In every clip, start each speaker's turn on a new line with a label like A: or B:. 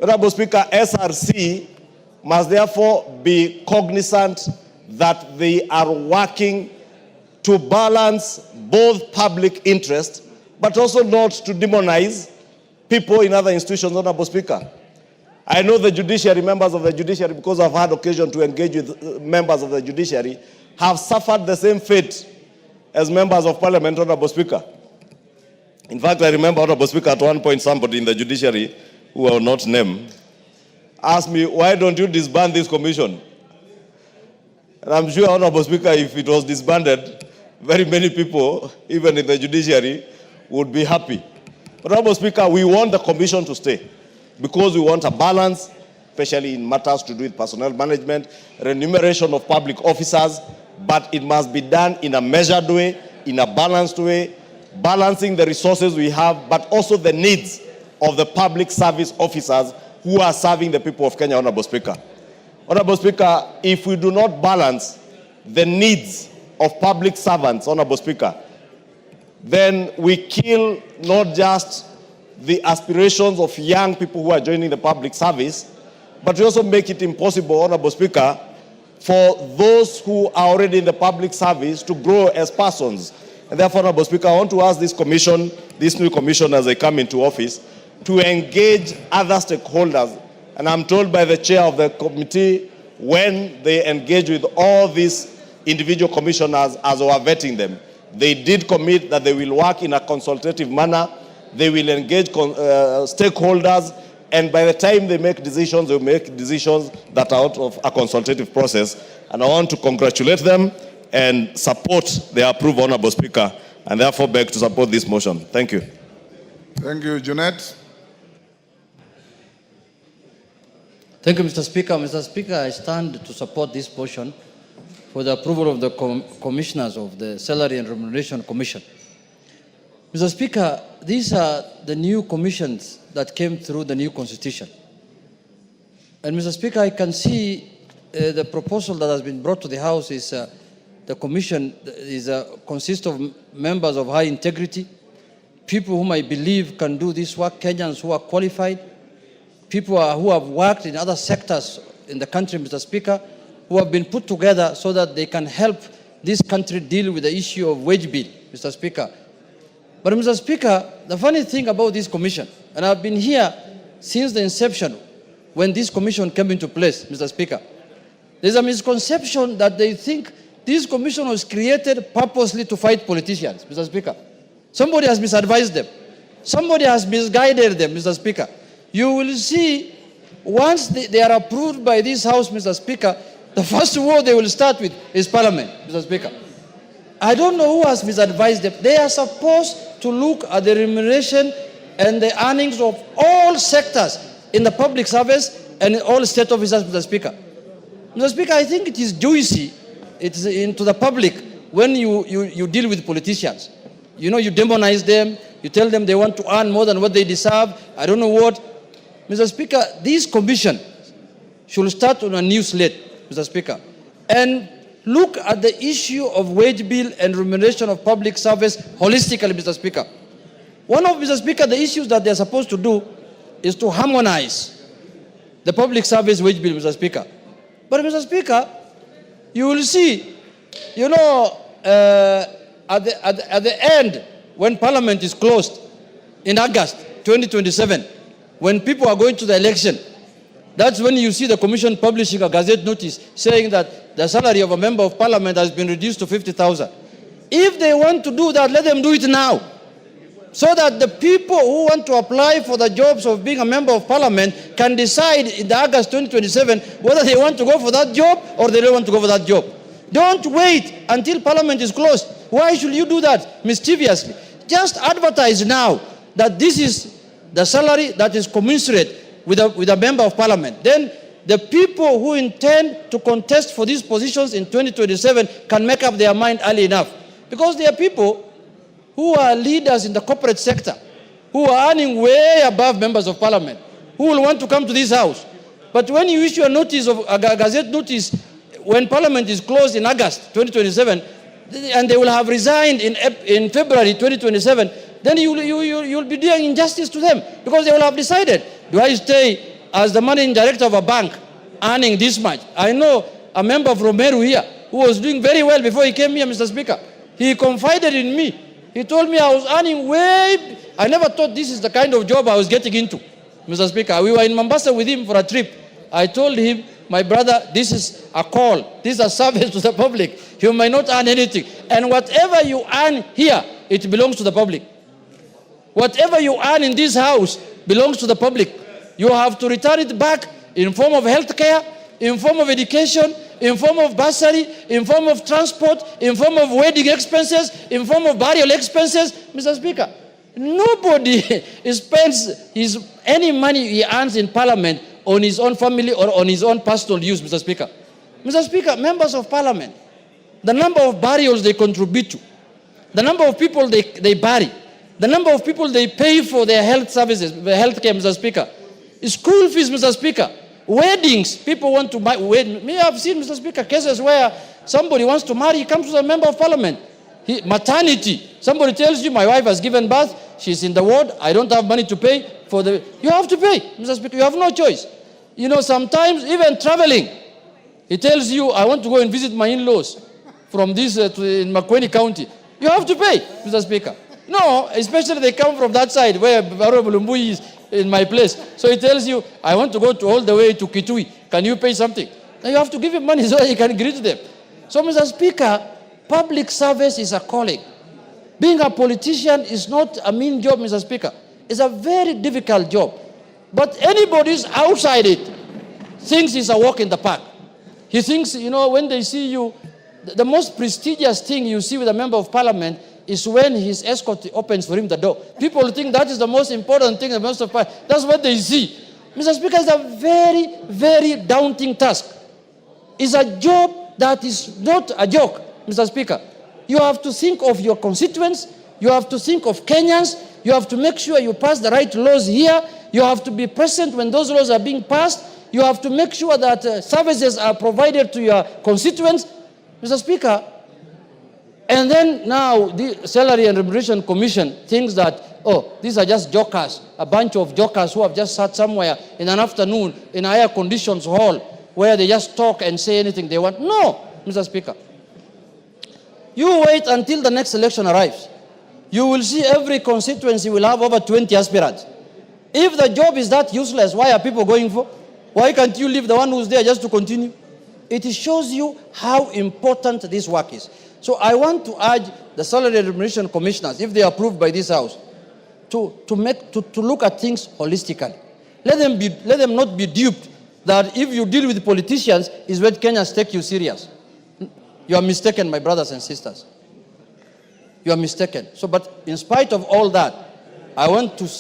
A: Honorable Speaker, SRC must therefore be cognizant that they are working to balance both public interest, but also not to demonize people in other institutions, Honorable Speaker. I know the judiciary, members of the judiciary, because I've had occasion to engage with members of the judiciary, have suffered the same fate as members of parliament, Honorable Speaker. In fact, I remember, Honorable Speaker, at one point somebody in the judiciary, who I will not name, asked me, why don't you disband this commission? And I'm sure, Honorable Speaker, if it was disbanded, very many people, even in the judiciary, would be happy. But, Honorable Speaker, we want the commission to stay because we want a balance, especially in matters to do with personnel management, remuneration of public officers, but it must be done in a measured way, in a balanced way, balancing the resources we have, but also the needs of the public service officers who are serving the people of Kenya, Honorable Speaker. Honorable Speaker, if we do not balance the needs of public servants, Honorable Speaker, then we kill not just the aspirations of young people who are joining the public service, but we also make it impossible, Honorable Speaker, for those who are already in the public service to grow as persons. And therefore, Honorable Speaker, I want to ask this commission, this new commission as they come into office, to engage other stakeholders. And I'm told by the chair of the committee, when they engage with all these individual commissioners as we are vetting them, they did commit that they will work in a consultative manner, they will engage stakeholders, and by the time they make decisions, they will make decisions that are out of a consultative process. And I want to congratulate them and support their approval, Honorable Speaker, and therefore beg to support this motion. Thank you.
B: Thank you, Junet.
C: Thank you, Mr. Speaker. Mr. Speaker, I stand to support this motion for the approval of the commissioners of the Salary and Remuneration Commission. Mr. Speaker, these are the new commissions that came through the new constitution. And Mr. Speaker, I can see the proposal that has been brought to the House is the commission consists of members of high integrity, people whom I believe can do this work, Kenyans who are qualified, people who have worked in other sectors in the country, Mr. Speaker, who have been put together so that they can help this country deal with the issue of wage bill, Mr. Speaker. But Mr. Speaker, the funny thing about this commission, and I've been here since the inception when this commission came into place, Mr. Speaker, there's a misconception that they think this commission was created purposely to fight politicians, Mr. Speaker. Somebody has misadvised them. Somebody has misguided them, Mr. Speaker. You will see, once they are approved by this House, Mr. Speaker, the first war they will start with is Parliament, Mr. Speaker. I don't know who has misadvised them. They are supposed to look at the remuneration and the earnings of all sectors in the public service and in all state officers, Mr. Speaker. Mr. Speaker, I think it is juicy, it's into the public when you deal with politicians. You know, you demonize them, you tell them they want to earn more than what they deserve, I don't know what. Mr. Speaker, this commission should start on a new slate, Mr. Speaker, and look at the issue of wage bill and remuneration of public service holistically, Mr. Speaker. One of, Mr. Speaker, the issues that they're supposed to do is to harmonize the public service wage bill, Mr. Speaker. But, Mr. Speaker, you will see, you know, at the end, when Parliament is closed in August 2027, when people are going to the election, that's when you see the Commission publishing a Gazette notice saying that the salary of a member of Parliament has been reduced to 50,000. If they want to do that, let them do it now, so that the people who want to apply for the jobs of being a member of Parliament can decide in August 2027 whether they want to go for that job or they don't want to go for that job. Don't wait until Parliament is closed. Why should you do that mischievously? Just advertise now that this is the salary that is commensurate with a member of Parliament. Then the people who intend to contest for these positions in 2027 can make up their mind early enough. Because there are people who are leaders in the corporate sector, who are earning way above members of Parliament, who will want to come to this House. But when you issue a notice, of a Gazette notice, when Parliament is closed in August 2027, and they will have resigned in February 2027, then you'll be doing injustice to them, because they will have decided, do I stay as the managing director of a bank, earning this much. I know a member from Meru here who was doing very well before he came here, Mr. Speaker. He confided in me. He told me I was earning I never thought this is the kind of job I was getting into, Mr. Speaker. We were in Mombasa with him for a trip. I told him, my brother, this is a call. This is a service to the public. You might not earn anything. And whatever you earn here, it belongs to the public. Whatever you earn in this house belongs to the public. You have to return it back in form of health care, in form of education, in form of bursary, in form of transport, in form of wedding expenses, in form of burial expenses. Mr. Speaker, nobody spends any money he earns in Parliament on his own family or on his own personal use, Mr. Speaker. Mr. Speaker, members of Parliament, the number of burials they contribute to, the number of people they bury, the number of people they pay for their health services, their health care, Mr. Speaker, school fees, Mr. Speaker, weddings, people want to buy. Me, I've seen, Mr. Speaker, cases where somebody wants to marry, he comes to the member of Parliament. Maternity, somebody tells you, my wife has given birth, she's in the ward, I don't have money to pay for the. You have to pay, Mr. Speaker, you have no choice. You know, sometimes even traveling, he tells you, I want to go and visit my in-laws from this in Makueni County. You have to pay, Mr. Speaker. No, especially they come from that side where Honorable Mbui is in my place. So he tells you, I want to go all the way to Kitui. Can you pay something? Now you have to give him money so that he can greet them. So, Mr. Speaker, public service is a calling. Being a politician is not a mean job, Mr. Speaker. It's a very difficult job. But anybody who's outside it thinks it's a walk in the park. He thinks, you know, when they see you, the most prestigious thing you see with a member of Parliament is when his escort opens for him the door. People think that is the most important thing in the most of Parliament. That's what they see. Mr. Speaker, it's a very, very daunting task. It's a job that is not a joke, Mr. Speaker. You have to think of your constituents. You have to think of Kenyans. You have to make sure you pass the right laws here. You have to be present when those laws are being passed. You have to make sure that services are provided to your constituents, Mr. Speaker. And then now the Salary and Remuneration Commission thinks that, oh, these are just jokers, a bunch of jokers who have just sat somewhere in an afternoon in a air conditioned hall where they just talk and say anything they want. No, Mr. Speaker. You wait until the next election arrives. You will see every constituency will have over 20 aspirants. If the job is that useless, why are people going for? Why can't you leave the one who's there just to continue? It shows you how important this work is. So I want to urge the Salary and Remuneration Commissioners, if they are approved by this House, to look at things holistically. Let them not be duped that if you deal with politicians, is when Kenyans take you serious. You are mistaken, my brothers and sisters. You are mistaken. So, but in spite of all that, I want to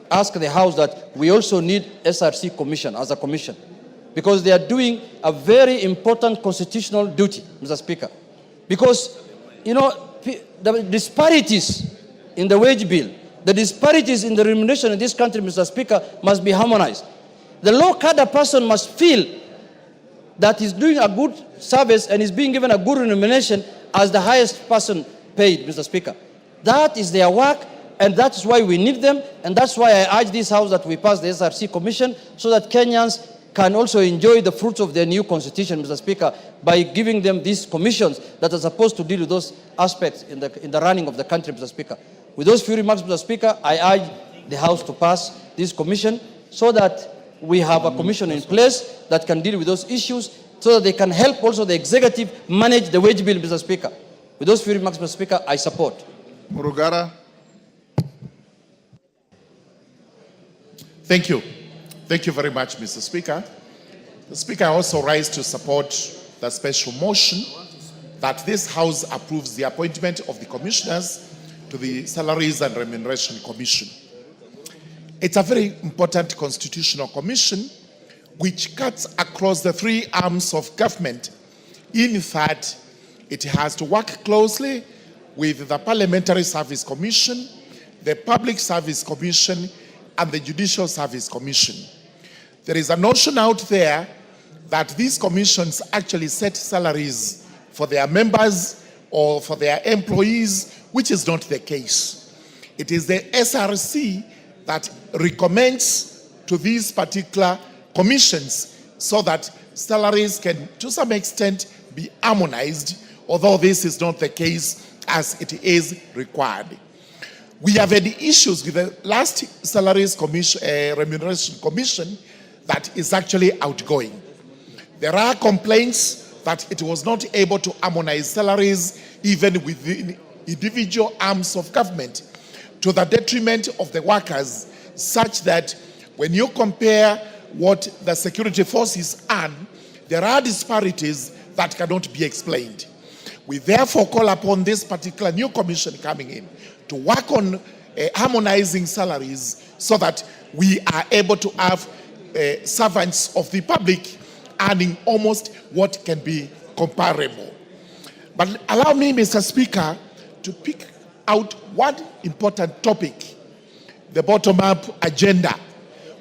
C: ask the House that we also need SRC Commission as a commission, because they are doing a very important constitutional duty, Mr. Speaker. Because, you know, the disparities in the wage bill, the disparities in the remuneration in this country, Mr. Speaker, must be harmonized. The low-cadre person must feel that he's doing a good service and is being given a good remuneration as the highest person paid, Mr. Speaker. That is their work, and that's why we need them, and that's why I urge this House that we pass the SRC Commission so that Kenyans can also enjoy the fruits of their new constitution, Mr. Speaker, by giving them these commissions that are supposed to deal with those aspects in the running of the country, Mr. Speaker. With those few remarks, Mr. Speaker, I urge the House to pass this commission so that we have a commission in place that can deal with those issues so that they can help also the executive manage the wage bill, Mr. Speaker. With those few remarks, Mr. Speaker, I support.
B: Murugara.
D: Thank you. Thank you very much, Mr. Speaker. The Speaker also rise to support the special motion that this House approves the appointment of the commissioners to the Salaries and Remuneration Commission. It's a very important constitutional commission which cuts across the three arms of government in that it has to work closely with the Parliamentary Service Commission, the Public Service Commission, and the Judicial Service Commission. There is a notion out there that these commissions actually set salaries for their members or for their employees, which is not the case. It is the SRC that recommends to these particular commissions so that salaries can, to some extent, be harmonized, although this is not the case as it is required. We have had issues with the last salaries commission, remuneration commission that is actually outgoing. There are complaints that it was not able to harmonize salaries even within individual arms of government, to the detriment of the workers, such that when you compare what the security forces earn, there are disparities that cannot be explained. We therefore call upon this particular new commission coming in to work on harmonizing salaries so that we are able to have servants of the public earning almost what can be comparable. But allow me, Mr. Speaker, to pick out one important topic, the bottom-up agenda,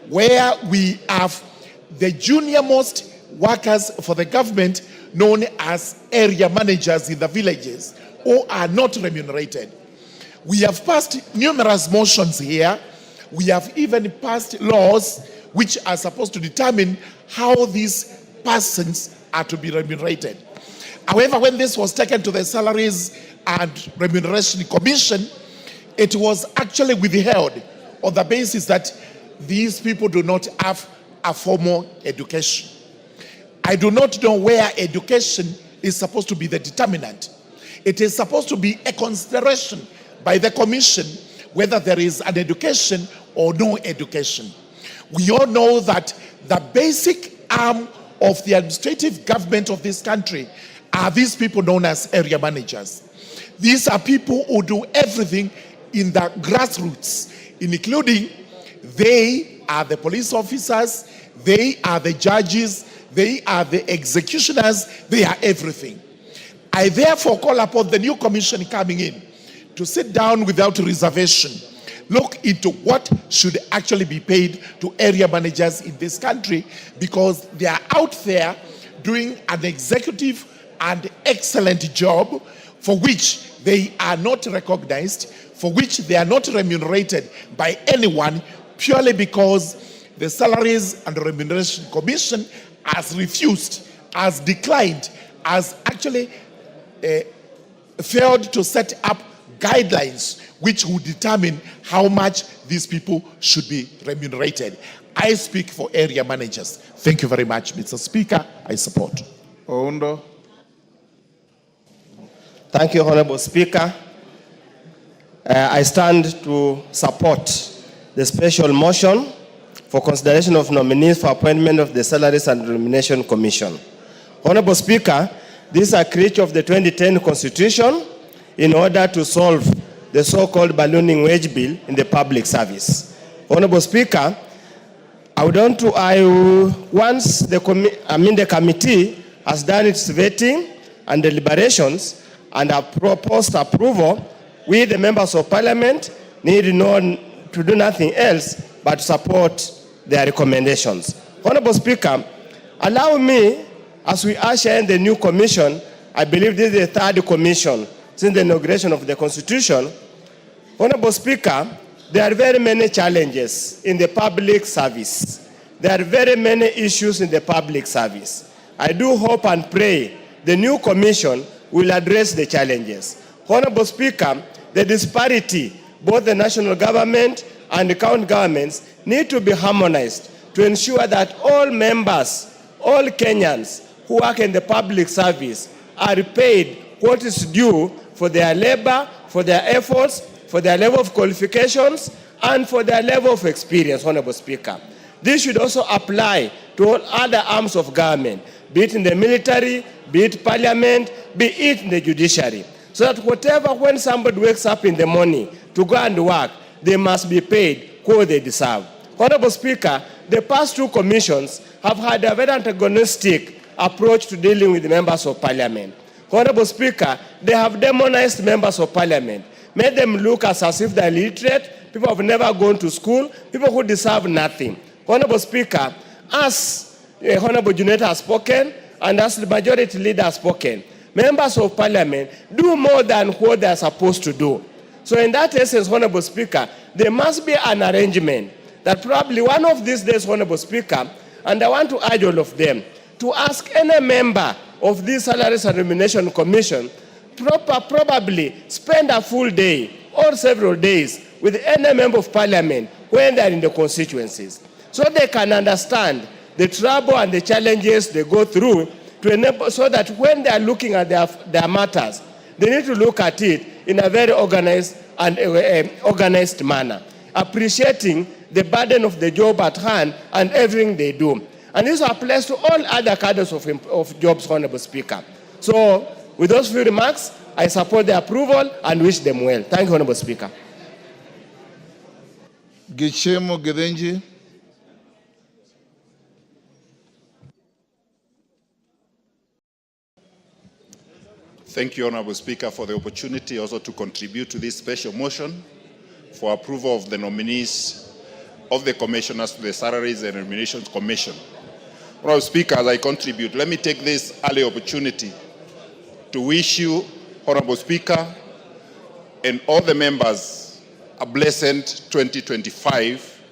D: where we have the junior-most workers for the government known as area managers in the villages who are not remunerated. We have passed numerous motions here. We have even passed laws which are supposed to determine how these persons are to be remunerated. However, when this was taken to the Salaries and Remuneration Commission, it was actually withheld on the basis that these people do not have a formal education. I do not know where education is supposed to be the determinant. It is supposed to be a consideration by the commission whether there is an education or no education. We all know that the basic arm of the administrative government of this country are these people known as area managers. These are people who do everything in the grassroots, including they are the police officers, they are the judges, they are the executioners, they are everything. I therefore call upon the new commission coming in to sit down without reservation, look into what should actually be paid to area managers in this country, because they are out there doing an executive and excellent job for which they are not recognized, for which they are not remunerated by anyone, purely because the Salaries and Remuneration Commission has refused, has declined, has actually failed to set up guidelines which will determine how much these people should be remunerated. I speak for area managers. Thank you very much, Mr. Speaker. I support.
B: Oundo.
A: Thank you, Honorable Speaker. I stand to support the special motion for consideration of nominees for appointment of the Salaries and Remuneration Commission. Honorable Speaker, this is a creature of the 2010 Constitution in order to solve the so-called ballooning wage bill in the public service. Honorable Speaker, once the committee has done its vetting and deliberations and have proposed approval, we, the members of parliament, need to do nothing else but support their recommendations. Honorable Speaker, allow me, as we usher in the new commission, I believe this is the third commission since the inauguration of the Constitution. Honorable Speaker, there are very many challenges in the public service. There are very many issues in the public service. I do hope and pray the new commission will address the challenges. Honorable Speaker, the disparity, both the national government and the county governments, need to be harmonized to ensure that all members, all Kenyans who work in the public service are paid what is due for their labor, for their efforts, for their level of qualifications, and for their level of experience, Honorable Speaker. This should also apply to all other arms of government, be it in the military, be it parliament, be it in the judiciary. So that when somebody wakes up in the morning to go and work, they must be paid what they deserve. Honorable Speaker, the past two commissions have had a very antagonistic approach to dealing with the members of parliament. Honorable Speaker, they have demonized members of parliament, made them look as if they're illiterate, people who have never gone to school, people who deserve nothing. Honorable Speaker, as Honorable Junet has spoken, and as the majority leader has spoken, members of parliament do more than what they are supposed to do. So in that essence, Honorable Speaker, there must be an arrangement that probably one of these days, Honorable Speaker, and I want to urge all of them to ask any member of this Salaries and Remuneration Commission probably spend a full day or several days with any member of parliament when they are in the constituencies, so they can understand the trouble and the challenges they go through, to enable, so that when they are looking at their matters, they need to look at it in a very organized and organized manner, appreciating the burden of the job at hand and everything they do. And this applies to all other cadres of jobs, Honorable Speaker. So, with those few remarks, I support the approval and wish them well. Thank you, Honorable Speaker.
B: Gichemo Gedenji.
E: Thank you, Honorable Speaker, for the opportunity also to contribute to this special motion for approval of the nominees of the commissioners to the Salaries and Remuneration Commission. Honorable Speaker, as I contribute, let me take this early opportunity to wish you, Honorable Speaker, and all the members a blessed 2025,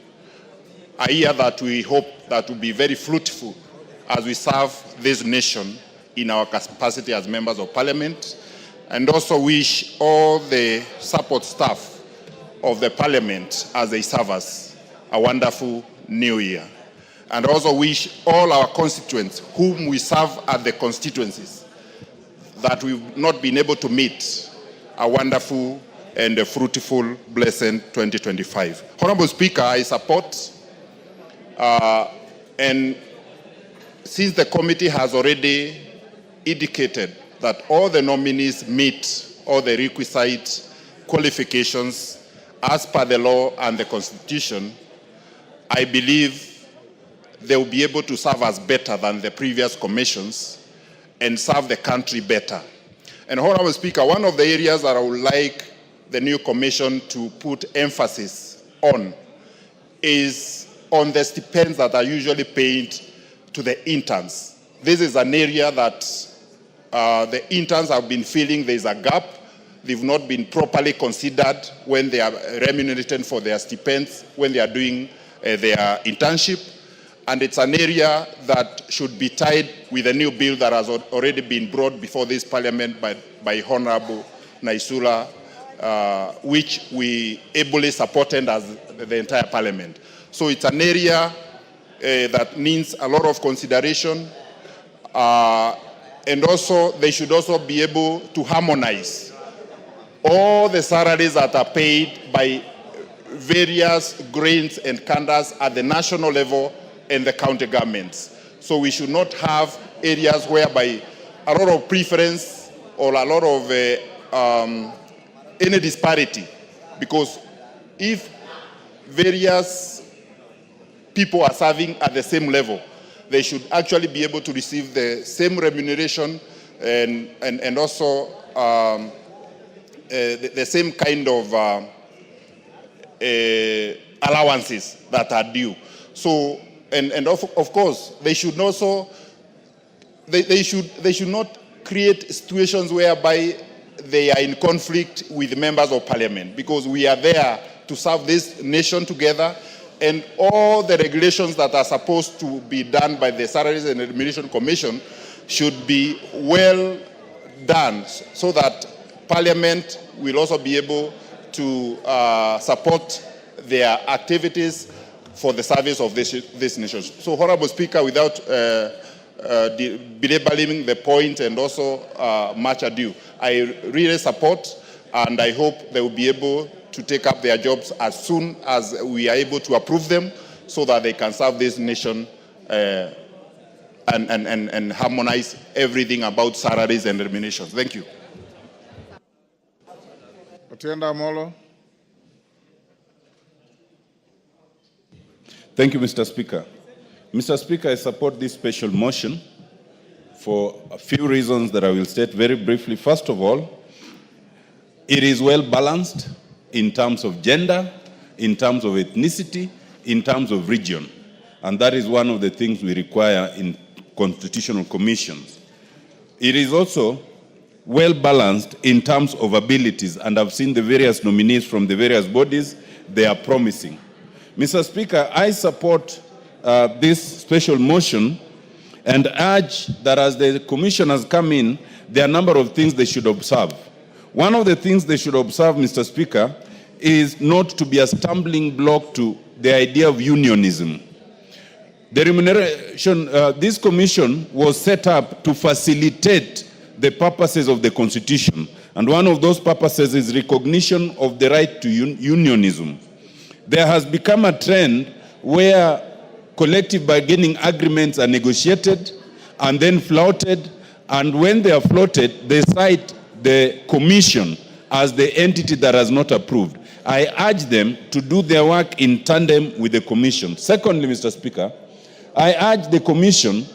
E: a year that we hope that will be very fruitful as we serve this nation in our capacity as members of parliament, and also wish all the support staff of the parliament as they serve us a wonderful new year. And also wish all our constituents whom we serve at the constituencies that we've not been able to meet a wonderful and a fruitful, blessed 2025. Honorable Speaker, I support and since the committee has already indicated that all the nominees meet all the requisite qualifications as per the law and the Constitution, I believe they will be able to serve us better than the previous commissions and serve the country better. And Honorable Speaker, one of the areas that I would like the new commission to put emphasis on is on the stipends that are usually paid to the interns. This is an area that the interns have been feeling there is a gap. They've not been properly considered when they are remunerated for their stipends, when they are doing their internship. And it's an area that should be tied with a new bill that has already been brought before this parliament by Honorable Naisula, which we ably supported as the entire parliament. So it's an area that needs a lot of consideration. And also, they should also be able to harmonize all the salaries that are paid by various grades and cadres at the national level and the county governments. So we should not have areas whereby a lot of preference or a lot of any disparity. Because if various people are serving at the same level, they should actually be able to receive the same remuneration and also the same kind of allowances that are due. So, and of course, they should also, they should not create situations whereby they are in conflict with members of parliament, because we are there to serve this nation together. And all the regulations that are supposed to be done by the Salaries and Remuneration Commission should be well done, so that Parliament will also be able to support their activities for the service of this nation. So, Honorable Speaker, without belaboring the point and also much ado, I really support, and I hope they will be able to take up their jobs as soon as we are able to approve them, so that they can serve this nation and harmonize everything about salaries and remunerations. Thank you.
B: Otienda Amolo.
F: Thank you, Mr. Speaker. Mr. Speaker, I support this special motion for a few reasons that I will state very briefly. First of all, it is well balanced in terms of gender, in terms of ethnicity, in terms of region. And that is one of the things we require in constitutional commissions. It is also well balanced in terms of abilities, and I've seen the various nominees from the various bodies. They are promising. Mr. Speaker, I support this special motion and urge that as the commissioners come in, there are a number of things they should observe. One of the things they should observe, Mr. Speaker, is not to be a stumbling block to the idea of unionism. The remuneration, this commission was set up to facilitate the purposes of the Constitution. And one of those purposes is recognition of the right to unionism. There has become a trend where collective bargaining agreements are negotiated and then flouted, and when they are flouted, they cite the commission as the entity that has not approved. I urge them to do their work in tandem with the commission. Secondly, Mr. Speaker, I urge the commission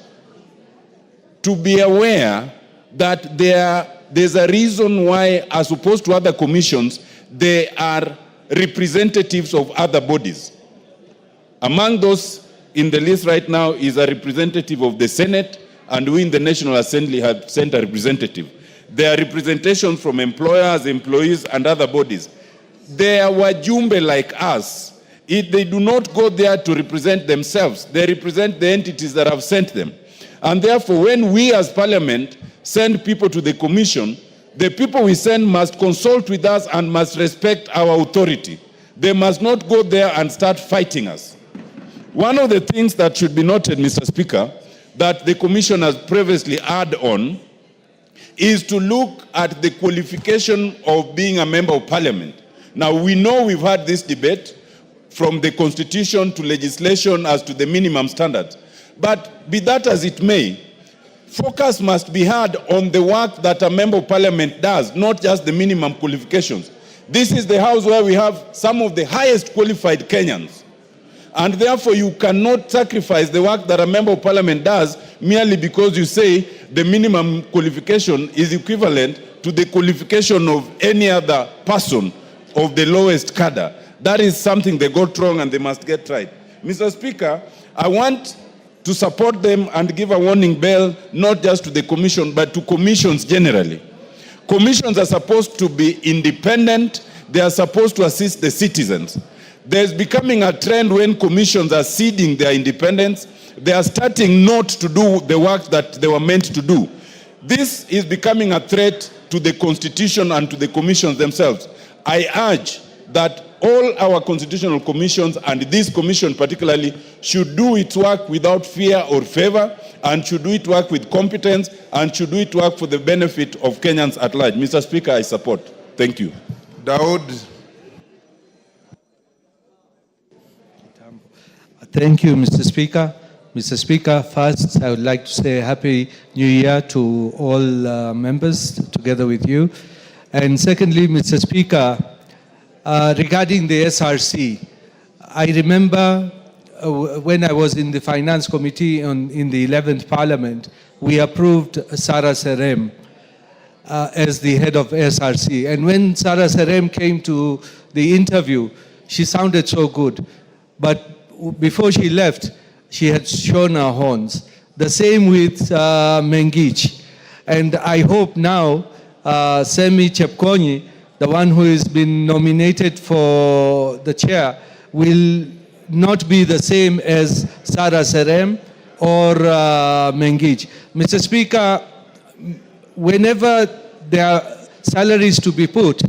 F: to be aware that there's a reason why, as opposed to other commissions, they are representatives of other bodies. Among those in the list right now is a representative of the Senate, and we in the National Assembly have sent a representative. There are representations from employers, employees, and other bodies. They are wajumbe like us. They do not go there to represent themselves. They represent the entities that have sent them. And therefore, when we as Parliament send people to the Commission, the people we send must consult with us and must respect our authority. They must not go there and start fighting us. One of the things that should be noted, Mr. Speaker, that the Commission has previously had on is to look at the qualification of being a member of Parliament. Now, we know we've had this debate from the Constitution to legislation as to the minimum standards. But be that as it may, focus must be had on the work that a member of Parliament does, not just the minimum qualifications. This is the house where we have some of the highest qualified Kenyans. And therefore, you cannot sacrifice the work that a member of Parliament does merely because you say the minimum qualification is equivalent to the qualification of any other person of the lowest cadre. That is something they got wrong and they must get right. Mr. Speaker, I want to support them and give a warning bell, not just to the Commission, but to commissions generally. Commissions are supposed to be independent. They are supposed to assist the citizens. There's becoming a trend when commissions are ceding their independence. They are starting not to do the work that they were meant to do. This is becoming a threat to the Constitution and to the commissions themselves. I urge that all our constitutional commissions, and this commission particularly, should do its work without fear or favor, and should do its work with competence, and should do its work for the benefit of Kenyans at large. Mr. Speaker, I support. Thank you.
B: Daud.
G: Thank you, Mr. Speaker. Mr. Speaker, first, I would like to say Happy New Year to all members together with you. And secondly, Mr. Speaker, regarding the SRC, I remember when I was in the Finance Committee in the 11th Parliament, we approved Sarah Serem as the head of SRC. And when Sarah Serem came to the interview, she sounded so good. But before she left, she had shown her horns. The same with Mengich. And I hope now Semi Chepkonyi, the one who has been nominated for the chair, will not be the same as Sarah Serem or Mengich. Mr. Speaker, whenever there are salaries to be put,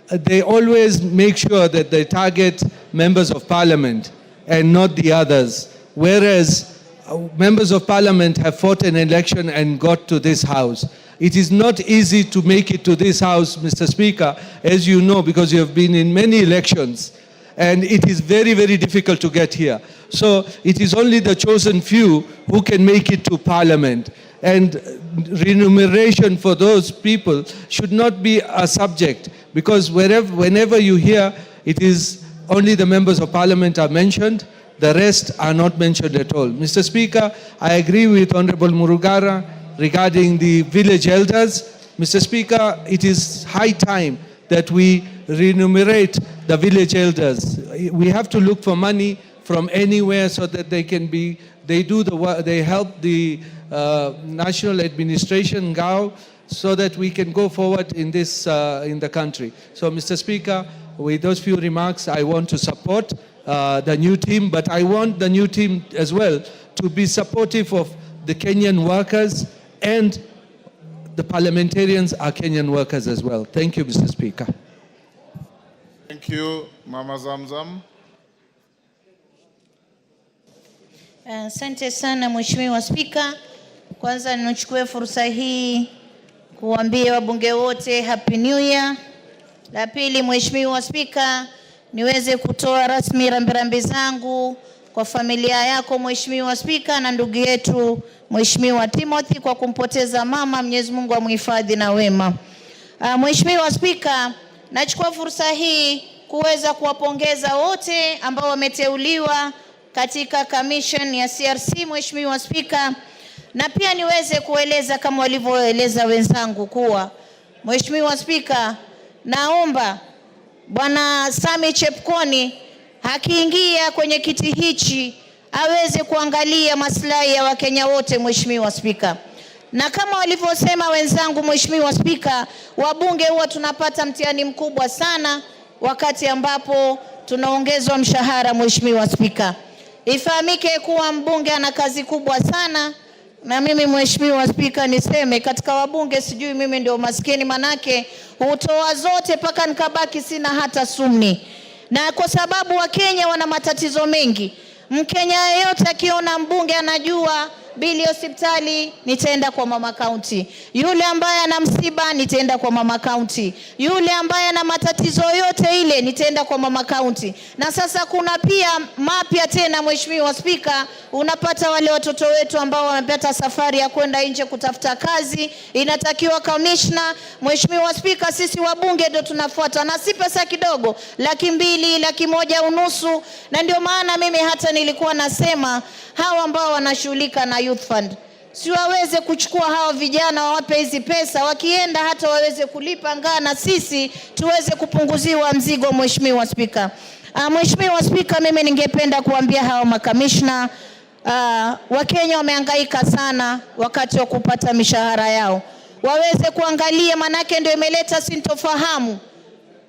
G: they always make sure that they target members of Parliament and not the others. Whereas members of Parliament have fought an election and got to this house. It is not easy to make it to this house, Mr. Speaker, as you know, because you have been in many elections. And it is very, very difficult to get here. So it is only the chosen few who can make it to Parliament. And remuneration for those people should not be a subject, because whenever you hear, it is only the members of Parliament are mentioned, the rest are not mentioned at all. Mr. Speaker, I agree with Honorable Murugara regarding the village elders. Mr. Speaker, it is high time that we remunerate the village elders. We have to look for money from anywhere so that they can be, they do the work, they help the national administration, GAO, so that we can go forward in this, in the country. So, Mr. Speaker, with those few remarks, I want to support the new team, but I want the new team as well to be supportive of the Kenyan workers, and the parliamentarians are Kenyan workers as well. Thank you, Mr. Speaker.
B: Thank you, Mama Zamzam.
H: Asante sana Mheshimiwa Spika. Kwanza nichukue fursa hii kuambia wabunge wote Happy New Year. La pili, Mheshimiwa Spika, niweze kutoa rasmi rambirambi zangu kwa familia yako Mheshimiwa Spika na ndugu yetu Mheshimiwa Timothy kwa kumpoteza mama. Mwenyezi Mungu amhifadhi na wema. Mheshimiwa Spika, nachukua fursa hii kuweza kuwapongeza wote ambao wameteuliwa katika commission ya CRC Mheshimiwa Spika, na pia niweze kueleza kama walivyoeleza wenzangu kuwa Mheshimiwa Spika, naomba Bwana Sami Chepkoni akiingia kwenye kiti hichi aweze kuangalia maslahi ya Wakenya wote Mheshimiwa Spika. Na kama walivyosema wenzangu Mheshimiwa Spika, wabunge huwa tunapata mtihani mkubwa sana wakati ambapo tunaongezwa mshahara Mheshimiwa Spika. Ifahamike kuwa mbunge ana kazi kubwa sana, na mimi Mheshimiwa Spika niseme katika wabunge sijui mimi ndio maskini, manake hutoa zote paka nikabaki sina hata sumni. Na kwa sababu Wakenya wana matatizo mengi, Mkenya yeyote akiona mbunge anajua bili hospitali nitaenda kwa mama county, yule ambaye ana msiba nitaenda kwa mama county, yule ambaye ana matatizo yote ile nitaenda kwa mama county. Na sasa kuna pia mapya tena Mheshimiwa Spika, unapata wale watoto wetu ambao wamepata safari ya kwenda nje kutafuta kazi, inatakiwa commissioner. Mheshimiwa Spika, sisi wabunge ndio tunafuata, na si pesa kidogo, 200,000, 150,000. Na ndio maana mimi hata nilikuwa nasema hawa ambao wanashughulika na youth fund si waweze kuchukua hawa vijana wawape hizi pesa, wakienda hata waweze kulipa ngana, sisi tuweze kupunguziwa mzigo Mheshimiwa Spika. Mheshimiwa Spika, mimi ningependa kuambia hawa makamishna, Wakenya wamehangaika sana wakati wa kupata mishahara yao, waweze kuangalia, manake ndio imeleta sintofahamu.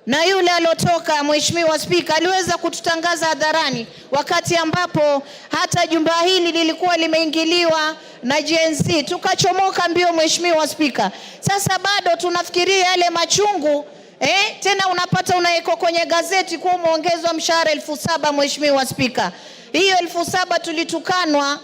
H: Na yule alotoka Mheshimiwa Spika aliweza kututangaza hadharani wakati ambapo hata jumba hili lilikuwa limeingiliwa na Gen Z, tukachomoka mbio Mheshimiwa Spika. Sasa bado tunafikiria yale machungu, tena unapata unaiko kwenye gazeti kwa umeongezwa mshahara 7,000 Mheshimiwa Spika. Hiyo 7,000 tulitukanwa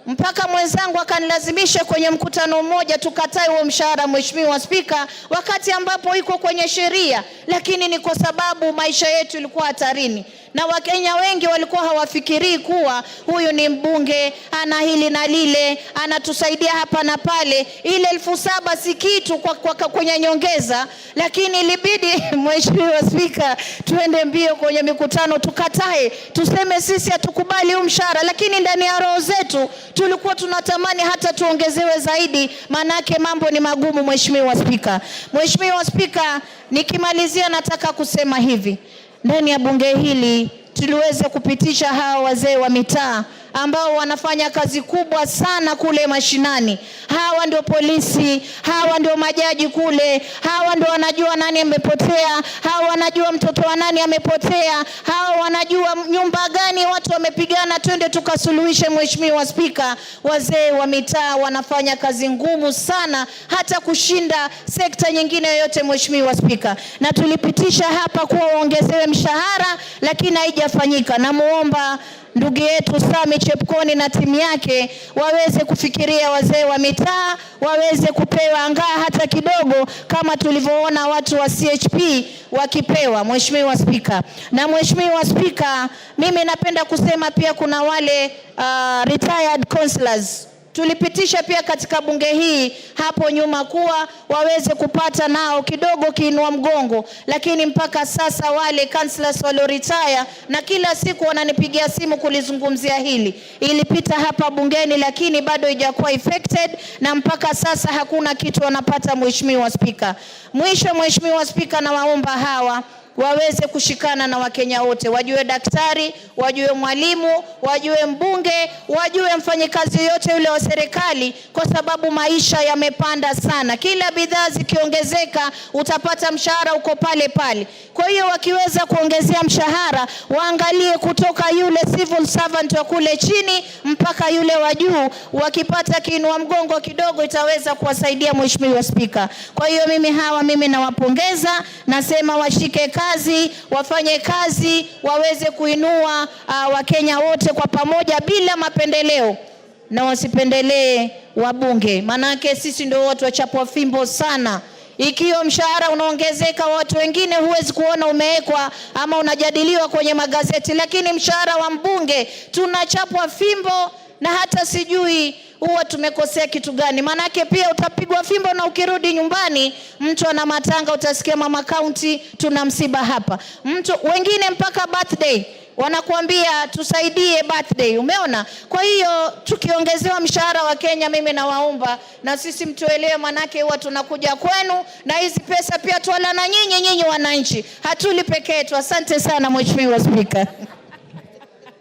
H: mpaka mwenzangu akanilazimisha kwenye mkutano mmoja tukatai huo mshahara Mheshimiwa Spika, wakati ambapo iko kwenye sheria, lakini ni kwa sababu maisha yetu ilikuwa hatarini. Na Wakenya wengi walikuwa hawafikirii kuwa huyu ni mbunge, ana hili na lile, anatusaidia hapa na pale. Ile 7,000 si kitu kwenye nyongeza, lakini ilibidi Mheshimiwa Spika tuende mbio kwenye mikutano tukatae, tuseme sisi hatukubali huu mshahara, lakini ndani ya roho zetu tulikuwa tunatamani hata tuongezewe zaidi, manake mambo ni magumu Mheshimiwa Spika. Mheshimiwa Spika, nikimalizia nataka kusema hivi, ndani ya bunge hili tuliweza kupitisha hawa wazee wa mitaa ambao wanafanya kazi kubwa sana kule mashinani. Hawa ndio polisi, hawa ndio majaji kule, hawa ndio wanajua nani amepotea, hawa wanajua mtoto wa nani amepotea, hawa wanajua nyumba gani watu wamepigana, twende tukasuluhishe Mheshimiwa Spika. Wazee wa mitaa wanafanya kazi ngumu sana hata kushinda sekta nyingine yoyote Mheshimiwa Spika. Na tulipitisha hapa kuwa waongezewe mshahara, lakini haijafanyika. Namuomba ndugu yetu Sami Chepkoni na timu yake waweze kufikiria wazee wa mitaa, waweze kupewa angaa hata kidogo kama tulivyoona watu wa CHP wakipewa Mheshimiwa Spika. Na Mheshimiwa Spika, mimi napenda kusema pia kuna wale retired councillors tulipitisha pia katika bunge hii hapo nyuma kuwa waweze kupata nao kidogo kiinua mgongo, lakini mpaka sasa wale councillors walio retire na kila siku wananipigia simu kulizungumzia hili, ilipita hapa bungeni lakini bado haijakuwa effected, na mpaka sasa hakuna kitu wanapata Mheshimiwa Spika. Mwisho Mheshimiwa Spika, na waomba hawa waweze kushikana na Wakenya wote, wajue daktari, wajue mwalimu, wajue mbunge, wajue mfanyikazi yote yule wa serikali, kwa sababu maisha yamepanda sana. Kila bidhaa zikiongezeka utapata mshahara uko pale pale. Kwa hiyo wakiweza kuongezea mshahara, waangalie kutoka yule civil servant wa kule chini mpaka yule wa juu, wakipata kiinua mgongo kidogo itaweza kuwasaidia Mheshimiwa Spika. Kwa hiyo mimi nawapongeza, nasema washike kazi, wafanye kazi, waweze kuinua Wakenya wote kwa pamoja bila mapendeleo, na wasipendelee wabunge, manake sisi ndio watu wachapwa fimbo sana. Ikiwa mshahara unaongezeka, watu wengine huwezi kuona umewekwa ama unajadiliwa kwenye magazeti, lakini mshahara wa mbunge tunachapwa fimbo, na hata sijui huwa tumekosea kitu gani. Manake pia utapigwa fimbo na ukirudi nyumbani mtu ana matanga, utasikia mama county tuna msiba hapa. Mtu wengine mpaka birthday wanakuambia tusaidie birthday, umeona? Kwa hiyo tukiongezewa mshahara wa Kenya, mimi nawaomba na sisi mtuelewe, manake huwa tunakuja kwenu na hizi pesa pia tuala na nyinyi wananchi, hatuli peke yetu. Asante sana Mheshimiwa Speaker.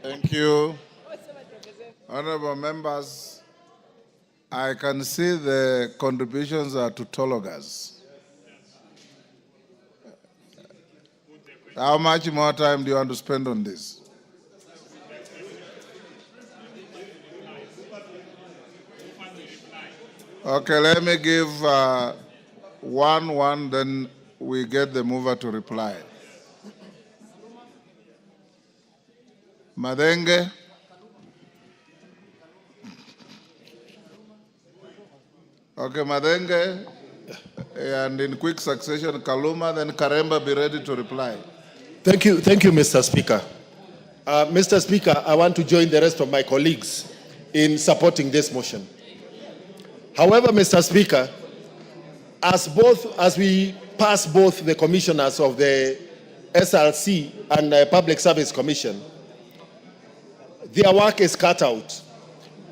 B: Thank you. Honorable members, I can see the contributions are to Tologas. How much more time do you want to spend on this? Okay, let me give one, then we get the mover to reply. Madenge. Okay, Madenge, and in quick succession, Kaluma, then Karemba, be ready to reply.
I: Thank you, Mr. Speaker. Mr. Speaker, I want to join the rest of my colleagues in supporting this motion. However, Mr. Speaker, as we pass both the commissioners of the SRC and the Public Service Commission, their work is cut out.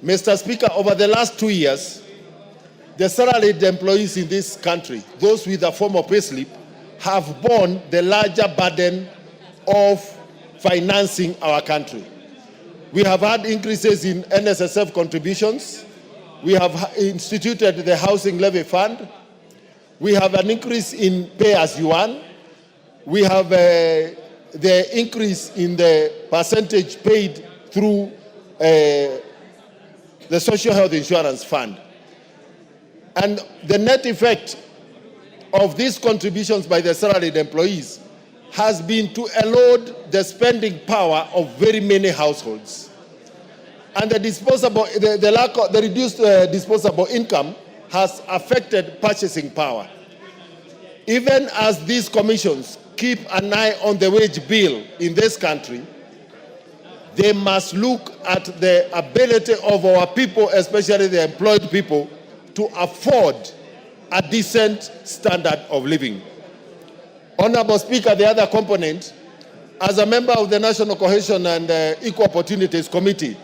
I: Mr. Speaker, over the last 2 years, the salaried employees in this country, those with a form of payslip, have borne the larger burden of financing our country. We have had increases in NSSF contributions. We have instituted the Housing Levy Fund. We have an increase in pay as you earn. We have the increase in the percentage paid through the Social Health Insurance Fund. And the net effect of these contributions by the salaried employees has been to erode the spending power of very many households. And the reduced disposable income has affected purchasing power. Even as these commissions keep an eye on the wage bill in this country, they must look at the ability of our people, especially the employed people, to afford a decent standard of living. Honorable Speaker, the other component, as a member of the National Cohesion and Equal Opportunities Committee,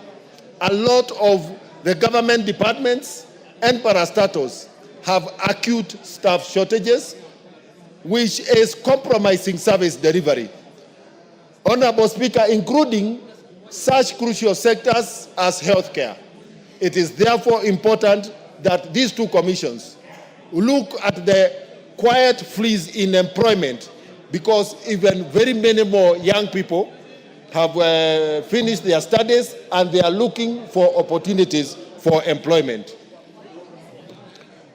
I: a lot of the government departments and parastatals have acute staff shortages, which is compromising service delivery. Honorable Speaker, including such crucial sectors as healthcare. It is therefore important that these two commissions look at the quiet freeze in employment, because even very many more young people have finished their studies and they are looking for opportunities for employment.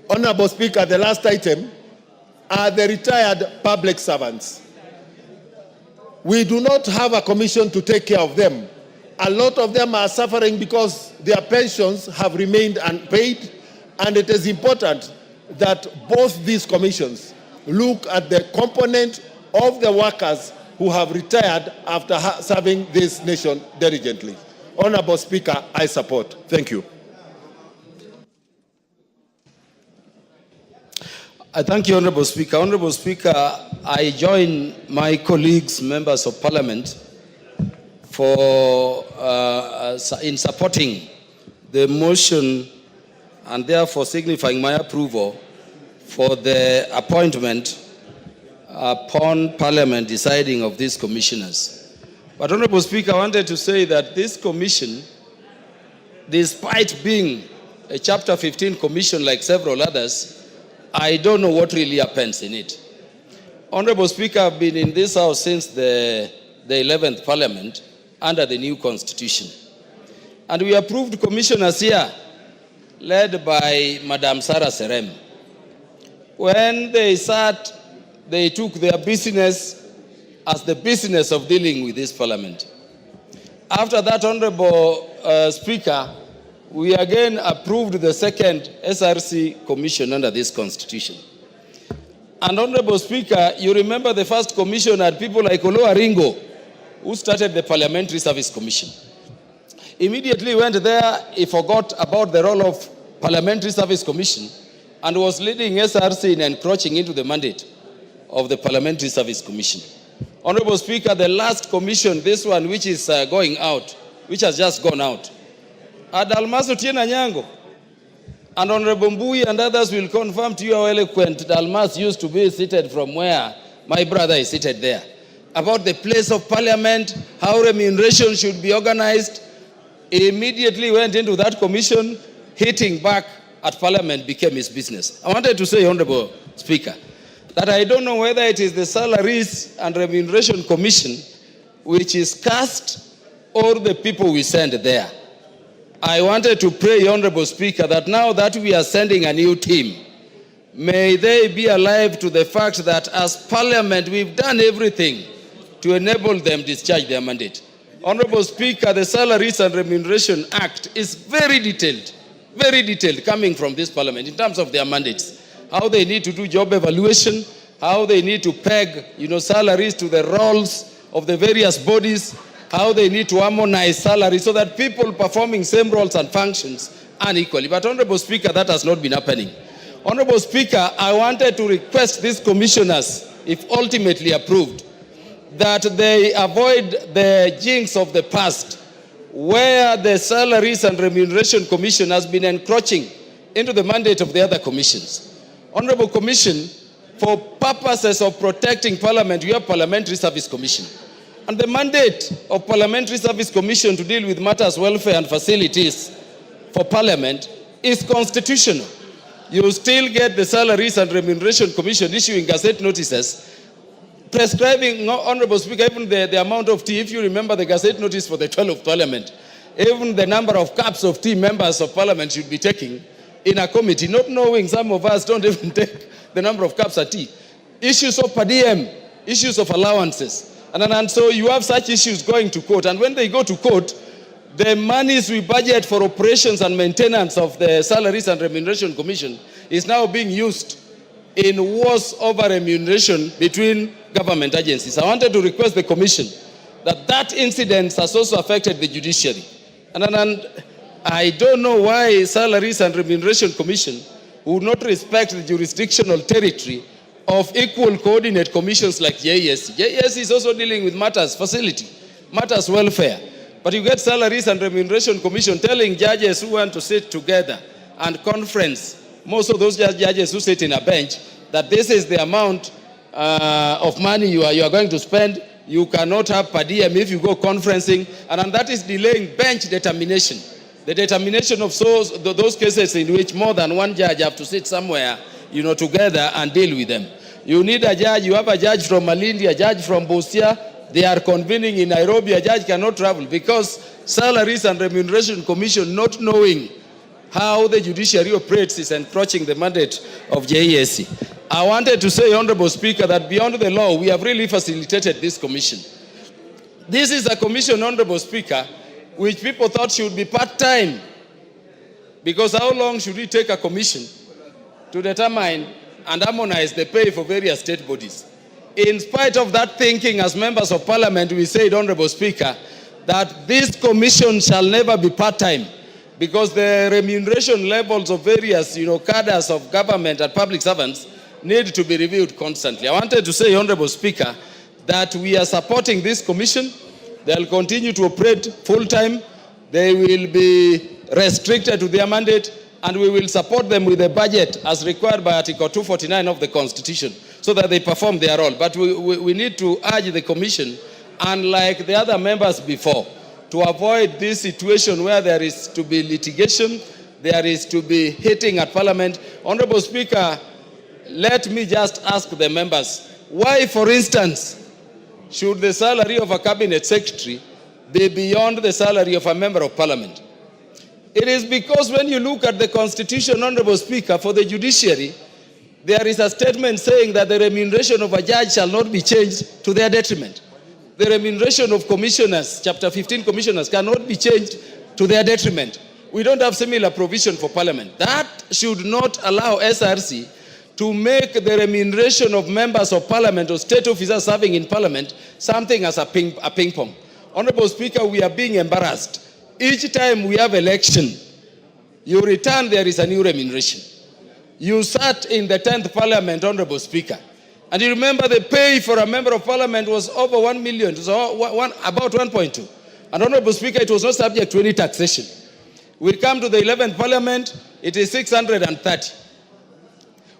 I: Honorable Speaker, the last item are the retired public servants. We do not have a commission to take care of them. A lot of them are suffering because their pensions have remained unpaid, and it is important that both these commissions look at the component of the workers who have retired after serving this nation diligently. Honorable Speaker, I support. Thank you.
J: I thank you, Honorable Speaker. Honorable Speaker, I join my colleagues, members of Parliament, in supporting the motion and therefore signifying my approval for the appointment upon Parliament deciding of these commissioners. But Honorable Speaker, I wanted to say that this commission, despite being a Chapter 15 commission like several others, I don't know what really happens in it. Honorable Speaker, I've been in this House since the 11th Parliament under the new Constitution. And we approved commissioners here, led by Madam Sarah Serem. When they sat, they took their business as the business of dealing with this Parliament. After that, Honorable Speaker, we again approved the second SRC commission under this Constitution. And Honorable Speaker, you remember the first commission had people like Olo Aringo, who started the Parliamentary Service Commission. Immediately went there, he forgot about the role of Parliamentary Service Commission and was leading SRC in encroaching into the mandate of the Parliamentary Service Commission. Honorable Speaker, the last commission, this one which is going out, which has just gone out, Adalmaso Tiena Nyango, and Honorable Mbui and others will confirm to you how eloquent Dalmas used to be seated from where my brother is seated there, about the place of Parliament, how remuneration should be organized. He immediately went into that commission, hitting back at Parliament became his business. I wanted to say, Honorable Speaker, that I don't know whether it is the Salaries and Remuneration Commission which is cast or the people we send there. I wanted to pray, Honorable Speaker, that now that we are sending a new team, may they be alive to the fact that as Parliament we've done everything to enable them discharge their mandate. Honorable Speaker, the Salaries and Remuneration Act is very detailed coming from this Parliament in terms of their mandates. How they need to do job evaluation, how they need to peg, salaries to the roles of the various bodies, how they need to harmonize salaries so that people performing same roles and functions earn equally. But Honorable Speaker, that has not been happening. Honorable Speaker, I wanted to request these commissioners, if ultimately approved, that they avoid the jinx of the past where the Salaries and Remuneration Commission has been encroaching into the mandate of the other commissions. Honorable Commission, for purposes of protecting Parliament, we have Parliamentary Service Commission. And the mandate of Parliamentary Service Commission to deal with matters, welfare and facilities for Parliament is constitutional. You still get the Salaries and Remuneration Commission issuing gazette notices prescribing, Honorable Speaker, even the amount of tea. If you remember the gazette notice for the 12th Parliament, even the number of cups of tea members of Parliament should be taking in a committee, not knowing some of us don't even take the number of cups of tea. Issues of per diem, issues of allowances. And so you have such issues going to court. And when they go to court, the monies we budget for operations and maintenance of the Salaries and Remuneration Commission is now being used in wars over remuneration between government agencies. I wanted to request the Commission that incident has also affected the judiciary. And I don't know why Salaries and Remuneration Commission would not respect the jurisdictional territory of equal coordinate commissions like JSC. JSC is also dealing with matters facility, matters welfare. But you get Salaries and Remuneration Commission telling judges who want to sit together and conference, most of those judges who sit in a bench, that this is the amount of money you are going to spend. You cannot have per diem if you go conferencing, and that is delaying bench determination. The determination of those cases in which more than one judge have to sit somewhere, together and deal with them. You need a judge. You have a judge from Malindi, a judge from Busia. They are convening in Nairobi. A judge cannot travel because Salaries and Remuneration Commission, not knowing how the judiciary operates, is encroaching the mandate of JSC. I wanted to say, Honorable Speaker, that beyond the law, we have really facilitated this commission. This is a commission, Honorable Speaker, which people thought should be part-time. Because how long should it take a commission to determine and harmonize the pay for various state bodies? In spite of that thinking, as members of Parliament, we said, Honorable Speaker, that this commission shall never be part-time, because the remuneration levels of various, cadres of government and public servants need to be reviewed constantly. I wanted to say, Honorable Speaker, that we are supporting this commission. They'll continue to operate full-time. They will be restricted to their mandate, and we will support them with a budget as required by Article 249 of the Constitution, so that they perform their role. But we need to urge the Commission, unlike the other members before, to avoid this situation where there is to be litigation, there is to be hitting at Parliament. Honorable Speaker, let me just ask the members, why, for instance, should the salary of a cabinet secretary be beyond the salary of a member of Parliament? It is because when you look at the Constitution, Honorable Speaker, for the judiciary, there is a statement saying that the remuneration of a judge shall not be changed to their detriment. The remuneration of commissioners, Chapter 15 commissioners, cannot be changed to their detriment. We don't have similar provision for Parliament. That should not allow SRC to make the remuneration of members of Parliament or state officers serving in Parliament something as a ping pong. Honorable Speaker, we are being embarrassed. Each time we have election, you return, there is a new remuneration. You sat in the 10th Parliament, Honorable Speaker, and you remember the pay for a member of Parliament was over 1 million, so about 1.2. And Honorable Speaker, it was not subject to any taxation. We come to the 11th Parliament, it is 630.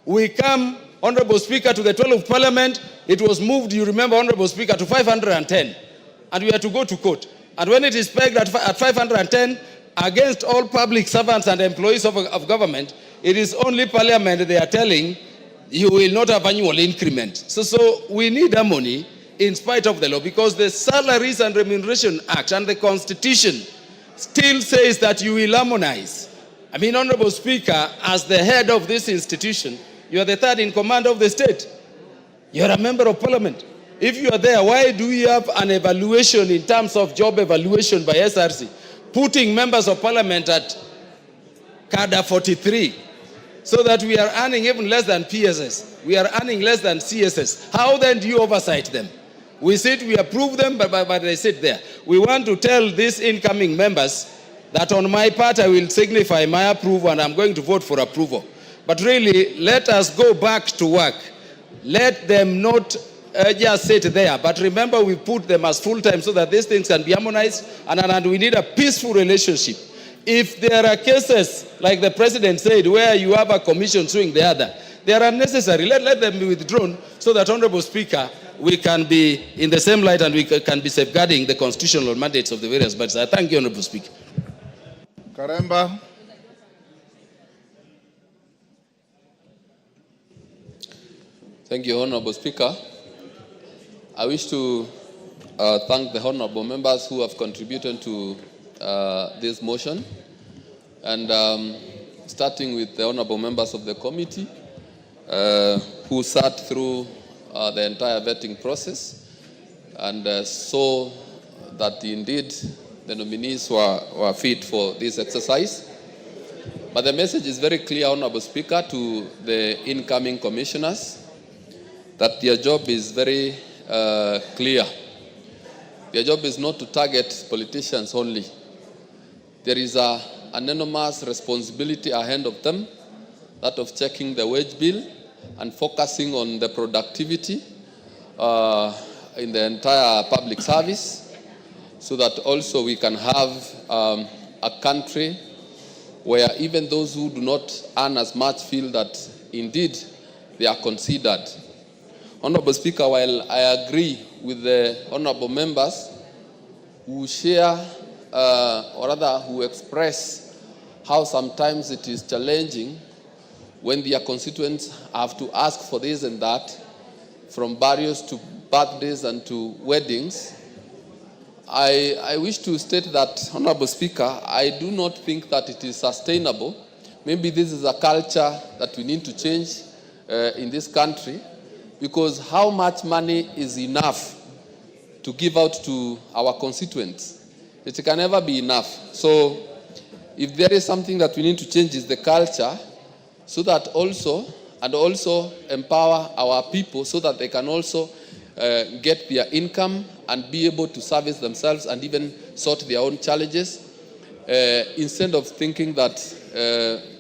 J: We come, Honorable Speaker, to the 12th Parliament, it was moved, you remember, Honorable Speaker, to 510. And we had to go to court. And when it is pegged at 510, against all public servants and employees of government, it is only Parliament they are telling you will not have annual increment. So we need harmony in spite of the law, because the Salaries and Remuneration Act and the Constitution still says that you will harmonize. I mean, Honorable Speaker, as the head of this institution, you are the third in command of the state. You are a member of Parliament. If you are there, why do we have an evaluation in terms of job evaluation by SRC, putting members of Parliament at cadre 43, so that we are earning even less than PSS? We are earning less than CSS. How then do you oversight them? We sit, we approve them, but they sit there. We want to tell these incoming members that on my part, I will signify my approval and I'm going to vote for approval. But really, let us go back to work. Let them not just sit there. But remember, we put them as full-time so that these things can be harmonized, and we need a peaceful relationship. If there are cases, like the President said, where you have a commission suing the other, they are unnecessary. Let them be withdrawn so that, Honorable Speaker, we can be in the same light and we can be safeguarding the constitutional mandates of the various bodies. I thank you, Honorable Speaker.
B: Karemba.
K: Thank you, Honorable Speaker. I wish to thank the honorable members who have contributed to this motion, and starting with the honorable members of the committee who sat through the entire vetting process and saw that indeed the nominees were fit for this exercise. But the message is very clear, Honorable Speaker, to the incoming commissioners, that their job is very clear. Their job is not to target politicians only. There is an enormous responsibility ahead of them, that of checking the wage bill and focusing on the productivity in the entire public service, so that also we can have a country where even those who do not earn as much feel that indeed they are considered. Honorable Speaker, while I agree with the honorable members who share or rather who express how sometimes it is challenging when their constituents have to ask for this and that, from burials to birthdays and to weddings, I wish to state that, Honorable Speaker, I do not think that it is sustainable. Maybe this is a culture that we need to change in this country, because how much money is enough to give out to our constituents? It can never be enough. So if there is something that we need to change, is the culture, so that also empower our people so that they can also get their income and be able to service themselves and even sort their own challenges, instead of thinking that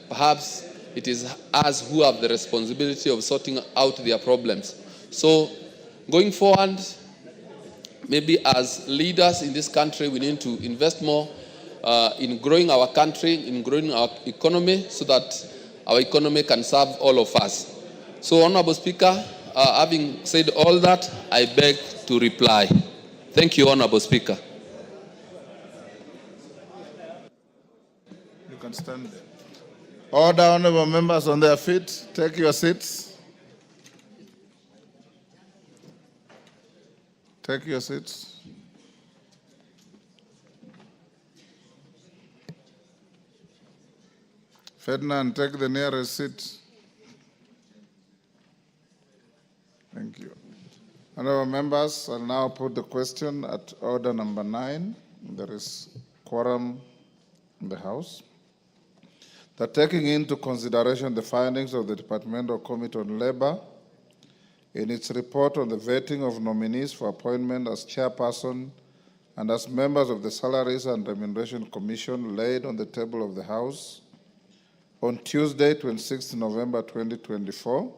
K: perhaps it is us who have the responsibility of sorting out their problems. So going forward, maybe as leaders in this country, we need to invest more in growing our country, in growing our economy, so that our economy can serve all of us. So, Honorable Speaker, Having said all that, I beg to reply. Thank you, Honorable Speaker.
B: You can stand there. Order, honorable members on their feet. Take your seats. Take your seats. Ferdinand, take the nearest seat. Thank you. Honorable members, I'll now put the question at order number 9. There is quorum in the House. That taking into consideration the findings of the Departmental Committee on Labor in its report on the vetting of nominees for appointment as chairperson and as members of the Salaries and Remuneration Commission laid on the table of the House on Tuesday, 26 November 2024,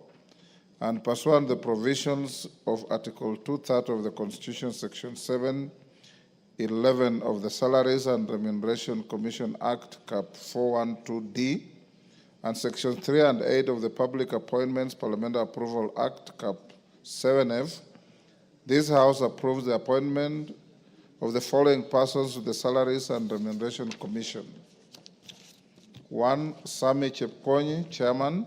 B: and pursuant to the provisions of Article 230 of the Constitution, Section 711 of the Salaries and Remuneration Commission Act, Cap 412D, and Section 3 and 8 of the Public Appointments Parliamentary Approval Act, Cap 7F, this House approves the appointment of the following persons to the Salaries and Remuneration Commission. 1. Sami Chepkonyi, Chairman.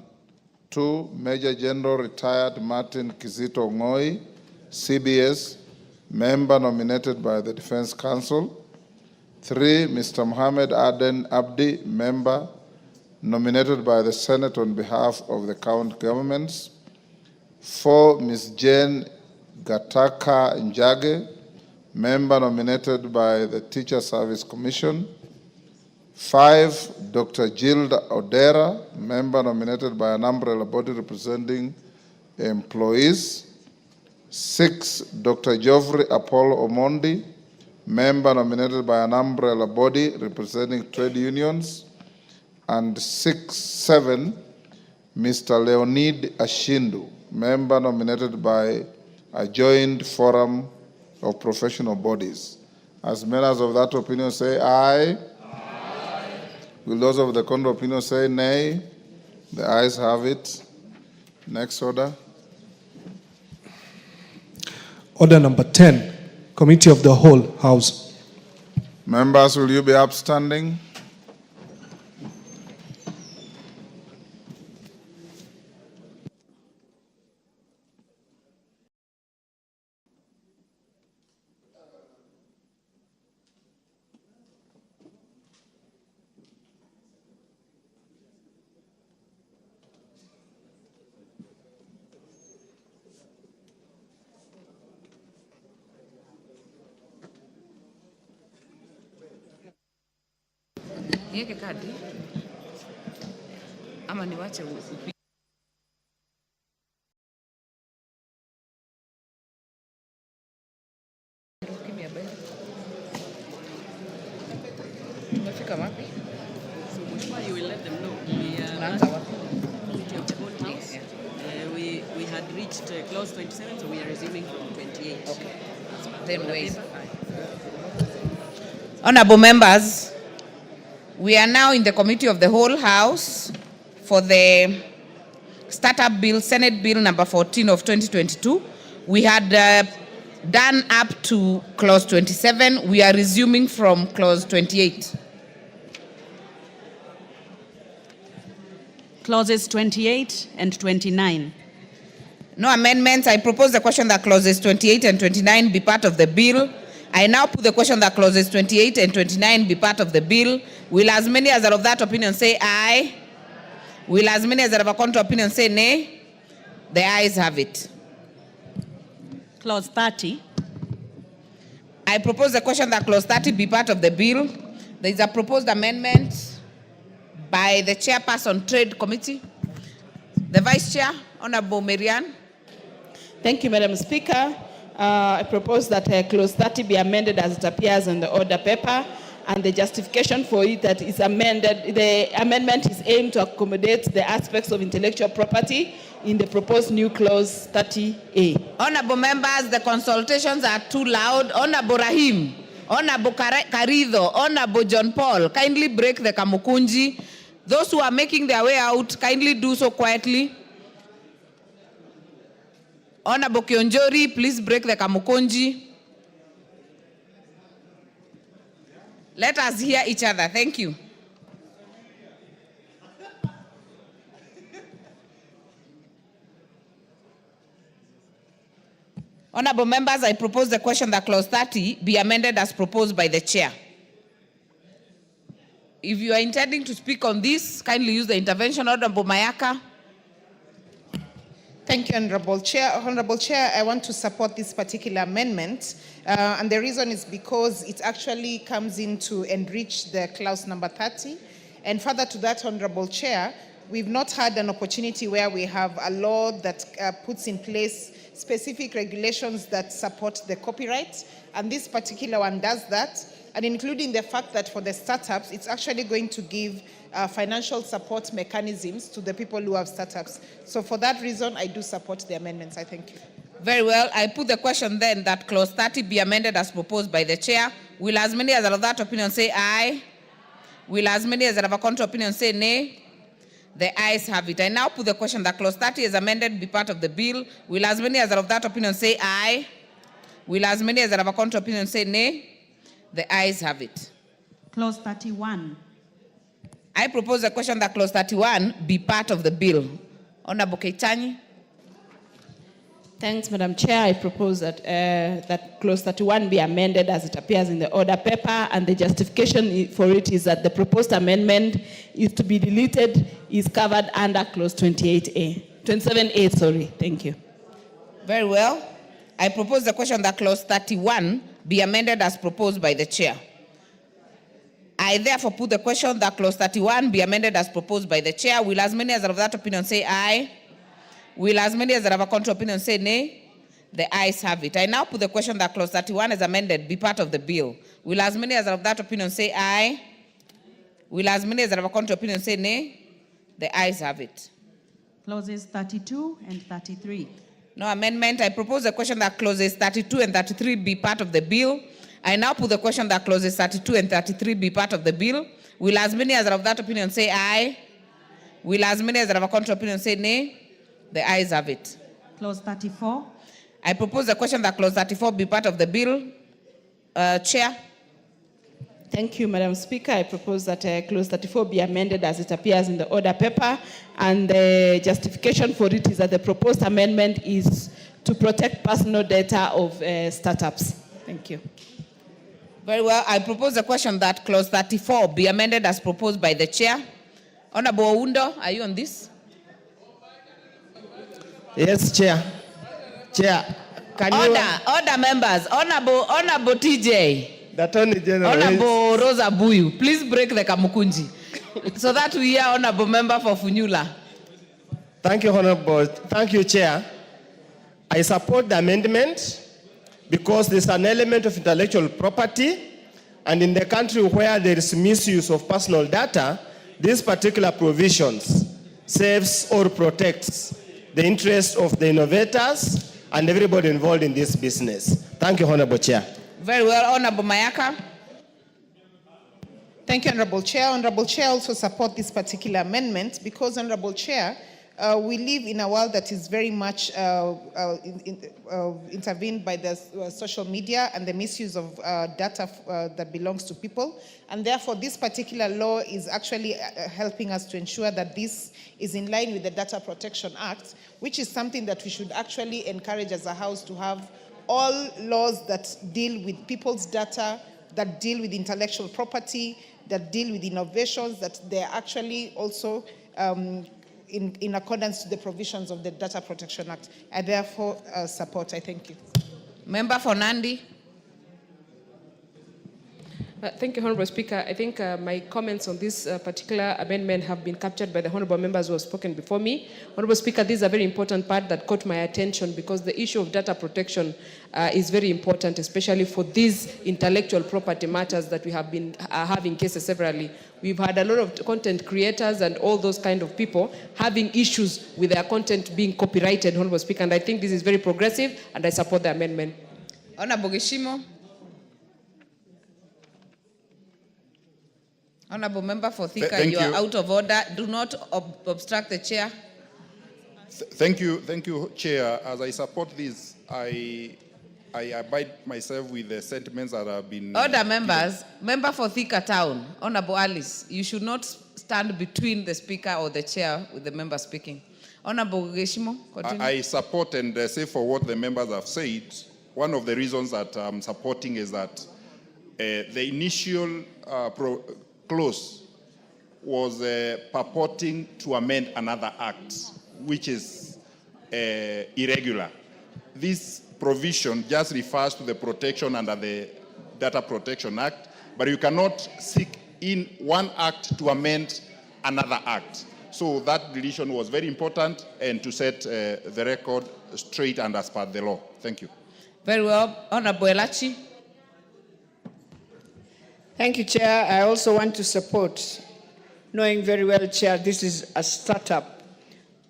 B: 2. Major General Retired Martin Kizito Ngoi, CBS, member nominated by the Defense Council. 3. Mr. Mohammed Aden Abdi, member nominated by the Senate on behalf of the county governments. 4. Ms. Jane Gataka Njage, member nominated by the Teacher Service Commission. 5. Dr. Gilda Odera, member nominated by an umbrella body representing employees. 6. Dr. Geoffrey Apollo Omondi, member nominated by an umbrella body representing trade unions. And 7. Mr. Leonid Ashindu, member nominated by a joint forum of professional bodies. As members of that opinion say aye. Will those of the contrary opinion say nay? The ayes have it. Next order.
L: Order number 10, Committee of the Whole House.
B: Members, will you be upstanding?
M: Niweke kadi ama niwache umefika wapi?
N: So you will let them know. We had reached clause 27, so we are resuming from 28.
M: Okay. Then wait.
H: Honorable members, we are now in the Committee of the Whole House for the Startup Bill, Senate Bill number 14 of 2022. We had done up to clause 27. We are resuming from clause 28.
N: Clauses 28 and 29.
H: No amendments. I propose the question that clauses 28 and 29 be part of the bill. I now put the question that clauses 28 and 29 be part of the bill. Will as many as are of that opinion say aye? Will as many as are of a contrary opinion say nay? The ayes have it.
N: Clause 30.
H: I propose the question that clause 30 be part of the bill. There is a proposed amendment by the chairperson Trade Committee. The Vice Chair, Honorable Marian.
O: Thank you, Madam Speaker. I propose that clause 30 be amended as it appears in the order paper, and the justification for it that is amended. The amendment is aimed to accommodate the aspects of intellectual property in the proposed new clause 30A.
H: Honorable members, the consultations are too loud. Honorable Rahim, Honorable Karido, Honorable John Paul, kindly break the kamukunji. Those who are making their way out, kindly do so quietly.
M: Honorable Kionjori, please break the Kamukonji. Let us hear each other. Thank you. Honorable members, I propose the question that clause 30 be amended as proposed by the chair. If you are intending to speak on this, kindly use the intervention. Honorable Mayaka.
P: Thank you, Honorable Chair. Honorable Chair, I want to support this particular amendment, and the reason is because it actually comes in to enrich the clause number 30. And further to that, Honorable Chair, we've not had an opportunity where we have a law that puts in place specific regulations that support the copyright, and this particular one does that, and including the fact that for the startups, it's actually going to give financial support mechanisms to the people who have startups. So for that reason, I do support the amendments. I thank you.
M: Very well. I put the question then that clause 30 be amended as proposed by the chair. Will as many as are of that opinion say aye? Will as many as are of a contrary opinion say nay? The ayes have it. I now put the question that clause 30 is amended be part of the bill. Will as many as are of that opinion say aye? Will as many as are of a contrary opinion say nay? The ayes have it.
Q: Clause 31.
M: I propose the question that clause 31 be part of the bill. Honorable Keitany.
O: Thanks, Madam Chair. I propose that that clause 31 be amended as it appears in the order paper, and the justification for it is that the proposed amendment is to be deleted, is covered under clause 27A, sorry. Thank you.
M: Very well. I propose the question that clause 31 be amended as proposed by the chair. I therefore put the question that clause 31 be amended as proposed by the chair. Will as many as are of that opinion say aye? Will as many as are of a contrary opinion say nay? The ayes have it. I now put the question that clause 31 is amended be part of the bill. Will as many as are of that opinion say aye? Will as many as are of a contrary opinion say nay? The ayes have it.
Q: Clauses 32 and 33.
M: No amendment. I propose the question that clauses 32 and 33 be part of the bill. I now put the question that clauses 32 and 33 be part of the bill. Will as many as are of that opinion say aye? Will as many as are of a contrary opinion say nay? The ayes have it.
Q: Clause 34.
M: I propose the question that clause 34 be part of the bill. Chair.
O: Thank you, Madam Speaker. I propose that clause 34 be amended as it appears in the order paper, and the justification for it is that the proposed amendment is to protect personal data of startups. Thank you.
M: Very well. I propose the question that clause 34 be amended as proposed by the chair. Honorable Oundo, are you on this?
R: Yes, Chair. Chair, can
M: order members. Honorable TJ.
R: The Attorney General.
M: Honorable Rosa Buyu, please break the Kamukunji so that we hear Honorable Member for Funyula.
R: Thank you, Honorable. Thank you, Chair. I support the amendment because there's an element of intellectual property, and in the country where there is misuse of personal data, these particular provisions saves or protects the interest of the innovators and everybody involved in this business. Thank you, Honorable Chair.
M: Very well. Honorable Mayaka.
P: Thank you, Honorable Chair. Honorable Chair, also support this particular amendment because, Honorable Chair, we live in a world that is very much intervened by the social media and the misuse of data that belongs to people. And therefore, this particular law is actually helping us to ensure that this is in line with the Data Protection Act, which is something that we should actually encourage as a House to have all laws that deal with people's data, that deal with intellectual property, that deal with innovations, that they're actually also in accordance to the provisions of the Data Protection Act. I therefore support. I thank you.
M: Member for Nandi.
S: Thank you, Honorable Speaker. I think my comments on this particular amendment have been captured by the Honorable members who have spoken before me. Honorable Speaker, this is a very important part that caught my attention because the issue of data protection is very important, especially for these intellectual property matters that we have been having cases severally. We've had a lot of content creators and all those kind of people having issues with their content being copyrighted, Honorable Speaker, and I think this is very progressive, and I support the amendment.
M: Honorable Geshimo. Honorable Member for Thika, you are out of order. Do not obstruct the chair.
E: Thank you, Chair. As I support this, I abide myself with the sentiments that have been...
M: Order, members. Member for Thika Town, Honorable Alice, you should not stand between the speaker or the chair with the member speaking. Honorable Geshimo, continue.
E: I support and say for what the members have said. One of the reasons that I'm supporting is that the initial clause was purporting to amend another act, which is irregular. This provision just refers to the protection under the Data Protection Act, but you cannot seek in one act to amend another act. So that deletion was very important and to set the record straight and as per the law. Thank you.
M: Very well. Honorable Elachi.
T: Thank you, Chair. I also want to support, knowing very well, Chair, this is a startup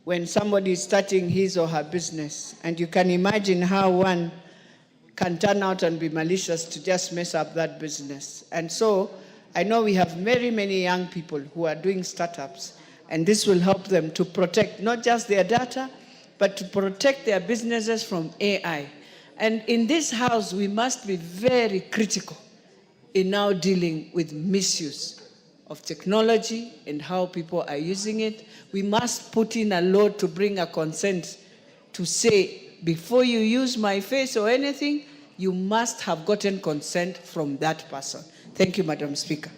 T: when somebody is starting his or her business. And you can imagine how one can turn out and be malicious to just mess up that business. And so I know we have very many young people who are doing startups, and this will help them to protect not just their data, but to protect their businesses from AI. And in this house, we must be very critical in now dealing with misuse of technology and how people are using it. We must put in a law to bring a consent to say, before you use my face or anything, you must have gotten consent from that person. Thank you, Madam Speaker.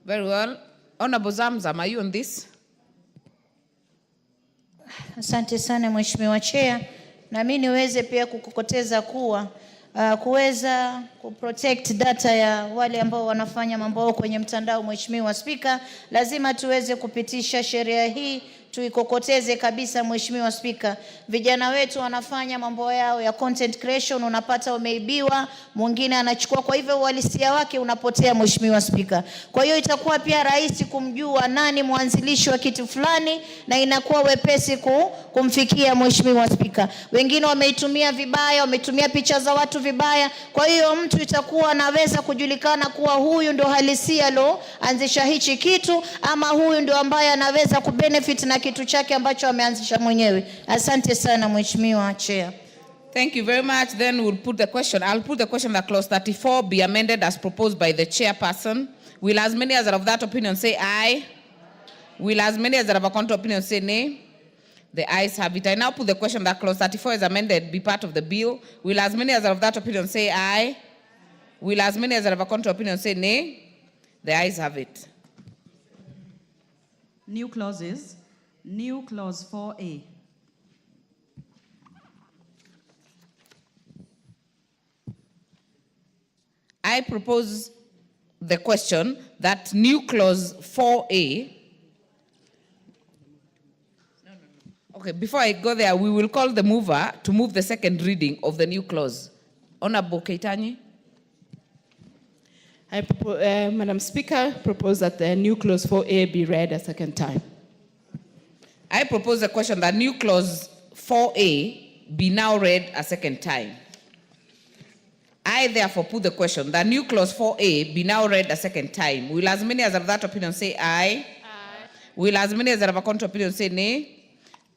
M: Very well. Honorable Zamzam, are you on this?
H: Asante sana Mheshimiwa Chair. Na mimi niweze pia kukokoteza kuwa kuweza kuprotect data ya wale ambao wanafanya mambo kwenye mtandao. Mheshimiwa Speaker, lazima tuweze kupitisha sheria hii, tuikokoteze kabisa. Mheshimiwa Speaker, vijana wetu wanafanya mambo yao ya content creation, unapata umeibiwa, mwingine anachukua, kwa hivyo uhalisia wake unapotea. Mheshimiwa Speaker, kwa hiyo itakuwa pia rahisi kumjua nani mwanzilishi wa kitu fulani na inakuwa wepesi kumfikia. Mheshimiwa Speaker, wengine wameitumia vibaya, wametumia picha za watu vibaya, kwa hiyo mtu itakuwa anaweza kujulikana kuwa huyu ndo halisia lo anzisha hichi kitu, ama huyu ndo ambaye anaweza kubenefit na kitu chake ambacho ameanzisha mwenyewe. Asante sana Mheshimiwa Chair.
M: Thank you very much. Then we'll put the question. I'll put the question that clause 34 be amended as proposed by the chairperson. Will as many as are of that opinion say aye? Will as many as are of a counter opinion say nay? The ayes have it. I now put the question that clause 34 is amended be part of the bill. Will as many as are of that opinion say aye? Will as many as are of a counter opinion say nay? The ayes have it.
Q: New clauses. New clause 4A.
M: I propose the question that new clause 4A. Okay, before I go there, we will call the mover to move the second reading of the new clause. Honorable Keitany.
O: Madam Speaker, propose that the new clause 4A be read a second time.
M: I propose the question that new clause 4A be now read a second time. I therefore put the question that new clause 4A be now read a second time. Will as many as have that opinion say aye? Aye. Will as many as have a counter opinion say nay?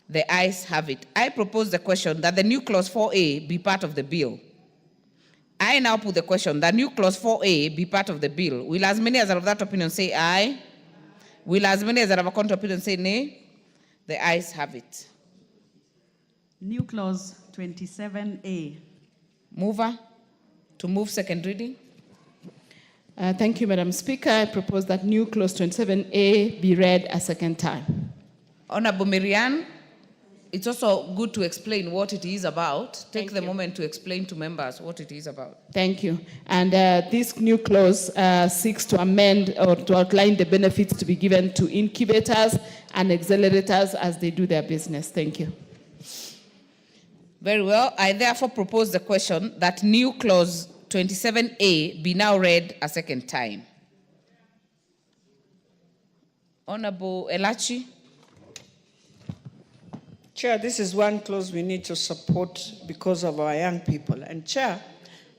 M: The ayes have it. I propose the question that the new clause 4A be part of the bill. I now put the question that new clause 4A be part of the bill. Will as many as are of that opinion say aye? Will as many as are of a counter opinion say nay? The ayes have it.
Q: New clause 27A.
M: Mover to move second reading.
O: Thank you, Madam Speaker. I propose that new clause 27A be read a second time.
M: Honorable Miriam, it's also good to explain what it is about. Take the moment to explain to members what it is about.
O: Thank you. And this new clause seeks to amend or to outline the benefits to be given to incubators and accelerators as they do their business. Thank you.
M: Very well. I therefore propose the question that new clause 27A be now read a second time. Honorable Elachi.
T: Chair, this is one clause we need to support because of our young people. And Chair,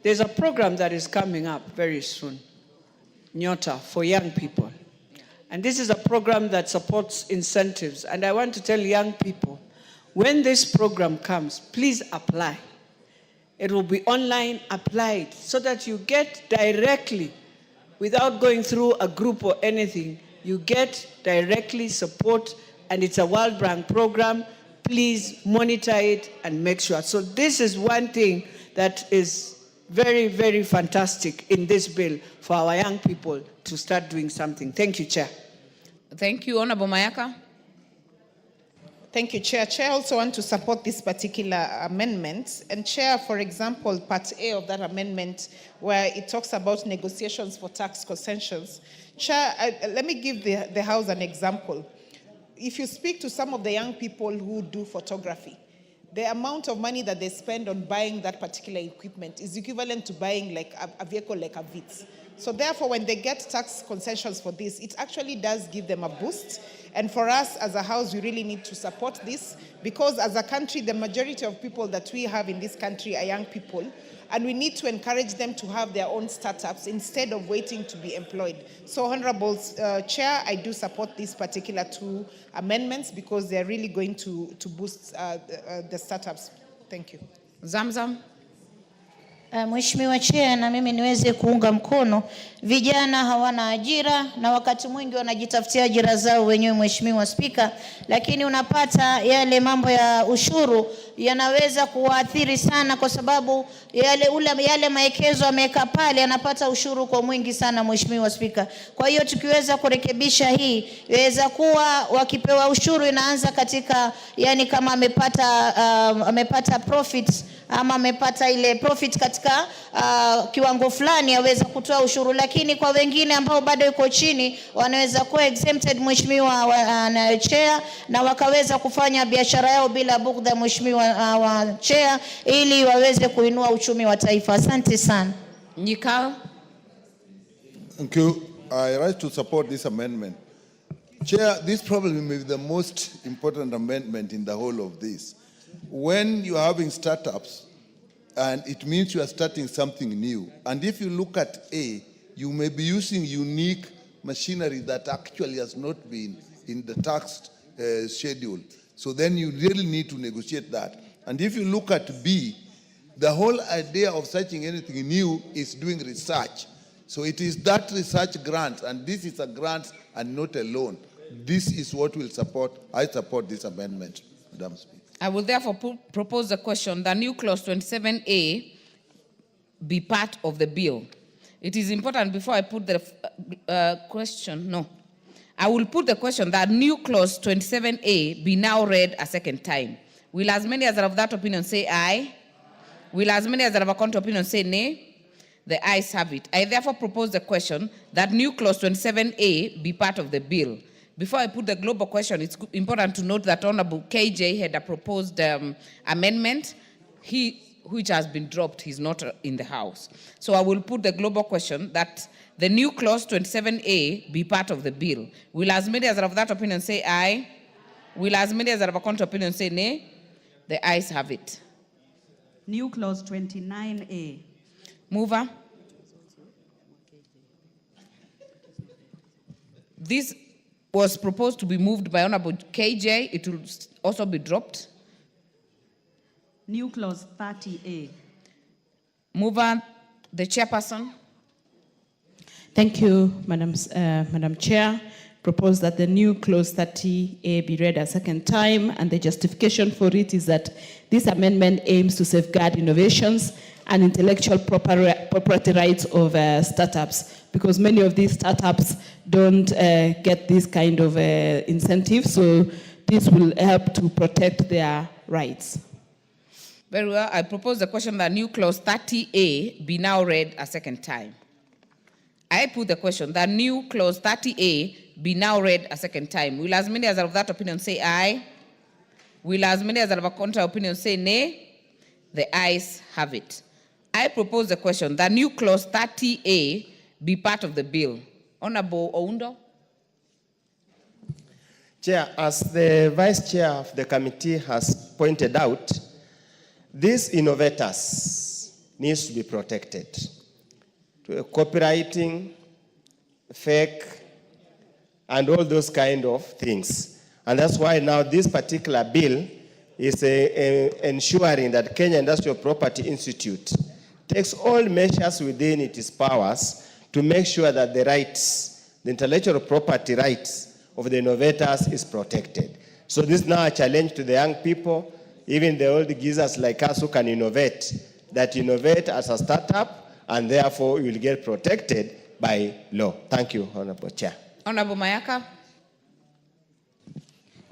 T: there's a program that is coming up very soon, Nyota, for young people. And this is a program that supports incentives. And I want to tell young people, when this program comes, please apply. It will be online applied so that you get directly, without going through a group or anything, you get directly support, and it's a World Bank program. Please monitor it and make sure. So this is one thing that is very, very fantastic in this bill for our young people to start doing something. Thank you, Chair.
M: Thank you, Honorable Mayaka.
P: Thank you, Chair. Chair, I also want to support this particular amendment. And Chair, for example, Part A of that amendment, where it talks about negotiations for tax concessions. Chair, let me give the House an example. If you speak to some of the young people who do photography, the amount of money that they spend on buying that particular equipment is equivalent to buying like a vehicle like a Vitz. So therefore, when they get tax concessions for this, it actually does give them a boost. And for us as a House, we really need to support this, because as a country, the majority of people that we have in this country are young people, and we need to encourage them to have their own startups instead of waiting to be employed. So, Honorable Chair, I do support these particular two amendments because they're really going to boost the startups. Thank you.
M: Zamzam.
H: Mheshimiwa Chair, na mimi niweze kuunga mkono. Vijana hawana ajira na wakati mwingi wanajitafutia ajira zao wenyewe, Mheshimiwa Spika, lakini unapata yale mambo ya ushuru yanaweza kuwaathiri sana, kwa sababu yale maekezo ameweka pale yanapata ushuru kwa mwingi sana, Mheshimiwa Spika. Kwa hiyo tukiweza kurekebisha hii, inaweza kuwa wakipewa ushuru inaanza katika, yani kama amepata profit ama amepata ile profit katika kiwango fulani aweza kutoa ushuru, lakini kwa wengine ambao bado yuko chini wanaweza kuwa exempted, Mheshimiwa Chair, na wakaweza kufanya biashara yao bila bugdha, Mheshimiwa Chair, ili waweze kuinua uchumi wa taifa. Asante sana.
M: Nyikao.
U: Thank you. I rise to support this amendment. Chair, this probably may be the most important amendment in the whole of this. When you are having startups, and it means you are starting something new. And if you look at A, you may be using unique machinery that actually has not been in the tax schedule. So then you really need to negotiate that. And if you look at B, the whole idea of searching anything new is doing research. So it is that research grant, and this is a grant and not a loan. This is what will support. I support this amendment, Madam Speaker.
M: I will therefore propose the question that new clause 27A be part of the bill. It is important before I put the question, no. I will put the question that new clause 27A be now read a second time. Will as many as are of that opinion say aye? Will as many as are of a contrary opinion say nay? The ayes have it. I therefore propose the question that new clause 27A be part of the bill. Before I put the global question, it's important to note that Honorable KJ had a proposed amendment, which has been dropped. He's not in the House. So I will put the global question that the new clause 27A be part of the bill. Will as many as are of that opinion say aye? Will as many as are of a contrary opinion say nay? The ayes have it.
Q: New clause 29A.
M: Mover. This was proposed to be moved by Honorable KJ. It will also be dropped.
Q: New clause 30A.
M: Mover, the chairperson.
O: Thank you, Madam Chair. Propose that the new clause 30A be read a second time, and the justification for it is that this amendment aims to safeguard innovations and intellectual property rights of startups, because many of these startups don't get this kind of incentive, so this will help to protect their rights.
M: Very well. I propose the question that new clause 30A be now read a second time. I put the question that new clause 30A be now read a second time. Will as many as are of that opinion say aye? Will as many as are of a contrary opinion say nay? The ayes have it. I propose the question that new clause 30A be part of the bill. Honorable Oundo.
R: Chair, as the Vice Chair of the committee has pointed out, these innovators need to be protected. Copywriting, fake, and all those kind of things. And that's why now this particular bill is ensuring that Kenya Industrial Property Institute takes all measures within its powers to make sure that the rights, the intellectual property rights of the innovators is protected. So this is now a challenge to the young people, even the old geezers like us who can innovate, that innovate as a startup and therefore you will get protected by law. Thank you, Honorable Chair.
M: Honorable Mayaka.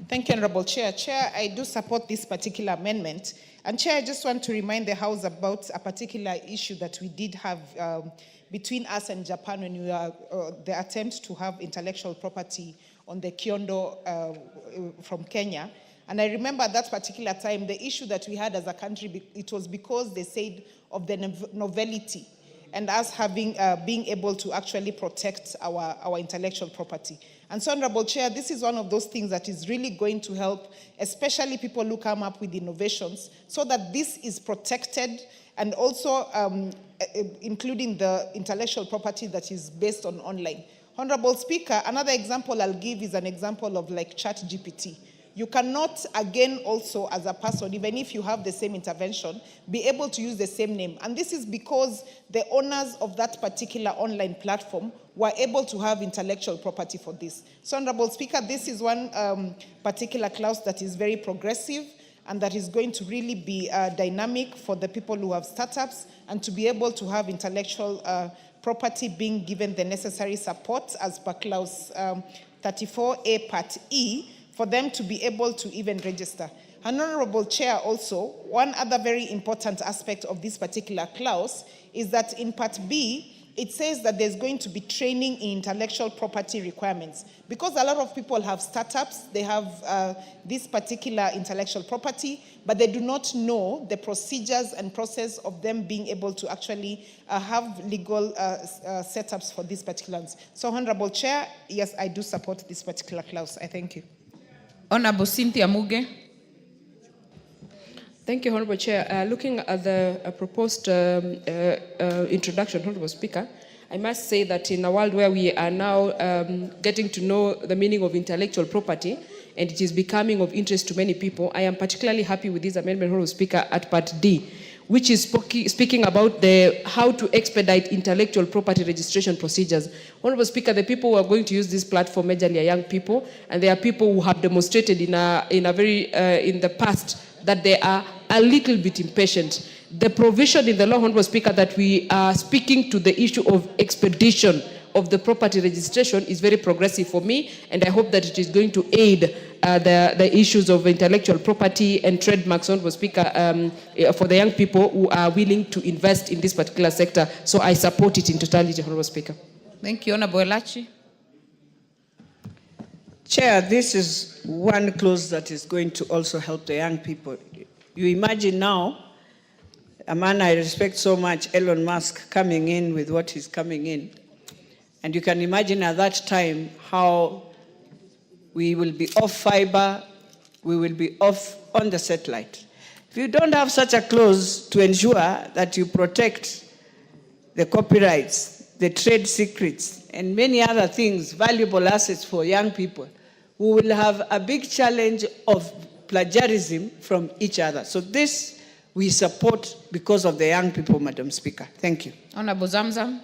P: Thank you, Honorable Chair. Chair, I do support this particular amendment. And Chair, I just want to remind the House about a particular issue that we did have between us and Japan when we were the attempt to have intellectual property on the Kyondo from Kenya. And I remember at that particular time, the issue that we had as a country, it was because they said of the novelty and us having being able to actually protect our intellectual property. And so, Honorable Chair, this is one of those things that is really going to help, especially people who come up with innovations, so that this is protected, and also including the intellectual property that is based on online. Honorable Speaker, another example I'll give is an example of like ChatGPT. You cannot, again, also as a person, even if you have the same intervention, be able to use the same name. And this is because the owners of that particular online platform were able to have intellectual property for this. So, Honorable Speaker, this is one particular clause that is very progressive and that is going to really be dynamic for the people who have startups and to be able to have intellectual property being given the necessary support as per clause 34A Part E, for them to be able to even register. Honorable Chair, also, one other very important aspect of this particular clause is that in Part B, it says that there's going to be training in intellectual property requirements. Because a lot of people have startups, they have this particular intellectual property, but they do not know the procedures and process of them being able to actually have legal setups for these particulars. So, Honorable Chair, yes, I do support this particular clause. I thank you.
M: Honorable Cynthia Muge.
S: Thank you, Honorable Chair. Looking at the proposed introduction, Honorable Speaker, I must say that in a world where we are now getting to know the meaning of intellectual property, and it is becoming of interest to many people, I am particularly happy with this amendment, Honorable Speaker, at Part D, which is speaking about how to expedite intellectual property registration procedures. Honorable Speaker, the people who are going to use this platform majorly are young people, and there are people who have demonstrated in the past that they are a little bit impatient. The provision in the law, Honorable Speaker, that we are speaking to the issue of expedition of the property registration is very progressive for me, and I hope that it is going to aid the issues of intellectual property and trademarks, Honorable Speaker, for the young people who are willing to invest in this particular sector. So I support it in totality, Honorable Speaker.
M: Thank you, Honorable Elachi.
T: Chair, this is one clause that is going to also help the young people. You imagine now, a man I respect so much, Elon Musk, coming in with what he's coming in. And you can imagine at that time how we will be off fiber, we will be off on the satellite. If you don't have such a clause to ensure that you protect the copyrights, the trade secrets, and many other things, valuable assets for young people, we will have a big challenge of plagiarism from each other. So this we support because of the young people, Madam Speaker. Thank you.
M: Honorable Zamzam.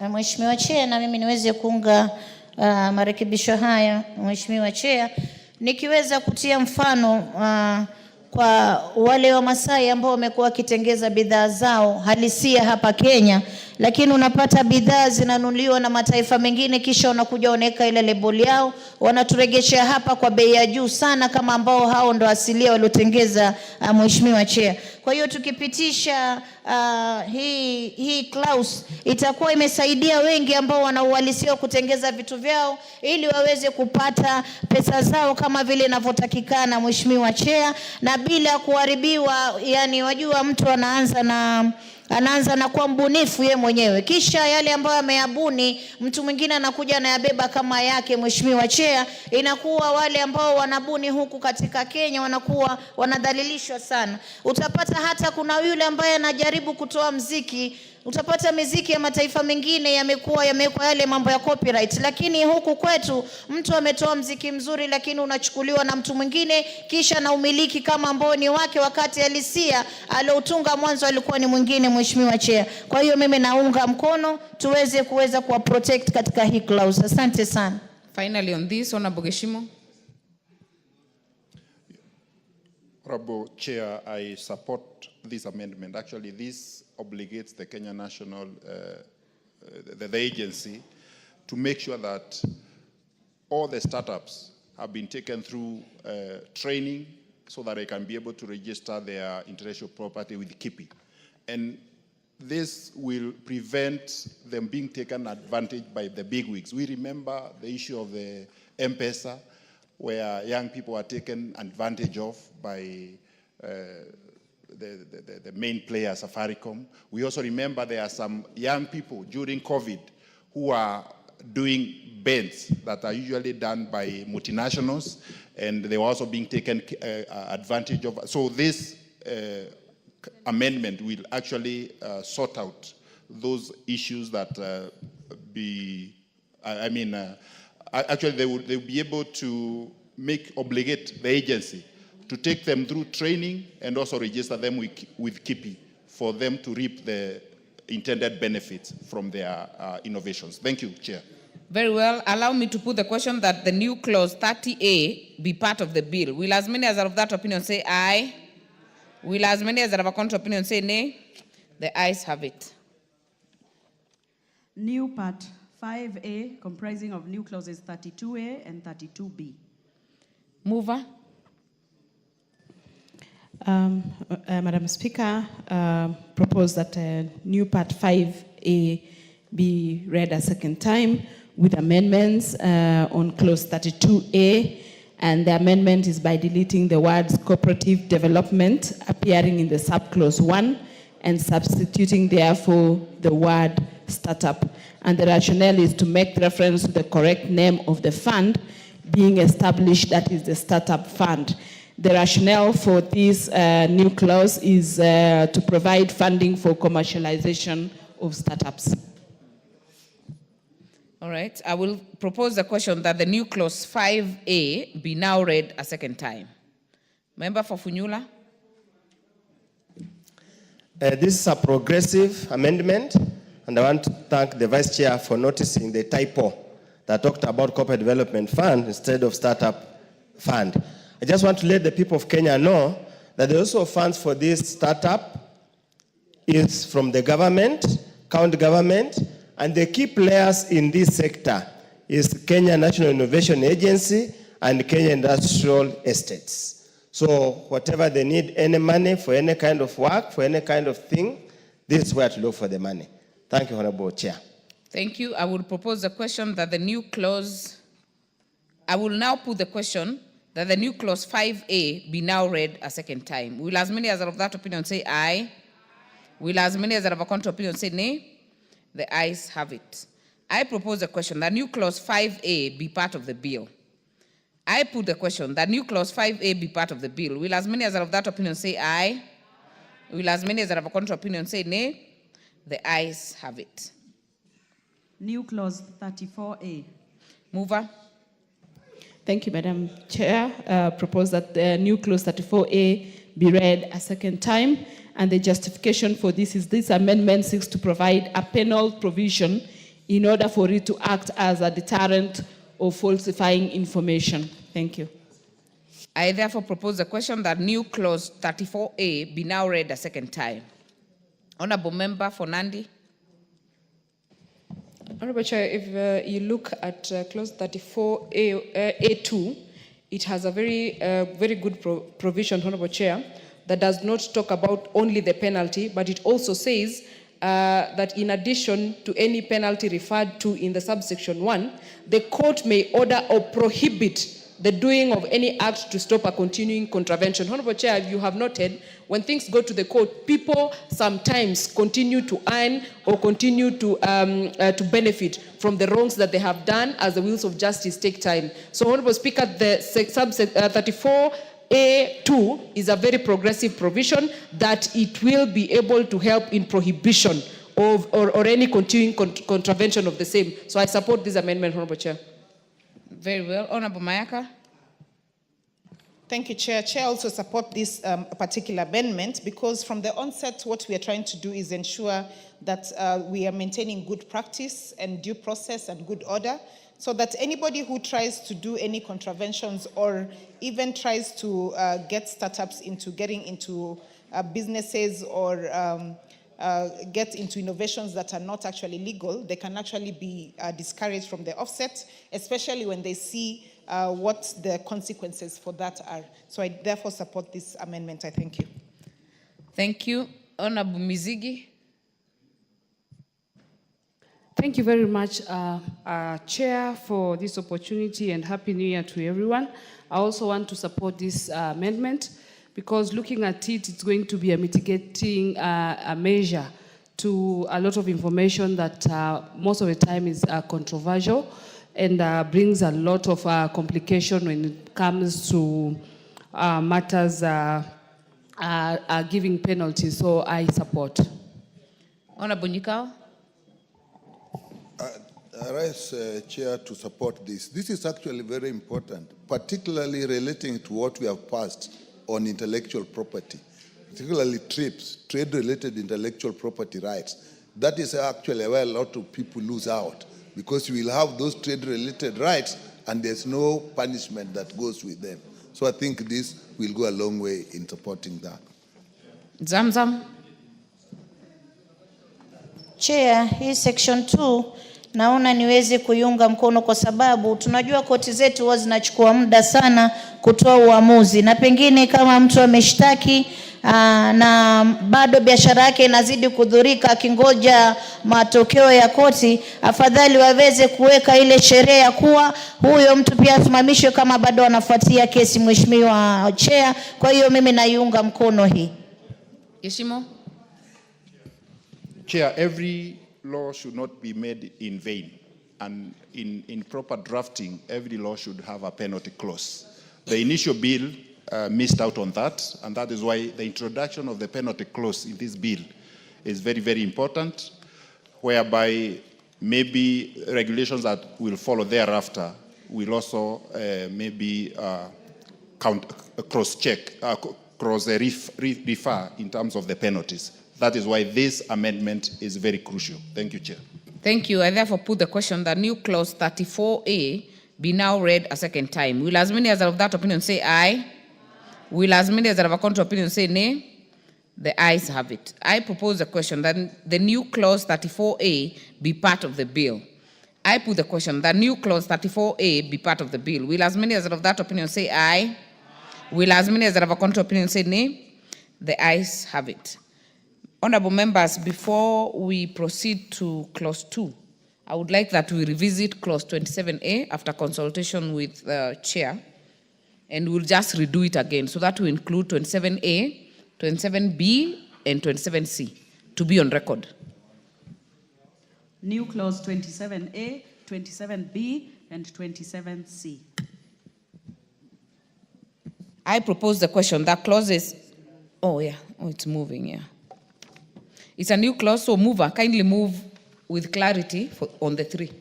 H: Mheshimiwa Chair, na mimi niweze kuunga marekebisho haya, Mheshimiwa Chair, nikiweza kutia mfano kwa wale wa Masai ambao wamekuwa wakitengeza bidhaa zao halisia hapa Kenya, lakini unapata bidhaa zinanunuliwa na mataifa mengine, kisha wanakuja wanaweka ile label yao, wanaturegeshea hapa kwa bei ya juu sana, kama ambao hao ndo asilia waliotengeza, Mheshimiwa Chair. Kwa hiyo tukipitisha hii clause itakuwa imesaidia wengi ambao wana uhalisia kutengeza vitu vyao ili waweze kupata pesa zao kama vile inavyotakikana, Mheshimiwa Chair, na bila kuharibiwa. Yani wajua mtu anaanza na kuwa mbunifu ye mwenyewe, kisha yale ambayo ameyabuni mtu mwingine anakuja anayabeba kama yake, Mheshimiwa Chair. Inakuwa wale ambao wanabuni huku katika Kenya wanakuwa wanadhalilishwa sana. Utapata hata kuna yule ambaye anajaribu kutoa mziki Utapata miziki ya mataifa mengine yamekuwa yamewekwa yale mambo ya copyright, lakini huku kwetu mtu ametoa mziki mzuri lakini unachukuliwa na mtu mwingine kisha na umiliki kama ambao ni wake, wakati halisia aliotunga mwanzo alikuwa ni mwingine, Mheshimiwa Chair. Kwa hiyo mimi naunga mkono tuweze kuwa protect katika hii clause. Asante sana.
M: Finally on this, Honorable Geshimo.
E: Honorable Chair, I support this amendment. Actually, this obligates the Kenya National, the agency, to make sure that all the startups have been taken through training so that they can be able to register their intellectual property with KIPI. And this will prevent them being taken advantage by the bigwigs. We remember the issue of the M-Pesa, where young people are taken advantage of by the main player, Safaricom. We also remember there are some young people during COVID who are doing bends that are usually done by multinationals, and they were also being taken advantage of. So this amendment will actually sort out those issues that actually they will be able to obligate the agency to take them through training and also register them with KIPI for them to reap the intended benefits from their innovations. Thank you, Chair.
M: Very well. Allow me to put the question that the new clause 30A be part of the bill. Will as many as are of that opinion say aye? Will as many as are of a contrary opinion say nay? The ayes have it.
Q: New part 5A, comprising of new clauses 32A and 32B.
M: Mover.
O: Madam Speaker, propose that new part 5A be read a second time with amendments on clause 32A, and the amendment is by deleting the words cooperative development appearing in the subclause 1 and substituting therefore the word startup. And the rationale is to make reference to the correct name of the fund being established, that is the startup fund. The rationale for this new clause is to provide funding for commercialization of startups.
M: All right. I will propose the question that the new clause 5A be now read a second time. Member for Funyula.
R: This is a progressive amendment, and I want to thank the Vice Chair for noticing the typo that talked about corporate development fund instead of startup fund. I just want to let the people of Kenya know that there are also funds for this startup is from the government, county government, and the key players in this sector is Kenya National Innovation Agency and Kenya Industrial Estates. So whatever they need, any money for any kind of work, for any kind of thing, this is where to look for the money. Thank you, Honorable Chair.
M: Thank you. I will propose the question that the new clause, I will now put the question that the new clause 5A be now read a second time. Will as many as are of that opinion say aye? Will as many as are of a contrary opinion say nay? The ayes have it. I propose the question that new clause 5A be part of the bill. I put the question that new clause 5A be part of the bill. Will as many as are of that opinion say aye? Will as many as are of a contrary opinion say nay? The ayes have it.
Q: New clause 34A.
M: Mover.
O: Thank you, Madam Chair. Propose that the new clause 34A be read a second time, and the justification for this is this amendment seeks to provide a penal provision in order for it to act as a deterrent of falsifying information. Thank you.
M: I therefore propose the question that new clause 34A be now read a second time. Honorable Member for Nandi.
S: Honorable Chair, if you look at clause 34A2, it has a very good provision, Honorable Chair, that does not talk about only the penalty, but it also says that in addition to any penalty referred to in the subsection 1, the court may order or prohibit the doing of any act to stop a continuing contravention. Honorable Chair, you have noted, when things go to the court, people sometimes continue to earn or continue to benefit from the wrongs that they have done as the wheels of justice take time. So, Honorable Speaker, the 34A2 is a very progressive provision that it will be able to help in prohibition or any continuing contravention of the same. So I support this amendment, Honorable Chair.
M: Very well. Honorable Mayaka.
P: Thank you, Chair. Chair also support this particular amendment because from the onset, what we are trying to do is ensure that we are maintaining good practice and due process and good order, so that anybody who tries to do any contraventions or even tries to get startups into getting into businesses or get into innovations that are not actually legal, they can actually be discouraged from the offset, especially when they see what the consequences for that are. So I therefore support this amendment. I thank you.
M: Thank you. Honorable Mizigi.
S: Thank you very much, Chair, for this opportunity, and Happy New Year to everyone. I also want to support this amendment because looking at it, it's going to be a mitigating a measure to a lot of information that most of the time is controversial and brings a lot of complication when it comes to matters giving penalties. So I support.
M: Honorable Nikau.
U: I rise, Chair, to support this. This is actually very important, particularly relating to what we have passed on intellectual property, particularly TRIPS, trade-related intellectual property rights. That is actually where a lot of people lose out, because you will have those trade-related rights and there's no punishment that goes with them. So I think this will go a long way in supporting that.
M: Zamzam.
H: Chair, hii section 2 naona niweze kuiunga mkono kwa sababu tunajua koti zetu huwa zinachukua muda sana kutoa uamuzi, na pengine kama mtu ameshtaki na bado biashara yake inazidi kudhurika akingoja matokeo ya koti, afadhali waweze kuweka ile sheria ya kuwa huyo mtu pia asimamishwe kama bado anafuatia kesi, Mheshimiwa Chair. Kwa hiyo mimi naiunga mkono hii.
M: Yeshimo.
E: Chair, every law should not be made in vain, and in proper drafting, every law should have a penalty clause. The initial bill missed out on that, and that is why the introduction of the penalty clause in this bill is very, very important, whereby maybe regulations that will follow thereafter will also maybe cross-check, cross-refer in terms of the penalties. That is why this amendment is very crucial. Thank you, Chair.
M: Thank you. I therefore put the question that new clause 34A be now read a second time. Will as many as are of that opinion say aye? Will as many as are of a contrary opinion say nay? The ayes have it. I propose the question that the new clause 34A be part of the bill. I put the question that new clause 34A be part of the bill. Will as many as are of that opinion say aye? Will as many as are of a contrary opinion say nay? The ayes have it. Honorable members, before we proceed to clause 2, I would like that we revisit clause 27A after consultation with the chair, and we'll just redo it again so that we include 27A, 27B, and 27C to be on record.
Q: New clause 27A, 27B, and 27C.
M: I propose the question that clauses, it's moving, yeah. It's a new clause, so mover, kindly move with clarity on the 3.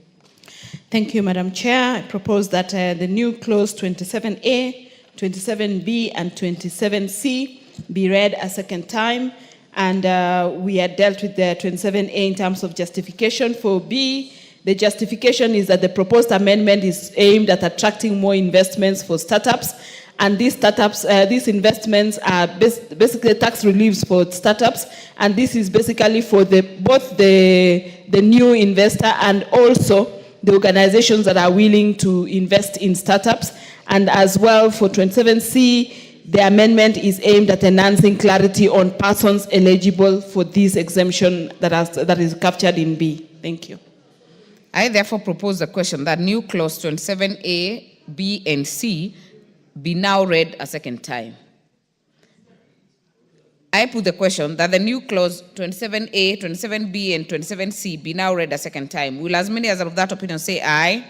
O: Thank you, Madam Chair. I propose that the new clause 27A, 27B, and 27C be read a second time. And we had dealt with the 27A in terms of justification. For B, the justification is that the proposed amendment is aimed at attracting more investments for startups. And these startups, these investments are basically tax reliefs for startups. And this is basically for both the new investor and also the organizations that are willing to invest in startups. And as well for 27C, the amendment is aimed at enhancing clarity on persons eligible for this exemption that is captured in B. Thank you.
M: I therefore propose the question that new clause 27A, B, and C be now read a second time. I put the question that the new clause 27A, 27B, and 27C be now read a second time. Will as many as are of that opinion say aye?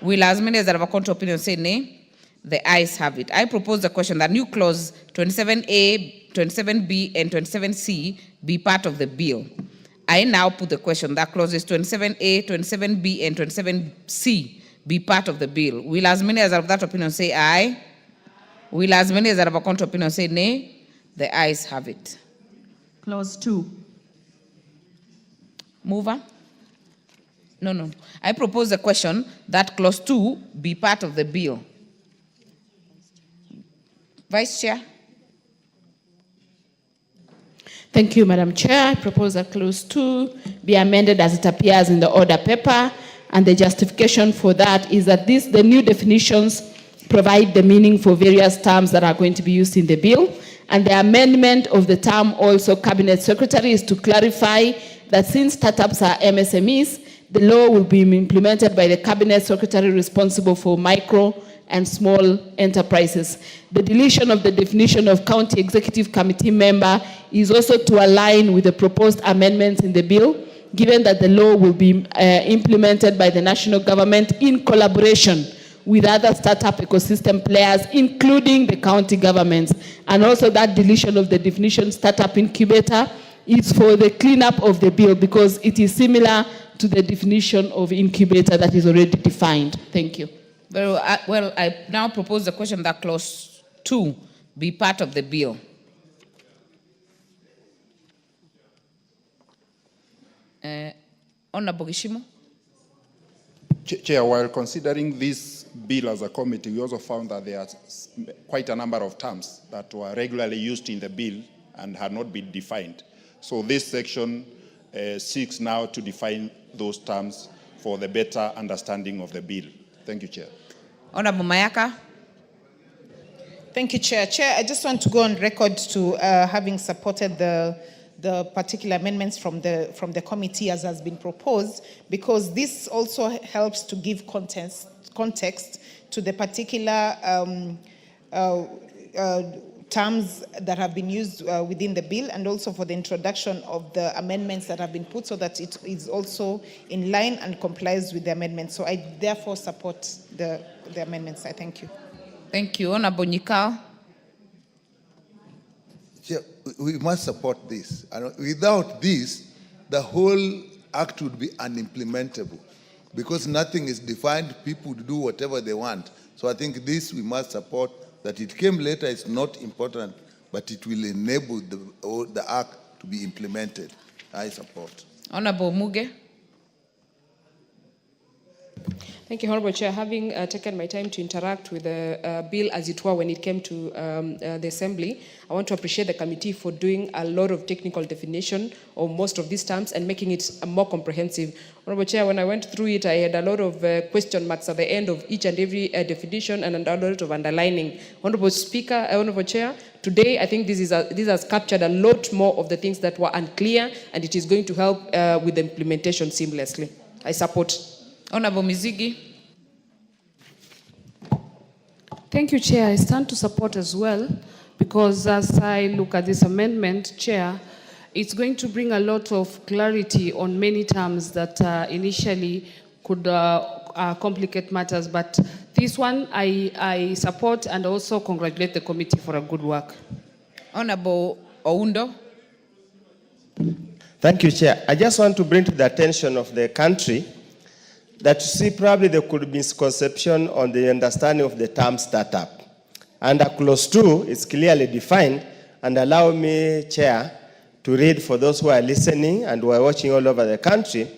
M: Will as many as are of a contrary opinion say nay? The ayes have it. I propose the question that new clause 27A, 27B, and 27C be part of the bill. I now put the question that clauses 27A, 27B, and 27C be part of the bill. Will as many as are of that opinion say aye? Will as many as are of a contrary opinion say nay? The ayes have it.
Q: Clause 2.
M: Mover? No. I propose the question that clause 2 be part of the bill. Vice Chair?
O: Thank you, Madam Chair. I propose that clause 2 be amended as it appears in the order paper, and the justification for that is that the new definitions provide the meaning for various terms that are going to be used in the bill, and the amendment of the term also Cabinet Secretary is to clarify that since startups are MSMEs, the law will be implemented by the Cabinet Secretary responsible for micro and small enterprises. The deletion of the definition of County Executive Committee member is also to align with the proposed amendments in the bill, given that the law will be implemented by the national government in collaboration with other startup ecosystem players, including the county governments. And also that deletion of the definition startup incubator is for the cleanup of the bill because it is similar to the definition of incubator that is already defined. Thank you.
M: Well, I now propose the question that clause 2 be part of the bill. Honorable Gishimo?
E: Chair, while considering this bill as a committee, we also found that there are quite a number of terms that were regularly used in the bill and had not been defined. So this section seeks now to define those terms for the better understanding of the bill. Thank you, Chair.
M: Honorable Mayaka?
P: Thank you, Chair. Chair, I just want to go on record to having supported the particular amendments from the committee as has been proposed, because this also helps to give context to the particular terms that have been used within the bill, and also for the introduction of the amendments that have been put so that it is also in line and complies with the amendments. So I therefore support the amendments. I thank you.
M: Thank you. Honorable Nikal?
U: Yeah, we must support this. And without this, the whole act would be unimplementable because nothing is defined. People do whatever they want. So I think this we must support. That it came later is not important, but it will enable the act to be implemented. I support.
M: Honorable Muge?
S: Thank you, Honorable Chair. Having taken my time to interact with the bill as it were when it came to the Assembly, I want to appreciate the committee for doing a lot of technical definition of most of these terms and making it more comprehensive. Honorable Chair, when I went through it, I had a lot of question marks at the end of each and every definition and a lot of underlining. Honorable Speaker, Honorable Chair, today I think this has captured a lot more of the things that were unclear, and it is going to help with the implementation seamlessly. I support.
M: Honorable Mizigi?
O: Thank you, Chair. I stand to support as well, because as I look at this amendment, Chair, it's going to bring a lot of clarity on many terms that initially could complicate matters. But this one I support and also congratulate the committee for a good work.
M: Honorable Oundo?
R: Thank you, Chair. I just want to bring to the attention of the country that you see probably there could be misconception on the understanding of the term startup. Under clause 2, it's clearly defined, and allow me, Chair, to read for those who are listening and who are watching all over the country.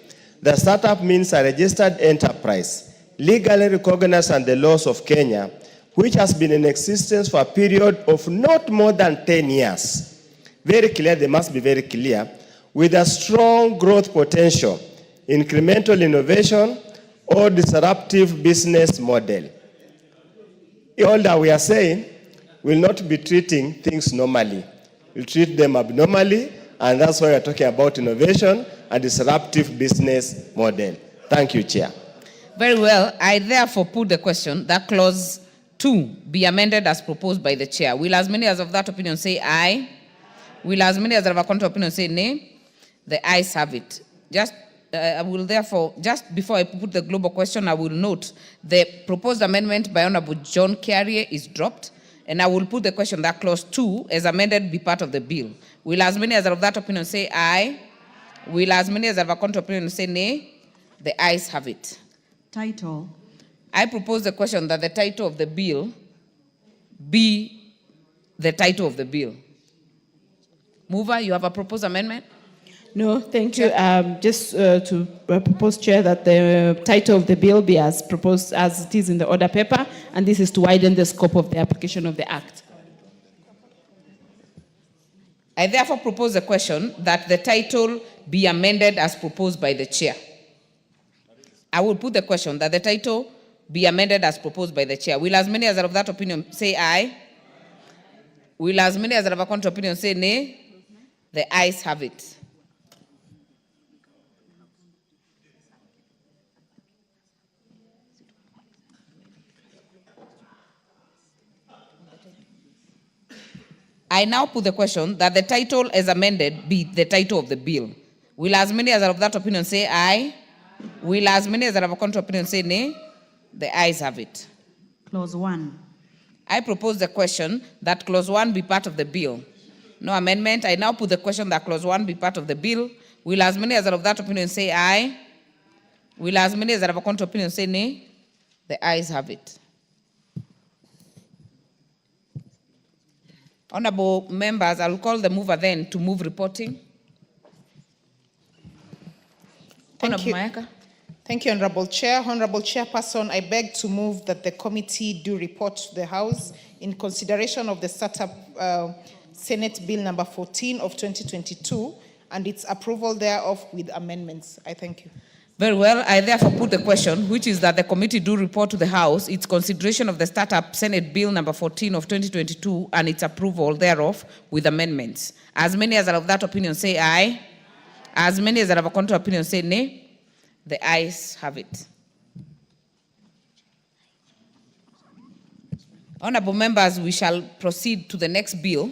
R: The startup means a registered enterprise, legally recognized under the laws of Kenya, which has been in existence for a period of not more than 10 years. Very clear, they must be very clear, with a strong growth potential, incremental innovation, or disruptive business model. All that we are saying will not be treating things normally. We'll treat them abnormally, and that's why we're talking about innovation and disruptive business model. Thank you, Chair.
M: Very well. I therefore put the question that clause 2 be amended as proposed by the Chair. Will as many as of that opinion say aye? Will as many as of a contrary opinion say nay? The ayes have it. I will therefore, just before I put the global question, I will note the proposed amendment by Honorable John Carrier is dropped, and I will put the question that clause 2 as amended be part of the bill. Will as many as of that opinion say aye? Will as many as have a contrary opinion say nay? The ayes have it.
Q: Title.
M: I propose the question that the title of the bill be the title of the bill. Mover, you have a proposed amendment?
O: No, thank you. Just to propose, Chair, that the title of the bill be as proposed as it is in the order paper, and this is to widen the scope of the application of the Act.
M: I therefore propose the question that the title be amended as proposed by the Chair. I will put the question that the title be amended as proposed by the Chair. Will as many as are of that opinion say aye? Will as many as are of a contrary opinion say nay? The ayes have it. I now put the question that the title as amended be the title of the bill. Will as many as are of that opinion say aye? Will as many as are of a contrary opinion say nay? The ayes have it.
Q: Clause 1.
M: I propose the question that clause 1 be part of the bill. No amendment. I now put the question that clause 1 be part of the bill. Will as many as are of that opinion say aye? Will as many as are of a contrary opinion say nay? The ayes have it. Honorable members, I will call the mover then to move reporting.
P: Thank you. Thank you, Honorable Chair. Honorable Chairperson, I beg to move that the committee do report to the House in consideration of the Startup Senate Bill number 14 of 2022 and its approval thereof with amendments. I thank you.
M: Very well. I therefore put the question, which is that the committee do report to the House its consideration of the Startup Senate Bill number 14 of 2022 and its approval thereof with amendments. As many as are of that opinion say aye. As many as are of a contrary opinion say nay. The ayes have it. Honorable members, we shall proceed to the next bill.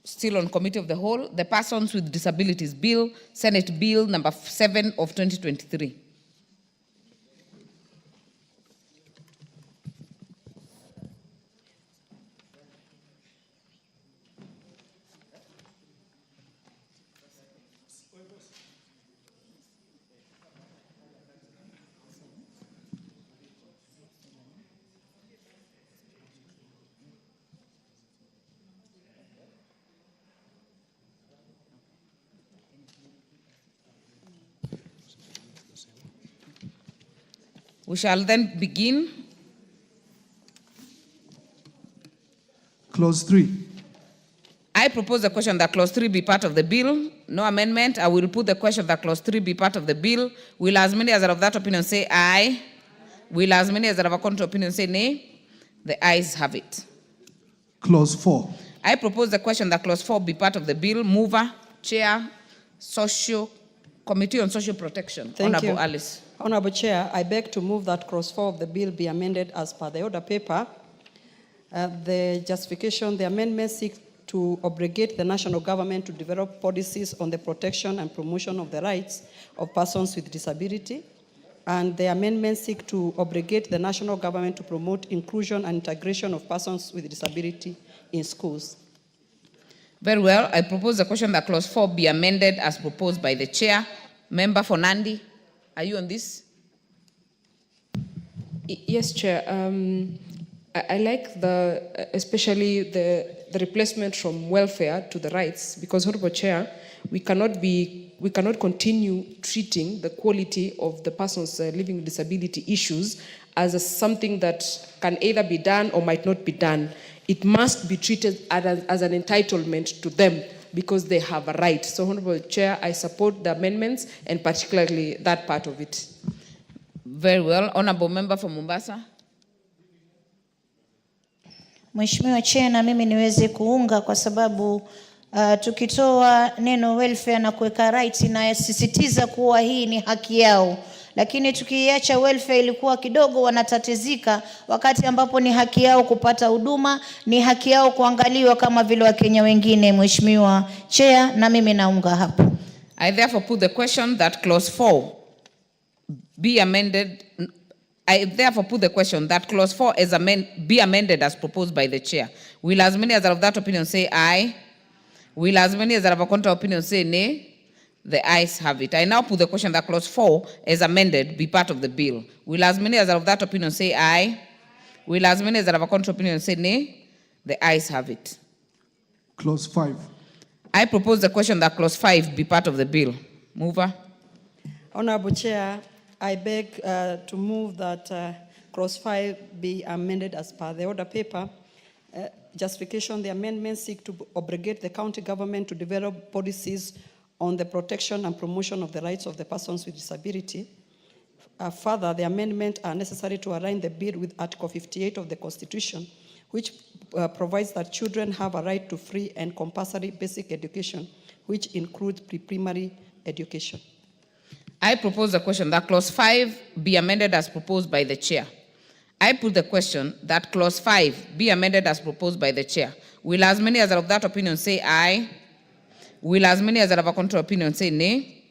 M: Still on Committee of the Whole, the Persons with Disabilities Bill, Senate Bill number 7 of 2023. We shall then begin.
L: Clause 3.
M: I propose the question that clause 3 be part of the bill. No amendment. I will put the question that clause 3 be part of the bill. Will as many as are of that opinion say aye? Will as many as are of a contrary opinion say nay? The ayes have it.
L: Clause 4.
M: I propose the question that clause 4 be part of the bill. Mover, Chair, Committee on Social Protection. Honorable Alice.
N: Honorable Chair, I beg to move that clause 4 of the bill be amended as per the order paper. The justification, the amendment seeks to obligate the national government to develop policies on the protection and promotion of the rights of persons with disability. And the amendment seeks to obligate the national government to promote inclusion and integration of persons with disability in schools.
M: Very well. I propose the question that clause 4 be amended as proposed by the Chair. Member for Nandi. Are you on this?
S: Yes, Chair. I like especially the replacement from welfare to the rights, because, Honorable Chair, we cannot continue treating the quality of the persons living with disability issues as something that can either be done or might not be done. It must be treated as an entitlement to them, because they have a right. So, Honorable Chair, I support the amendments and particularly that part of it.
M: Very well. Honorable Member from Mombasa.
H: Mheshimiwa Chair, na mimi niweze kuunga kwa sababu tukitoa neno welfare na kuweka rights inasisitiza kuwa hii ni haki yao. Lakini tukiacha welfare ilikuwa kidogo wanatatizika, wakati ambapo ni haki yao kupata huduma, ni haki yao kuangaliwa kama vile Wakenya wengine. Mheshimiwa Chair, na mimi naunga hapo.
M: I therefore put the question that clause 4 be amended. I therefore put the question that clause 4 be amended as proposed by the Chair. Will as many as are of that opinion say aye? Will as many as are of a contrary opinion say nay? The ayes have it. I now put the question that clause 4 as amended be part of the bill. Will as many as are of that opinion say aye? Will as many as are of a contrary opinion say nay? The ayes have it.
L: Clause 5.
M: I propose the question that clause 5 be part of the bill. Mover.
N: Honorable Chair, I beg to move that clause 5 be amended as per the order paper. Justification, the amendments seek to obligate the county government to develop policies on the protection and promotion of the rights of the persons with disability. Further, the amendments are necessary to align the bill with Article 58 of the Constitution, which provides that children have a right to free and compulsory basic education, which includes pre-primary education.
M: I propose the question that clause 5 be amended as proposed by the chair. I put the question that clause 5 be amended as proposed by the chair. Will as many as are of that opinion say aye? Will as many as are of a contrary opinion say nay?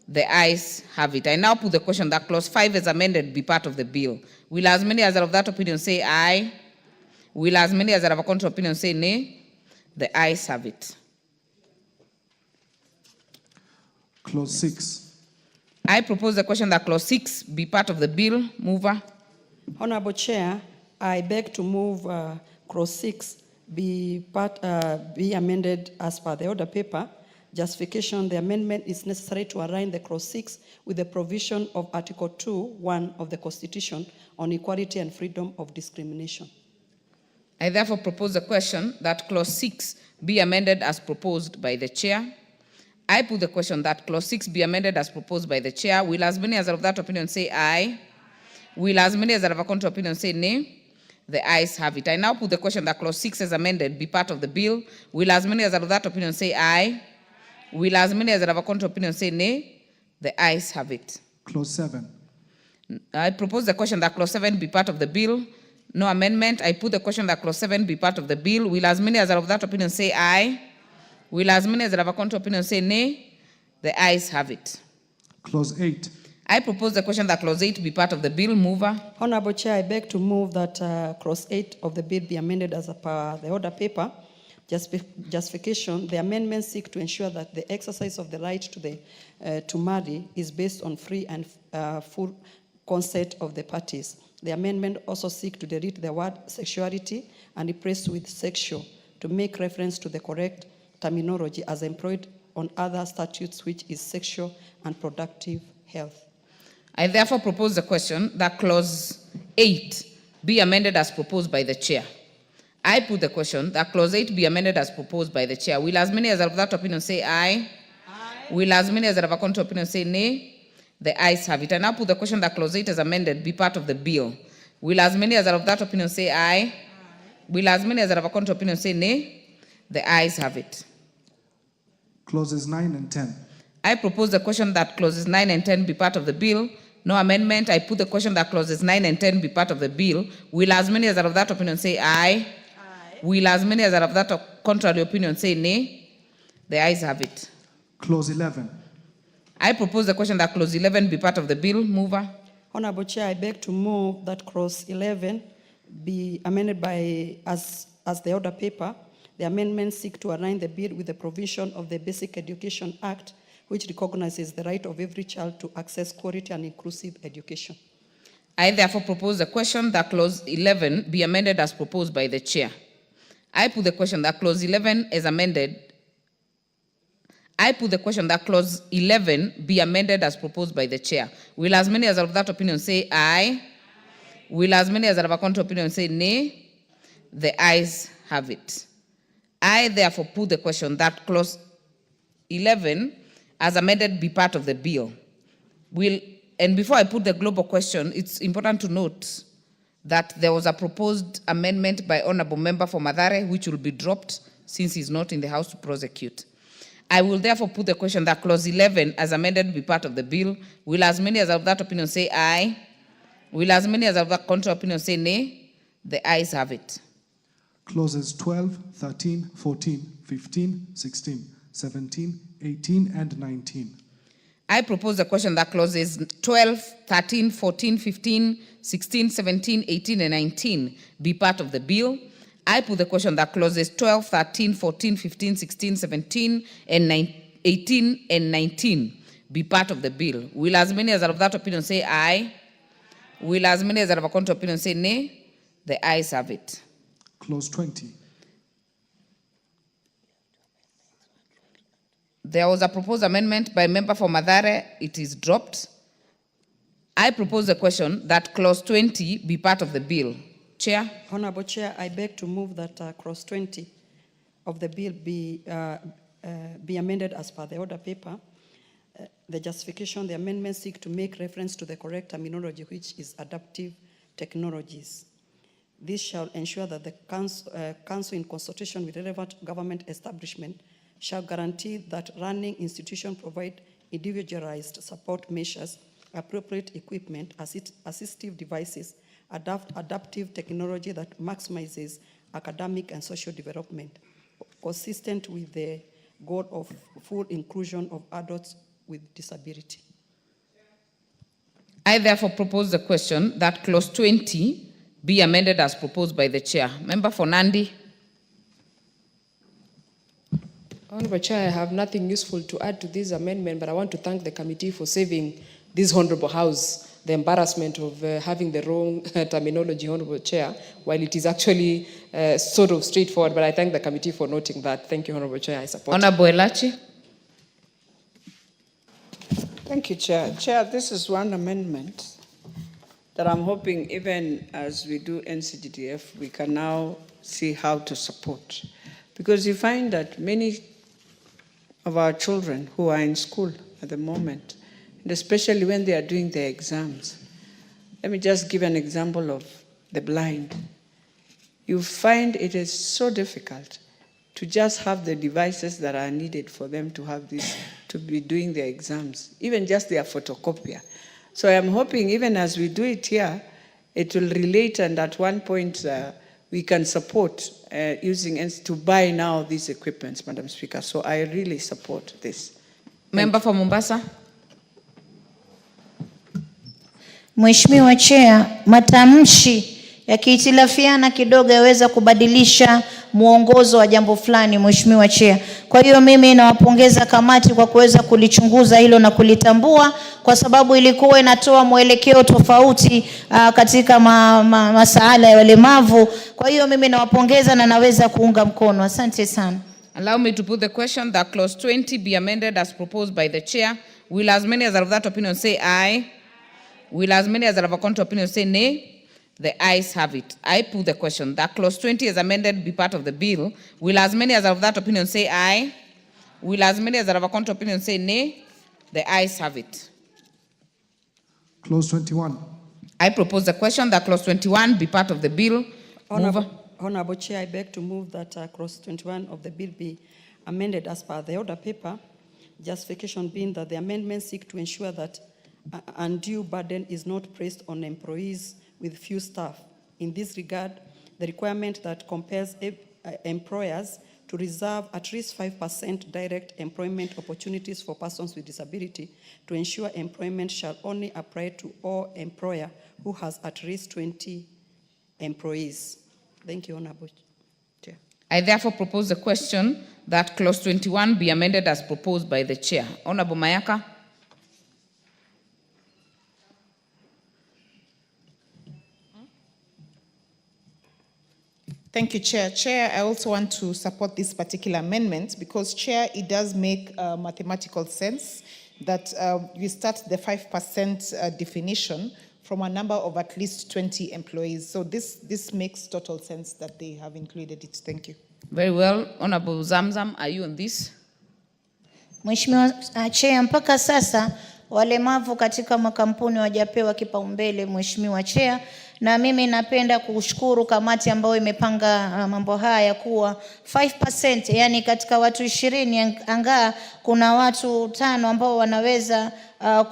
M: The ayes have it. I now put the question that clause 5 is amended be part of the bill. Will as many as are of that opinion say aye? Will as many as are of a contrary opinion say nay? The ayes have it.
L: Clause 6.
M: I propose the question that clause 6 be part of the bill. Mover.
N: Honorable Chair, I beg to move clause 6 be amended as per the order paper. Justification, the amendment is necessary to align the clause 6 with the provision of Article 2(1) of the Constitution on equality and freedom of discrimination.
M: I therefore propose the question that clause 6 be amended as proposed by the chair. I put the question that clause 6 be amended as proposed by the chair. Will as many as are of that opinion say aye? Will as many as are of a contrary opinion say nay? The ayes have it. I now put the question that clause 6 as amended be part of the bill. Will as many as are of that opinion say aye? Will as many as are of a contrary opinion say nay? The ayes have it.
L: Clause 7.
M: I propose the question that clause 7 be part of the bill. No amendment. I put the question that clause 7 be part of the bill. Will as many as are of that opinion say aye? Will as many as are of a contrary opinion say nay? The ayes have it.
L: Clause 8.
M: I propose the question that clause 8 be part of the bill. Mover.
N: Honorable Chair, I beg to move that clause 8 of the bill be amended as per the order paper. Justification, the amendments seek to ensure that the exercise of the right to marry is based on free and full consent of the parties. The amendment also seeks to delete the word sexuality and replace with sexual to make reference to the correct terminology as employed on other statutes, which is sexual and productive health.
M: I therefore propose the question that clause 8 be amended as proposed by the chair. I put the question that clause 8 be amended as proposed by the chair. Will as many as are of that opinion say aye? Will as many as are of a contrary opinion say nay? The ayes have it. I now put the question that clause 8 as amended be part of the bill. Will as many as are of that opinion say aye? Will as many as are of a contrary opinion say nay? The ayes have it.
L: Clauses 9 and 10.
M: I propose the question that clauses 9 and 10 be part of the bill. No amendment. I put the question that clauses 9 and 10 be part of the bill. Will as many as are of that opinion say aye? Will as many as are of that contrary opinion say nay? The ayes have it.
L: Clause 11.
M: I propose the question that clause 11 be part of the bill. Mover.
N: Honorable Chair, I beg to move that clause 11 be amended as the order paper. The amendments seek to align the bill with the provision of the Basic Education Act, which recognizes the right of every child to access quality and inclusive education.
M: I therefore propose the question that clause 11 be amended as proposed by the chair. I put the question that clause 11 is amended. I put the question that clause 11 be amended as proposed by the chair. Will as many as are of that opinion say aye? Will as many as are of a contrary opinion say nay? The ayes have it. I therefore put the question that clause 11 as amended be part of the bill. And before I put the global question, it's important to note that there was a proposed amendment by Honorable Member for Mathare, which will be dropped since he's not in the House to prosecute. I will therefore put the question that clause 11 as amended be part of the bill. Will as many as are of that opinion say aye? Will as many as are of that contrary opinion say nay? The ayes have it.
L: Clauses 12, 13, 14, 15, 16, 17, 18, and 19.
M: I propose the question that clauses 12, 13, 14, 15, 16, 17, 18, and 19 be part of the bill. I put the question that clauses 12, 13, 14, 15, 16, 17, and 18 and 19 be part of the bill? Will as many as are of that opinion say aye? Will as many as are of a contrary opinion say nay? The ayes have it.
L: Clause 20.
M: There was a proposed amendment by member for Mathare. It is dropped. I propose a question that clause 20 be part of the bill. Chair.
N: Honorable Chair, I beg to move that clause 20 of the bill be amended as per the order paper. The justification, the amendments seek to make reference to the correct terminology, which is adaptive technologies. This shall ensure that the council, in consultation with relevant government establishment, shall guarantee that running institutions provide individualized support measures, appropriate equipment, assistive devices, adaptive technology that maximizes academic and social development, consistent with the goal of full inclusion of adults with disability.
M: I therefore propose the question that clause 20 be amended as proposed by the chair. Member for Nandi.
S: Honorable Chair, I have nothing useful to add to this amendment, but I want to thank the committee for saving this Honorable House the embarrassment of having the wrong terminology, Honorable Chair, while it is actually sort of straightforward, but I thank the committee for noting that. Thank you, Honorable Chair. I support.
M: Honorable Elachi.
T: Thank you, Chair. Chair, this is one amendment that I'm hoping even as we do NCGDF, we can now see how to support. Because you find that many of our children who are in school at the moment, and especially when they are doing their exams. Let me just give an example of the blind. You find it is so difficult to just have the devices that are needed for them to have this, to be doing their exams, even just their photocopier. So I'm hoping even as we do it here, it will relate, and at one point we can support using to buy now these equipments, Madam Speaker. So I really support this.
M: Member for Mombasa.
H: Mheshimiwa Chair, matamshi yakihitilafiana kidogo yaweza kubadilisha muongozo wa jambo fulani, Mheshimiwa Chair. Kwa hiyo mimi nawapongeza kamati kwa kuweza kulichunguza hilo na kulitambua, kwa sababu ilikuwa inatoa mwelekeo tofauti katika masuala ya walemavu. Kwa hiyo mimi nawapongeza na naweza kuunga mkono. Asante sana.
M: Allow me to put the question that clause 20 be amended as proposed by the chair. Will as many as are of that opinion say aye? Will as many as are of a contrary opinion say nay? The ayes have it. I put the question that clause 20 as amended be part of the bill. Will as many as are of that opinion say aye? Will as many as are of a contrary opinion say nay? The ayes have it.
L: Clause 21.
M: I propose the question that clause 21 be part of the bill.
N: Honorable Chair, I beg to move that clause 21 of the bill be amended as per the order paper. Justification being that the amendments seek to ensure that undue burden is not placed on employees with few staff. In this regard, the requirement that compels employers to reserve at least 5% direct employment opportunities for persons with disability to ensure employment shall only apply to all employer who has at least 20 employees. Thank you, Honorable Chair.
M: I therefore propose the question that clause 21 be amended as proposed by the chair. Honorable Mayaka.
P: Thank you, Chair. Chair, I also want to support this particular amendment because, Chair, it does make mathematical sense that we start the 5% definition from a number of at least 20 employees. So this makes total sense that they have included it. Thank you.
M: Very well. Honorable Zamzam, are you on this?
H: Mheshimiwa Chair, mpaka sasa walemavu katika makampuni wajapewa kipaumbele, Mheshimiwa Chair, na mimi napenda kushukuru kamati ambayo imepanga mambo haya kuwa 5%, yani katika watu 20 angaa kuna watu 5 ambao wanaweza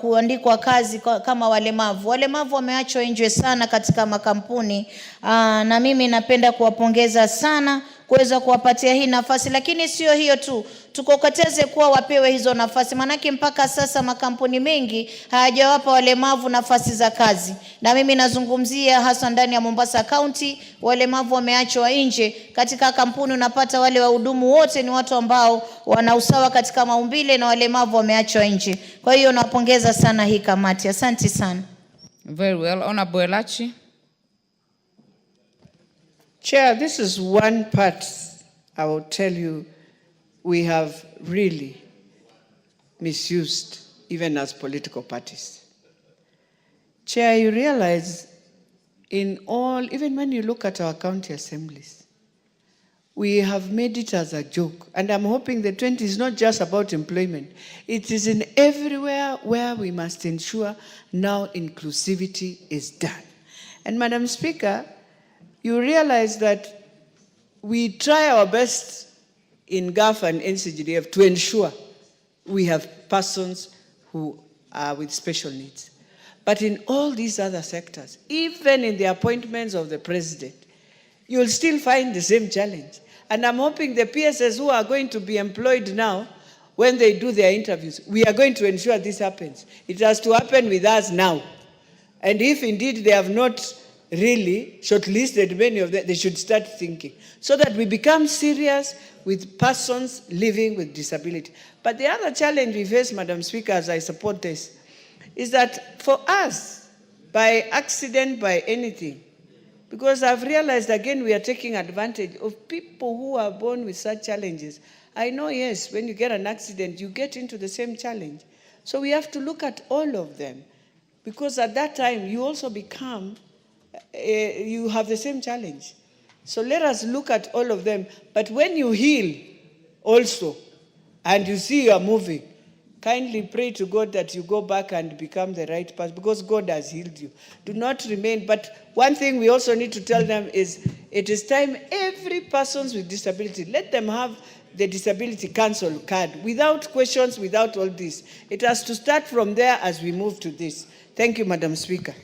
H: kuandikwa kazi kama walemavu. Walemavu wameachwa nje sana katika makampuni, na mimi napenda kuwapongeza sana kuweza kuwapatia hii nafasi. Lakini sio hiyo tu, tukokoteze kuwa wapewe hizo nafasi, manake mpaka sasa makampuni mengi hayajawapa walemavu nafasi za kazi. Na mimi nazungumzia hasa ndani ya Mombasa County, walemavu wameachwa nje. Katika kampuni unapata wale wahudumu wote ni watu ambao wana usawa katika maumbile, na walemavu wameachwa nje. Kwa hiyo nawapongeza sana hii kamati. Asante sana.
M: Very well. Honorable Elachi.
T: Chair, this is one part I will tell you we have really misused, even as political parties. Chair, you realize in all, even when you look at our county assemblies, we have made it as a joke. And I'm hoping the 20 is not just about employment. It is in everywhere where we must ensure now inclusivity is done. And Madam Speaker, you realize that we try our best in GAF and NCGDF to ensure we have persons who are with special needs. But in all these other sectors, even in the appointments of the president, you'll still find the same challenge. And I'm hoping the PSS who are going to be employed now, when they do their interviews, we are going to ensure this happens. It has to happen with us now. And if indeed they have not really shortlisted many of them, they should start thinking, so that we become serious with persons living with disability. But the other challenge we face, Madam Speaker, as I support this, is that for us, by accident, by anything, because I've realized again we are taking advantage of people who are born with such challenges. I know, yes, when you get an accident, you get into the same challenge. So we have to look at all of them, because at that time you also become, you have the same challenge. So let us look at all of them. But when you heal also, and you see you are moving, kindly pray to God that you go back and become the right person, because God has healed you. Do not remain. But one thing we also need to tell them is, it is time every person with disability, let them have the disability council card, without questions, without all this. It has to start from there as we move to this. Thank you, Madam Speaker.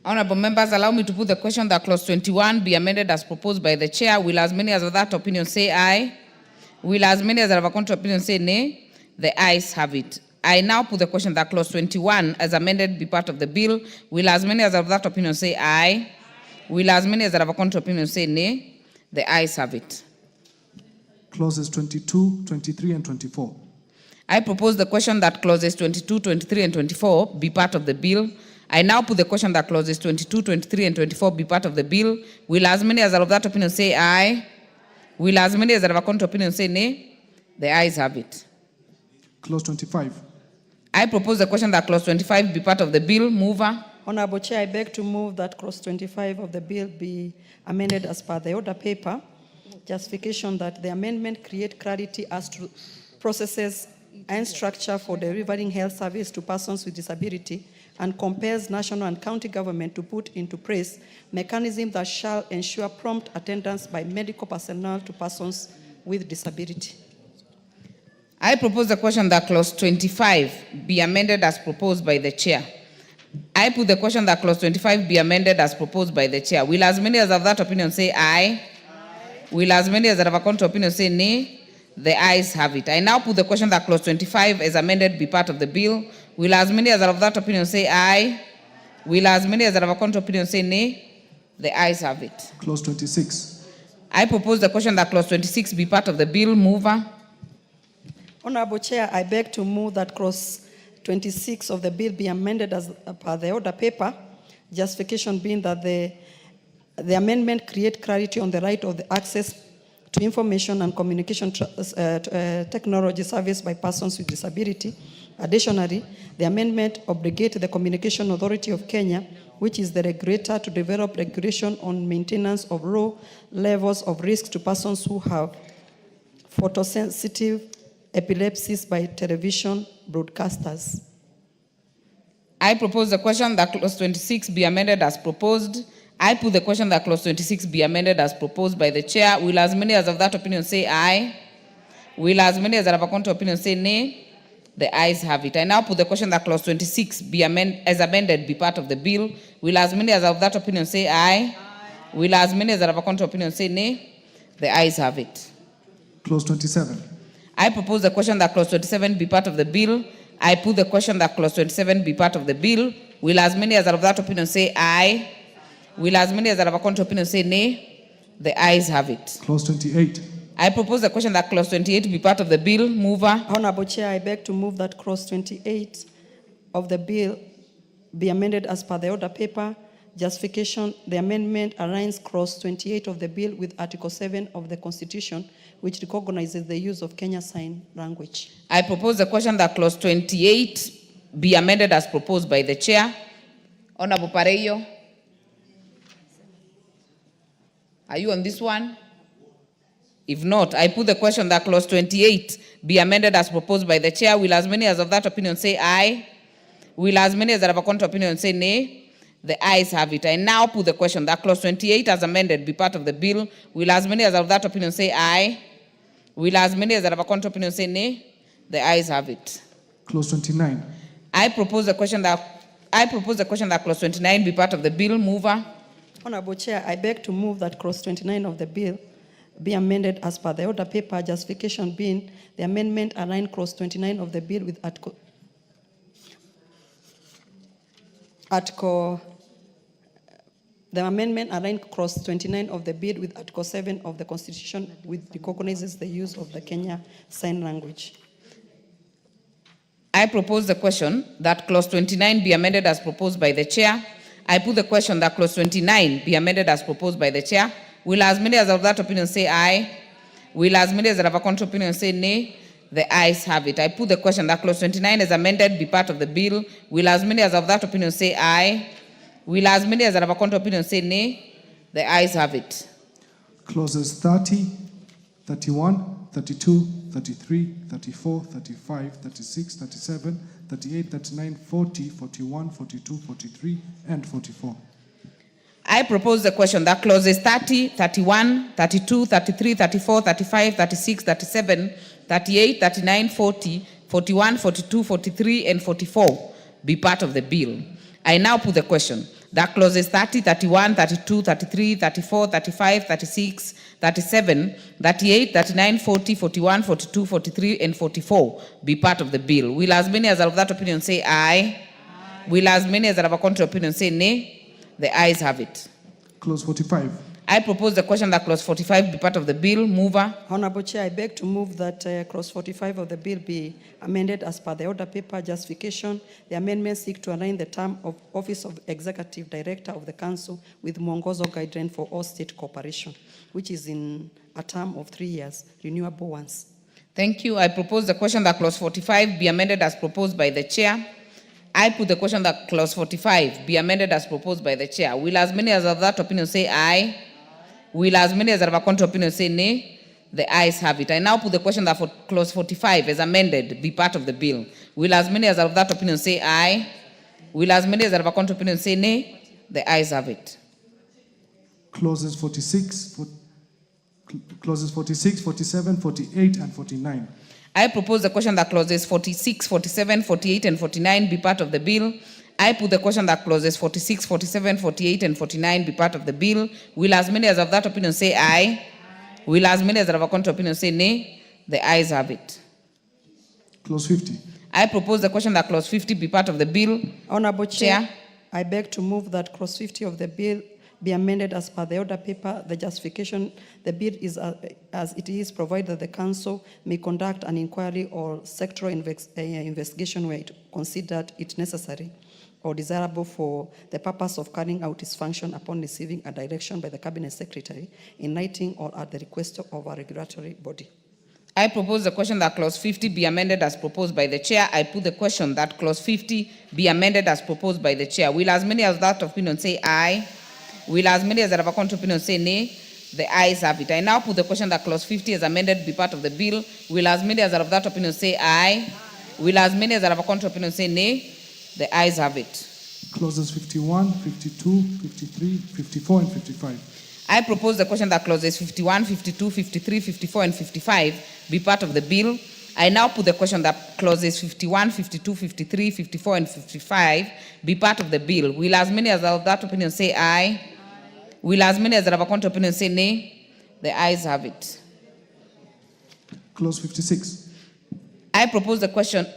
M: Honorable members, allow me to put the question that clause 21 be amended as proposed by the chair. Will as many as of that opinion say aye? Will as many as have a contrary opinion say nay? The ayes have it. I now put the question that clause 21 as amended be part of the bill. Will as many as have that opinion say aye? Will as many as have a contrary opinion say nay? The ayes have it.
L: Clauses 22, 23, and 24.
M: I propose the question that clauses 22, 23, and 24 be part of the bill. I now put the question that clauses 22, 23, and 24 be part of the bill. Will as many as are of that opinion say aye? Will as many as are of a contrary opinion say nay? The ayes have it.
L: Clause 25.
M: I propose the question that clause 25 be part of the bill. Mover.
N: Honorable Chair, I beg to move that clause 25 of the bill be amended as per the order paper. Justification that the amendment create clarity as to processes and structure for delivering health service to persons with disability, and compels national and county government to put into place mechanisms that shall ensure prompt attendance by medical personnel to persons with disability.
M: I propose the question that clause 25 be amended as proposed by the chair. I put the question that clause 25 be amended as proposed by the chair. Will as many as have that opinion say aye? Will as many as have a contrary opinion say nay? The ayes have it. I now put the question that clause 25 as amended be part of the bill. Will as many as have that opinion say aye? Will as many as have a contrary opinion say nay? The ayes have it.
L: Clause 26.
M: I propose the question that clause 26 be part of the bill. Mover.
N: Honorable Chair, I beg to move that clause 26 of the bill be amended as per the order paper. Justification being that the amendment create clarity on the right of the access to information and communication technology service by persons with disability. Additionally, the amendment obligates the Communication Authority of Kenya, which is the regulator, to develop regulation on maintenance of low levels of risk to persons who have photosensitive epilepsies by television broadcasters.
M: I propose the question that clause 26 be amended as proposed. I put the question that clause 26 be amended as proposed by the chair. Will as many as of that opinion say aye? Will as many as have a contrary opinion say nay? The ayes have it. I now put the question that clause 26 be as amended be part of the bill. Will as many as of that opinion say aye? Will as many as have a contrary opinion say nay? The ayes have it.
L: Clause 27.
M: I propose the question that clause 27 be part of the bill. I put the question that clause 27 be part of the bill. Will as many as are of that opinion say aye? Will as many as are of a contrary opinion say nay? The ayes have it.
L: Clause 28.
M: I propose the question that clause 28 be part of the bill. Mover.
N: Honorable Chair, I beg to move that clause 28 of the bill be amended as per the order paper. Justification, the amendment aligns clause 28 of the bill with Article 7 of the Constitution, which recognizes the use of Kenya Sign Language.
M: I propose the question that clause 28 be amended as proposed by the chair. Honorable Pareyo. Are you on this one? If not, I put the question that clause 28 be amended as proposed by the chair. Will as many as of that opinion say aye? Will as many as have a contrary opinion say nay? The ayes have it. I now put the question that clause 28 as amended be part of the bill. Will as many as of that opinion say aye? Will as many as have a contrary opinion say nay? The ayes have it.
L: Clause 29.
M: I propose the question that clause 29 be part of the bill. Mover.
N: Honorable Chair, I beg to move that clause 29 of the bill be amended as per the order paper. Justification being the amendment align clause 29 of the bill with the amendment align clause 29 of the bill with Article 7 of the Constitution, which recognizes the use of the Kenya Sign Language.
M: I propose the question that clause 29 be amended as proposed by the chair. I put the question that clause 29 be amended as proposed by the chair. Will as many as of that opinion say aye? Will as many as have a contrary opinion say nay? The ayes have it. I put the question that clause 29 as amended be part of the bill. Will as many as of that opinion say aye? Will as many as have a contrary opinion say nay? The ayes have it.
L: Clauses 30, 31, 32, 33, 34, 35, 36, 37, 38, 39, 40, 41, 42, 43, and 44.
M: I propose the question that clauses 30, 31, 32, 33, 34, 35, 36, 37, 38, 39, 40, 41, 42, 43, and 44 be part of the bill. I now put the question that clauses 30, 31, 32, 33, 34, 35, 36, 37, 38, 39, 40, 41, 42, 43, and 44 be part of the bill. Will as many as are of that opinion say aye? Will as many as have a contrary opinion say nay? The ayes have it.
L: Clause 45.
M: I propose the question that clause 45 be part of the bill. Mover.
N: Honorable Chair, I beg to move that clause 45 of the bill be amended as per the order paper. Justification, the amendments seek to align the term of office of Executive Director of the Council with Mwongozo Guideline for all state corporation, which is in a term of 3 years, renewable once.
M: Thank you. I propose the question that clause 45 be amended as proposed by the chair. I put the question that clause 45 be amended as proposed by the chair. Will as many as of that opinion say aye? Will as many as have a contrary opinion say nay? The ayes have it. I now put the question that for clause 45 as amended be part of the bill. Will as many as of that opinion say aye? Will as many as have a contrary opinion say nay? The ayes have it.
L: Clauses 46, 47, 48, and 49.
M: I propose the question that clauses 46, 47, 48, and 49 be part of the bill. I put the question that clauses 46, 47, 48, and 49 be part of the bill. Will as many as of that opinion say aye? Will as many as have a contrary opinion say nay? The ayes have it.
L: Clause 50.
M: I propose the question that clause 50 be part of the bill.
N: Honorable Chair, I beg to move that clause 50 of the bill be amended as per the order paper. The justification, the bill is as it is, provided that the council may conduct an inquiry or sectoral investigation where it considered it necessary or desirable for the purpose of carrying out its function upon receiving a direction by the Cabinet Secretary in writing or at the request of a regulatory body.
M: I propose the question that clause 50 be amended as proposed by the chair. I put the question that clause 50 be amended as proposed by the chair. Will as many as that opinion say aye? Will as many as have a contrary opinion say nay? The ayes have it. I now put the question that clause 50 as amended be part of the bill. Will as many as have that opinion say aye? Will as many as have a contrary opinion say nay? The ayes have it.
L: Clauses 51, 52, 53, 54, and 55.
M: I propose the question that clauses 51, 52, 53, 54, and 55 be part of the bill. I now put the question that clauses 51, 52, 53, 54, and 55 be part of the bill. Will as many as have that opinion say aye? Will as many as have a contrary opinion say nay? The ayes have it.
L: Clause 56.
M: I propose the question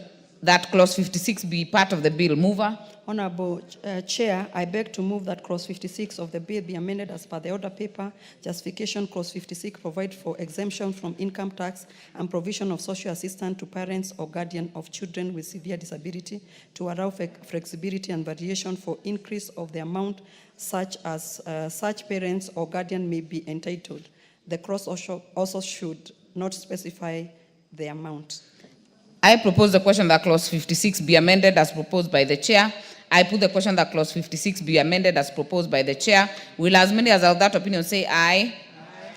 M: that clause 56 be part of the bill. Mover.
N: Honorable Chair, I beg to move that clause 56 of the bill be amended as per the order paper. Justification: clause 56 provide for exemption from income tax and provision of social assistance to parents or guardian of children with severe disability to allow flexibility and variation for increase of the amount such as such parents or guardian may be entitled. The clause also should not specify the amount.
M: I propose the question that clause 56 be amended as proposed by the chair. I put the question that clause 56 be amended as proposed by the chair. Will as many as are of that opinion say aye?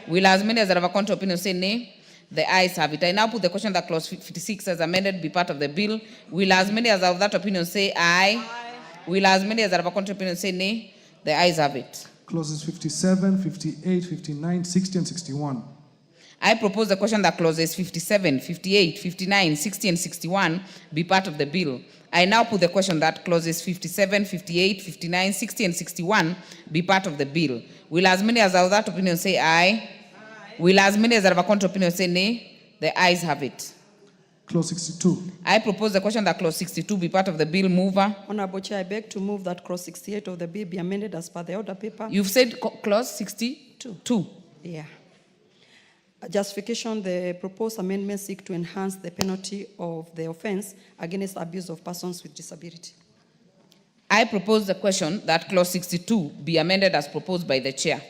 M: Will as many as are of a contrary opinion say nay? The ayes have it. I now put the question that clause 56 as amended be part of the bill. Will as many as are of that opinion say aye? Will as many as are of a contrary opinion say nay? The ayes have it.
L: Clauses 57, 58, 59, 60, and 61.
M: I propose the question that clauses 57, 58, 59, 60, and 61 be part of the bill. I now put the question that clauses 57, 58, 59, 60, and 61 be part of the bill. Will as many as are of that opinion say aye? Will as many as are of a contrary opinion say nay? The ayes have it.
L: Clause 62.
M: I propose the question that clause 62 be part of the bill. Mover.
N: Honorable Chair, I beg to move that clause 68 of the bill be amended as per the order paper.
M: You've said clause 62?
N: Yeah. Justification: the proposed amendment seek to enhance the penalty of the offense against abuse of persons with disability.
M: I propose the question that clause 62 be amended as proposed by the chair.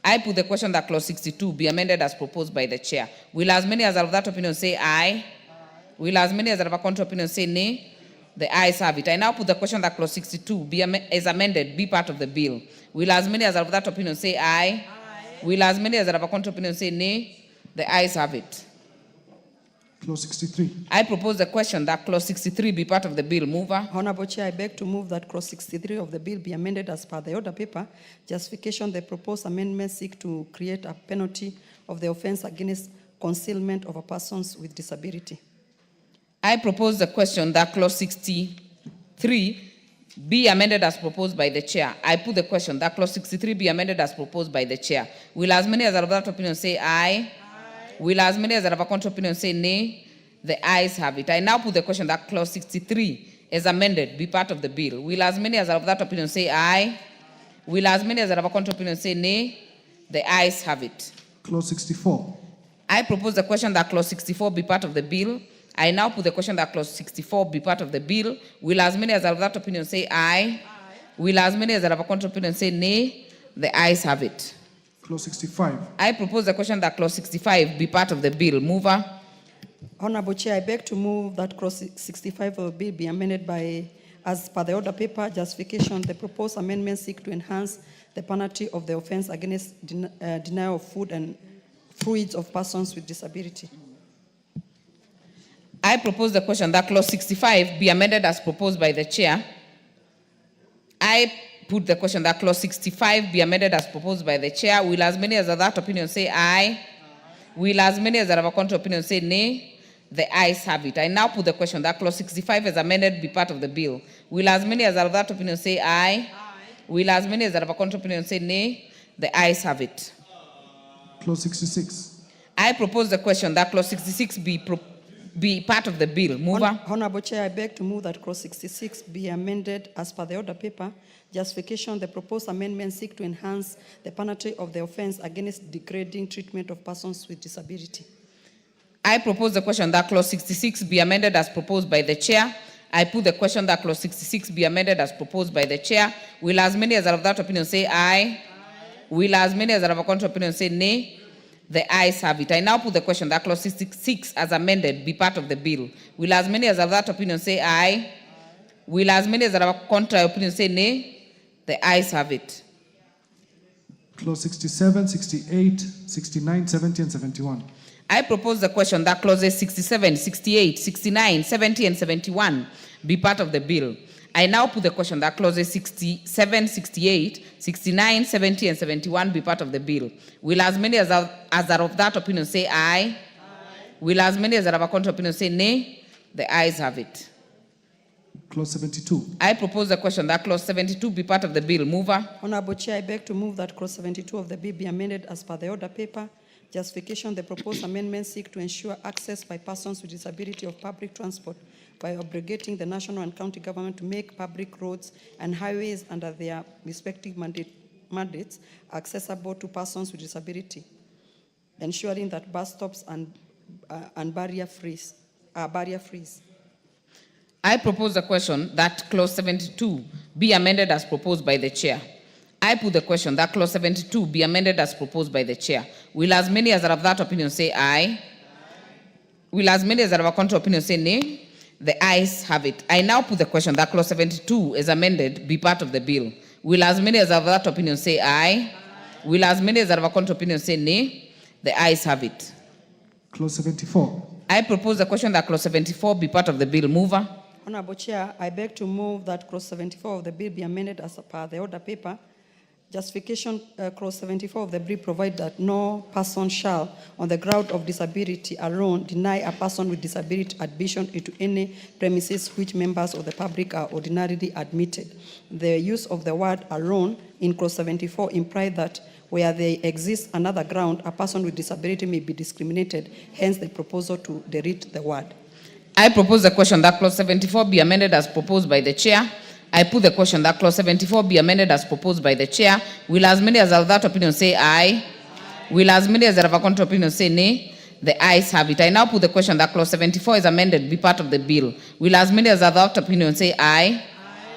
M: I put the question that clause 62 be amended as proposed by the chair. Will as many as are of that opinion say aye? Will as many as are of a contrary opinion say nay? The ayes have it. I now put the question that clause 62 as amended be part of the bill. Will as many as are of that opinion say aye? Will as many as are of a contrary opinion say nay? The ayes have it.
L: Clause 63.
M: I propose the question that clause 63 be part of the bill. Mover.
N: Honorable Chair, I beg to move that clause 63 of the bill be amended as per the order paper. Justification: the proposed amendment seek to create a penalty of the offense against concealment of a persons with disability.
M: I propose the question that clause 63 be amended as proposed by the chair. I put the question that clause 63 be amended as proposed by the chair. Will as many as are of that opinion say aye? Will as many as are of a contrary opinion say nay? The ayes have it. I now put the question that clause 63 as amended be part of the bill. Will as many as are of that opinion say aye? Will as many as are of a contrary opinion say nay? The ayes have it.
L: Clause 64.
M: I propose the question that clause 64 be part of the bill. I now put the question that clause 64 be part of the bill. Will as many as are of that opinion say aye? Will as many as are of a contrary opinion say nay? The ayes have it.
L: Clause 65.
M: I propose the question that clause 65 be part of the bill. Mover.
N: Honorable Chair, I beg to move that clause 65 of the bill be amended as per the order paper. Justification: the proposed amendment seek to enhance the penalty of the offense against denial of food and fluids of persons with disability.
M: I propose the question that clause 65 be amended as proposed by the chair. I put the question that clause 65 be amended as proposed by the chair. Will as many as are of that opinion say aye? Will as many as are of a contrary opinion say nay? The ayes have it. I now put the question that clause 65 as amended be part of the bill. Will as many as are of that opinion say aye? Will as many as are of a contrary opinion say nay? The ayes have it.
L: Clause 66.
M: I propose the question that clause 66 be part of the bill. Mover.
N: Honorable Chair, I beg to move that clause 66 be amended as per the order paper. Justification: the proposed amendment seek to enhance the penalty of the offense against degrading treatment of persons with disability.
M: I propose the question that clause 66 be amended as proposed by the chair. I put the question that clause 66 be amended as proposed by the chair. Will as many as are of that opinion say aye? Will as many as are of a contrary opinion say nay? The ayes have it. I now put the question that clause 66 as amended be part of the bill. Will as many as are of that opinion say aye? Will as many as are of a contrary opinion say nay? The ayes have it.
L: Clause 67, 68, 69, 70, and 71.
M: I propose the question that clauses 67, 68, 69, 70, and 71 be part of the bill. I now put the question that clauses 67, 68, 69, 70, and 71 be part of the bill. Will as many as are of that opinion say aye? Will as many as are of a contrary opinion say nay? The ayes have it.
L: Clause 72.
M: I propose the question that clause 72 be part of the bill. Mover.
N: Honorable Chair, I beg to move that clause 72 of the bill be amended as per the order paper. Justification: the proposed amendments seek to ensure access by persons with disability of public transport by obligating the national and county government to make public roads and highways under their respective mandates accessible to persons with disability, ensuring that bus stops and barrier-free.
M: I propose the question that clause 72 be amended as proposed by the chair. I put the question that clause 72 be amended as proposed by the chair. Will as many as are of that opinion say aye? Will as many as are of a contrary opinion say nay? The ayes have it. I now put the question that clause 72 is amended be part of the bill. Will as many as are of that opinion say aye? Will as many as are of a contrary opinion say nay? The ayes have it.
L: Clause 74.
M: I propose the question that clause 74 be part of the bill. Mover.
N: Honorable Chair, I beg to move that clause 74 of the bill be amended as per the order paper. Justification: clause 74 of the bill provides that no person shall, on the ground of disability alone, deny a person with disability admission into any premises which members of the public are ordinarily admitted. The use of the word alone in clause 74 implies that where there exists another ground, a person with disability may be discriminated, hence the proposal to delete the word.
M: I propose the question that clause 74 be amended as proposed by the chair. I put the question that clause 74 be amended as proposed by the chair. Will as many as are of that opinion say aye? Will as many as are of a contrary opinion say nay? The ayes have it. I now put the question that clause 74 is amended be part of the bill. Will as many as are of that opinion say aye?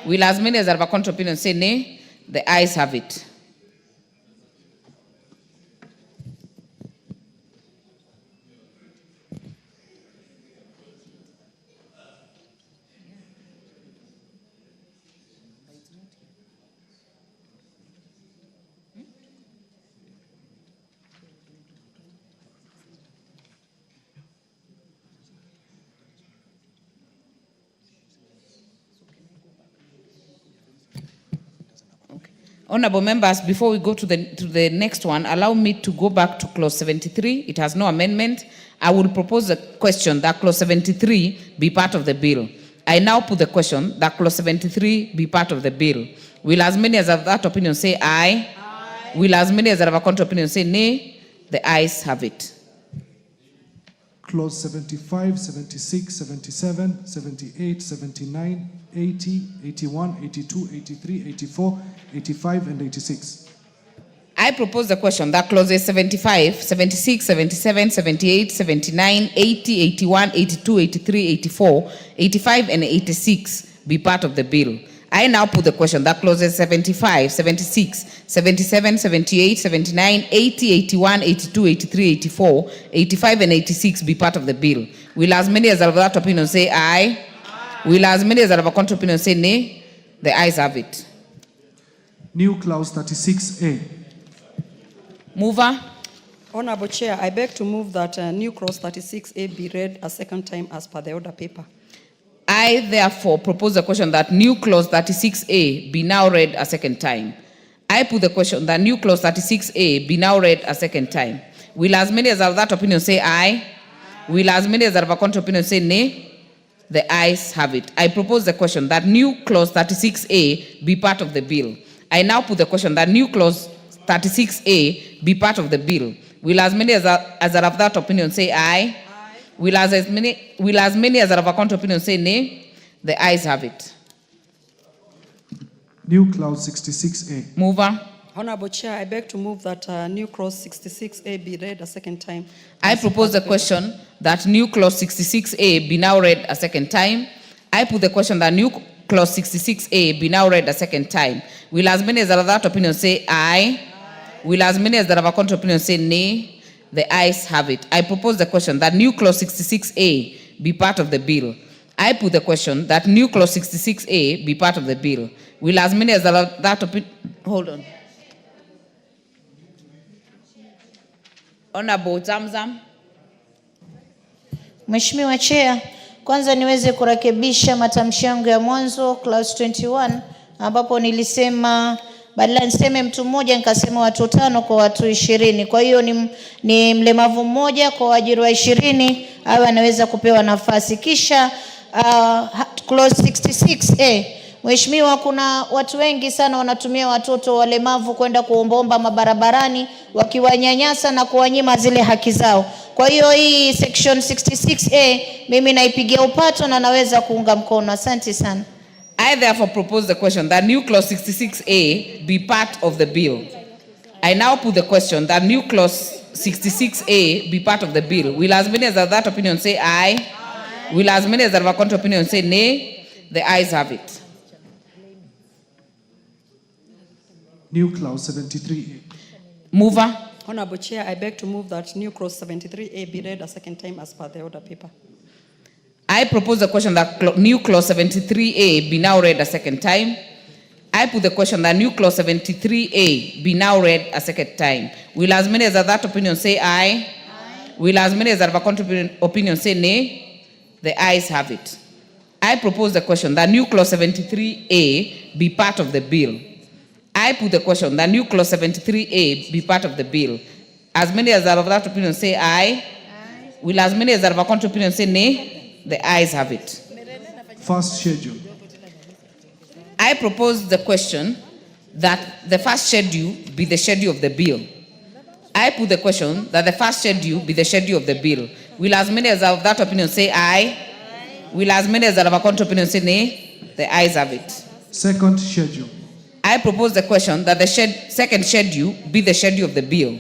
M: Will as many as are of a contrary opinion say nay? The ayes have it. Honorable members, before we go to the next one, allow me to go back to clause 73. It has no amendment. I will propose a question that clause 73 be part of the bill. I now put the question that clause 73 be part of the bill. Will as many as have that opinion say aye? Aye. Will as many as have a contrary opinion say nay? The ayes have it.
L: Clause 75, 76, 77, 78, 79, 80, 81, 82, 83, 84, 85, and 86.
M: I propose the question that clauses 75, 76, 77, 78, 79, 80, 81, 82, 83, 84, 85, and 86 be part of the bill. I now put the question that clauses 75, 76, 77, 78, 79, 80, 81, 82, 83, 84, 85, and 86 be part of the bill. Will as many as are of that opinion say aye? Aye. Will as many as are of a contrary opinion say nay? The ayes have it.
L: New clause 36A.
M: Mover.
N: Honorable Chair, I beg to move that new clause 36A be read a second time as per the order paper.
M: I therefore propose the question that new clause 36A be now read a second time. I put the question that new clause 36A be now read a second time. Will as many as are of that opinion say aye? Aye. Will as many as are of a contrary opinion say nay? The ayes have it. I propose the question that new clause 36A be part of the bill. I now put the question that new clause 36A be part of the bill. Will as many as are of that opinion say aye? Aye. Will as many as are of a contrary opinion say nay? The ayes have it.
L: New clause 66A.
M: Mover.
N: Honorable Chair, I beg to move that new clause 66A be read a second time.
M: I propose the question that new clause 66A be now read a second time. I put the question that new clause 66A be now read a second time. Will as many as are of that opinion say aye? Aye. Will as many as are of a contrary opinion say nay? The ayes have it. I propose the question that new clause 66A be part of the bill. I put the question that new clause 66A be part of the bill. Will as many as are of that opinion... Hold on. Honorable Zamzam.
H: Mheshimiwa Chair, kwanza niweze kurekebisha matamshi yangu ya mwanzo clause 21 ambapo nilisema badala niseme mtu mmoja nikasema watu 5 kwa watu 20. Kwa hiyo ni mlemavu mmoja kwa waajiriwa 20 awe anaweza kupewa nafasi. Kisha clause 66A Mheshimiwa, kuna watu wengi sana wanatumia watoto walemavu kwenda kuombaomba mabarabarani, wakiwanyanyasa na kuwanyima zile haki zao. Kwa hiyo hii section 66A mimi naipigia upato na naweza kuunga mkono. Asante sana.
M: I therefore propose the question that new clause 66A be part of the bill. I now put the question that new clause 66A be part of the bill. Will as many as have that opinion say aye? Aye. Will as many as have a contrary opinion say nay? The ayes have it.
L: New clause 73A.
M: Mover.
N: Honorable Chair, I beg to move that new clause 73A be read a second time as per the order paper.
M: I propose the question that new clause 73A be now read a second time. I put the question that new clause 73A be now read a second time. Will as many as have that opinion say aye? Aye. Will as many as have a contrary opinion say nay? The ayes have it. I propose the question that new clause 73A be part of the bill. I put the question that new clause 73A be part of the bill. As many as are of that opinion say aye. Aye. Will as many as are of a contrary opinion say nay? The ayes have it.
L: First schedule.
M: I propose the question that the first schedule be the schedule of the bill. I put the question that the first schedule be the schedule of the bill. Will as many as are of that opinion say aye? Aye. Will as many as are of a contrary opinion say nay? The ayes have it.
L: Second schedule.
M: I propose the question that the second schedule be the schedule of the bill.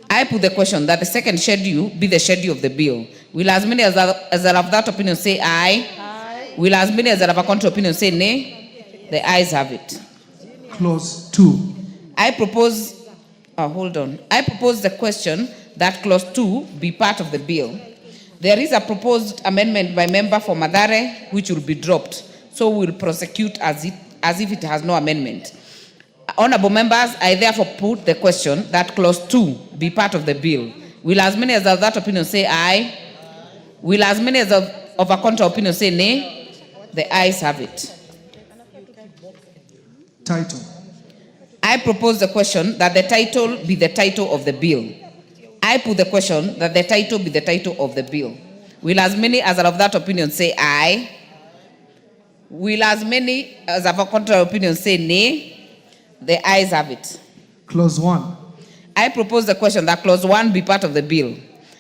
M: I put the question that the second schedule be the schedule of the bill. Will as many as are of that opinion say aye? Aye. Will as many as are of a contrary opinion say nay? The ayes have it.
L: Clause 2.
M: I propose, hold on. I propose the question that clause 2 be part of the bill. There is a proposed amendment by member for Madare which will be dropped. So we will prosecute as if it has no amendment. Honorable members, I therefore put the question that clause 2 be part of the bill. Will as many as of that opinion say aye? Will as many as of a contrary opinion say nay? The ayes have it.
L: Title.
M: I propose the question that the title be the title of the bill. I put the question that the title be the title of the bill. Will as many as are of that opinion say aye? Will as many as have a contrary opinion say nay? The ayes have it.
L: Clause 1.
M: I propose the question that clause 1 be part of the bill.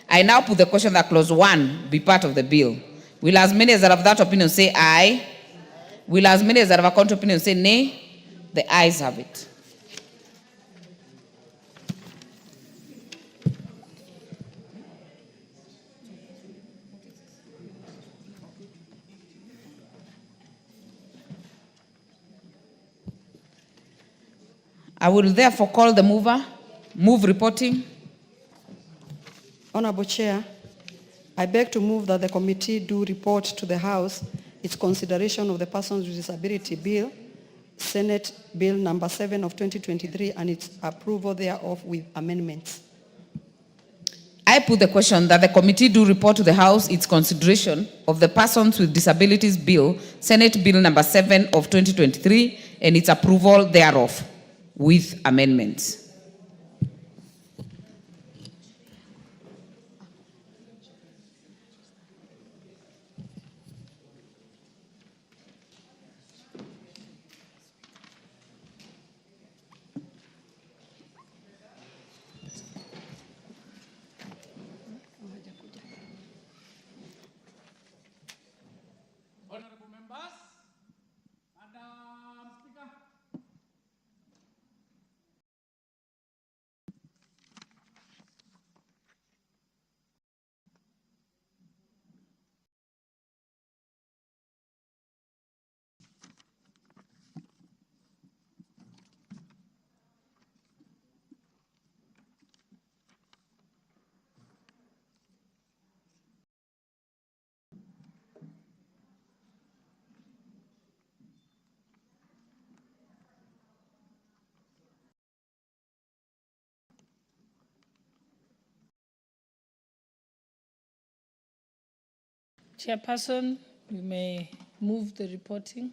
M: I now put the question that clause 1 be part of the bill. Will as many as are of that opinion say aye? Will as many as are of a contrary opinion say nay? The ayes have it. I will therefore call the mover. Move reporting.
N: Honorable Chair, I beg to move that the committee do report to the House its consideration of the Persons with Disability Bill, Senate Bill number 7 of 2023, and its approval thereof with amendments.
M: I put the question that the committee do report to the House its consideration of the Persons with Disabilities Bill, Senate Bill number 7 of 2023, and its approval thereof with amendments.
C: Chairperson, you may move the reporting.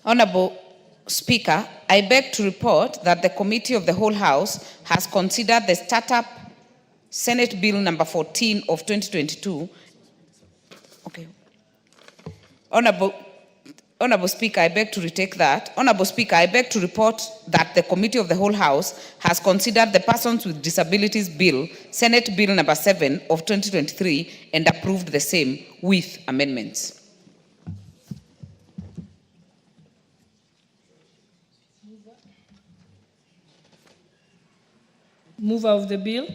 M: Honorable Speaker, I beg to report that the Committee of the Whole House has considered the Startup Senate Bill number 14 of 2022. Okay. Honorable Speaker, I beg to retake that. Honorable Speaker, I beg to report that the Committee of the Whole House has considered the Persons with Disabilities Bill, Senate Bill number 7 of 2023, and approved the same with amendments.
C: Mover of the bill.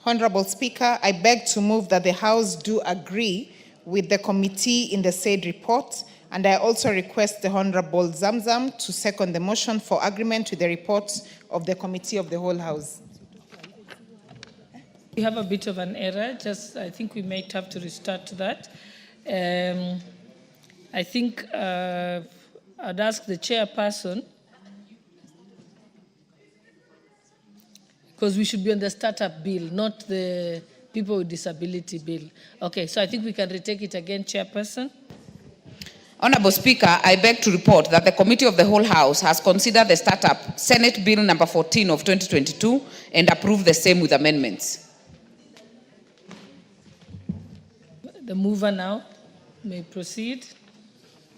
P: Honorable Speaker, I beg to move that the House do agree with the committee in the said report, and I also request the Honorable Zamzam to second the motion for agreement with the report of the Committee of the Whole House.
C: We have a bit of an error. I think we might have to restart that. I think I'd ask the chairperson, because we should be on the startup bill, not the people with disability bill. Okay, so I think we can retake it again, chairperson.
M: Honorable Speaker, I beg to report that the Committee of the Whole House has considered the Startup Senate Bill number 14 of 2022 and approved the same with amendments.
C: The mover now may proceed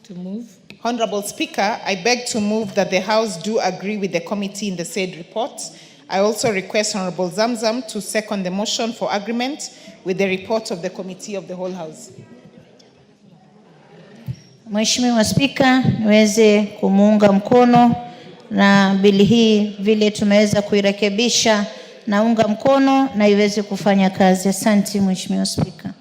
C: to move.
P: Honorable Speaker, I beg to move that the House do agree with the committee in the said report. I also request Honorable Zamzam to second the motion for agreement with the report of the Committee of the Whole House.
H: Mheshimiwa Spika, niweze kumuunga mkono na bili hii vile tumeweza kuirekebisha, naunga mkono na iweze kufanya kazi. Asante Mheshimiwa Spika.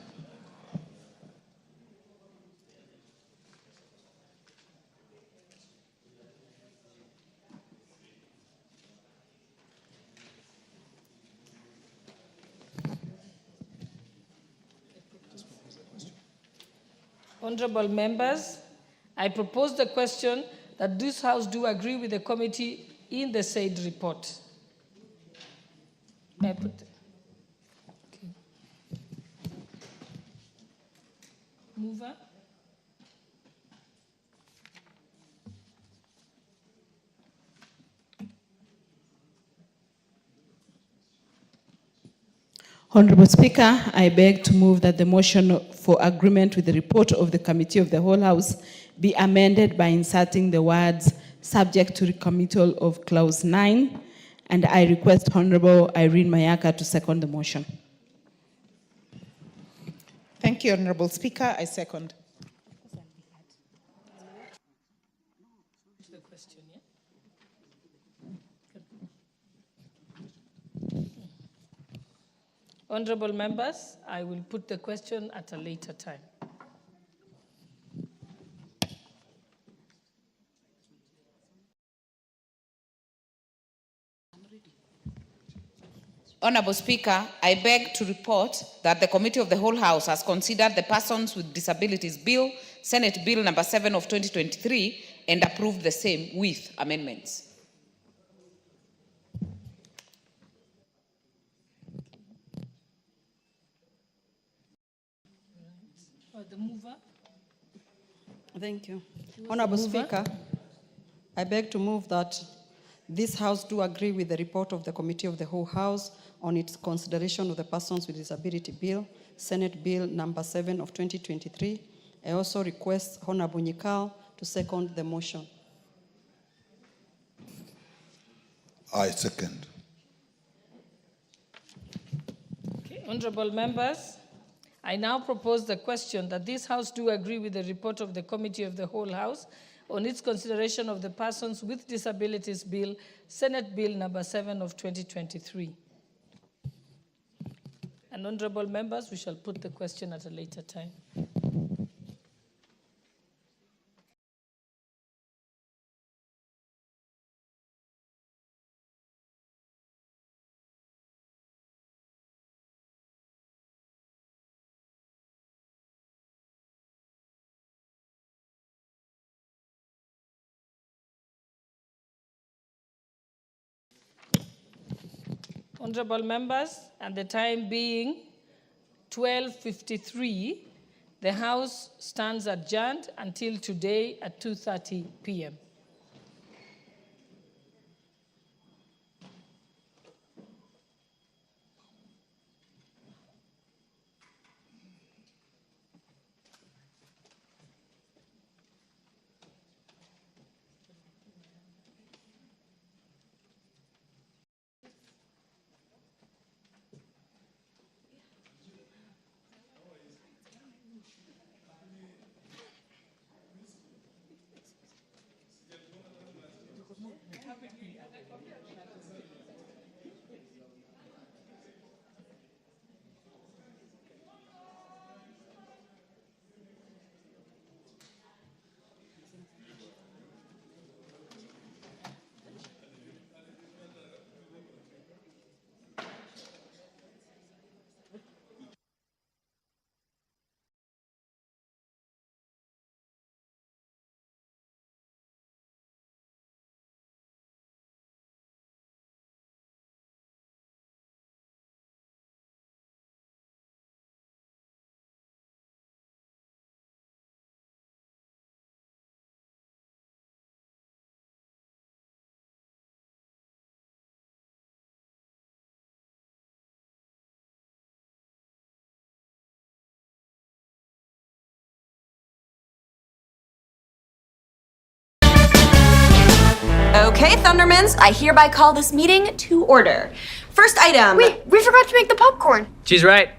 C: Honorable members, I propose the question that this House do agree with the committee in the said report. May I put okay. Mover.
O: Honorable Speaker, I beg to move that the motion for agreement with the report of the Committee of the Whole House be amended by inserting the words subject to recommittal of clause 9, and I request Honorable Irene Mayaka to second the motion.
P: Thank you, Honorable Speaker. I second.
C: Honorable members, I will put the question at a later time.
M: Honorable Speaker, I beg to report that the Committee of the Whole House has considered the Persons with Disabilities Bill, Senate Bill number 7 of 2023, and approved the same with amendments.
C: The mover.
N: Thank you. Honorable Speaker, I beg to move that this House do agree with the report of the Committee of the Whole House on its consideration of the Persons with Disability Bill, Senate Bill number 7 of 2023. I also request Honorable Nyikal to second the motion.
U: I second.
C: Okay, honorable members, I now propose the question that this House do agree with the report of the Committee of the Whole House on its consideration of the Persons with Disabilities Bill, Senate Bill number 7 of 2023. And honorable members, we shall put the question at a later time. Honorable members, and the time being 12:53, the House stands adjourned until today at 2:30 p.m.
D: Okay, Thundermans, I hereby call this meeting to order. First item.
V: Wait, we forgot to make the popcorn.
W: She's right.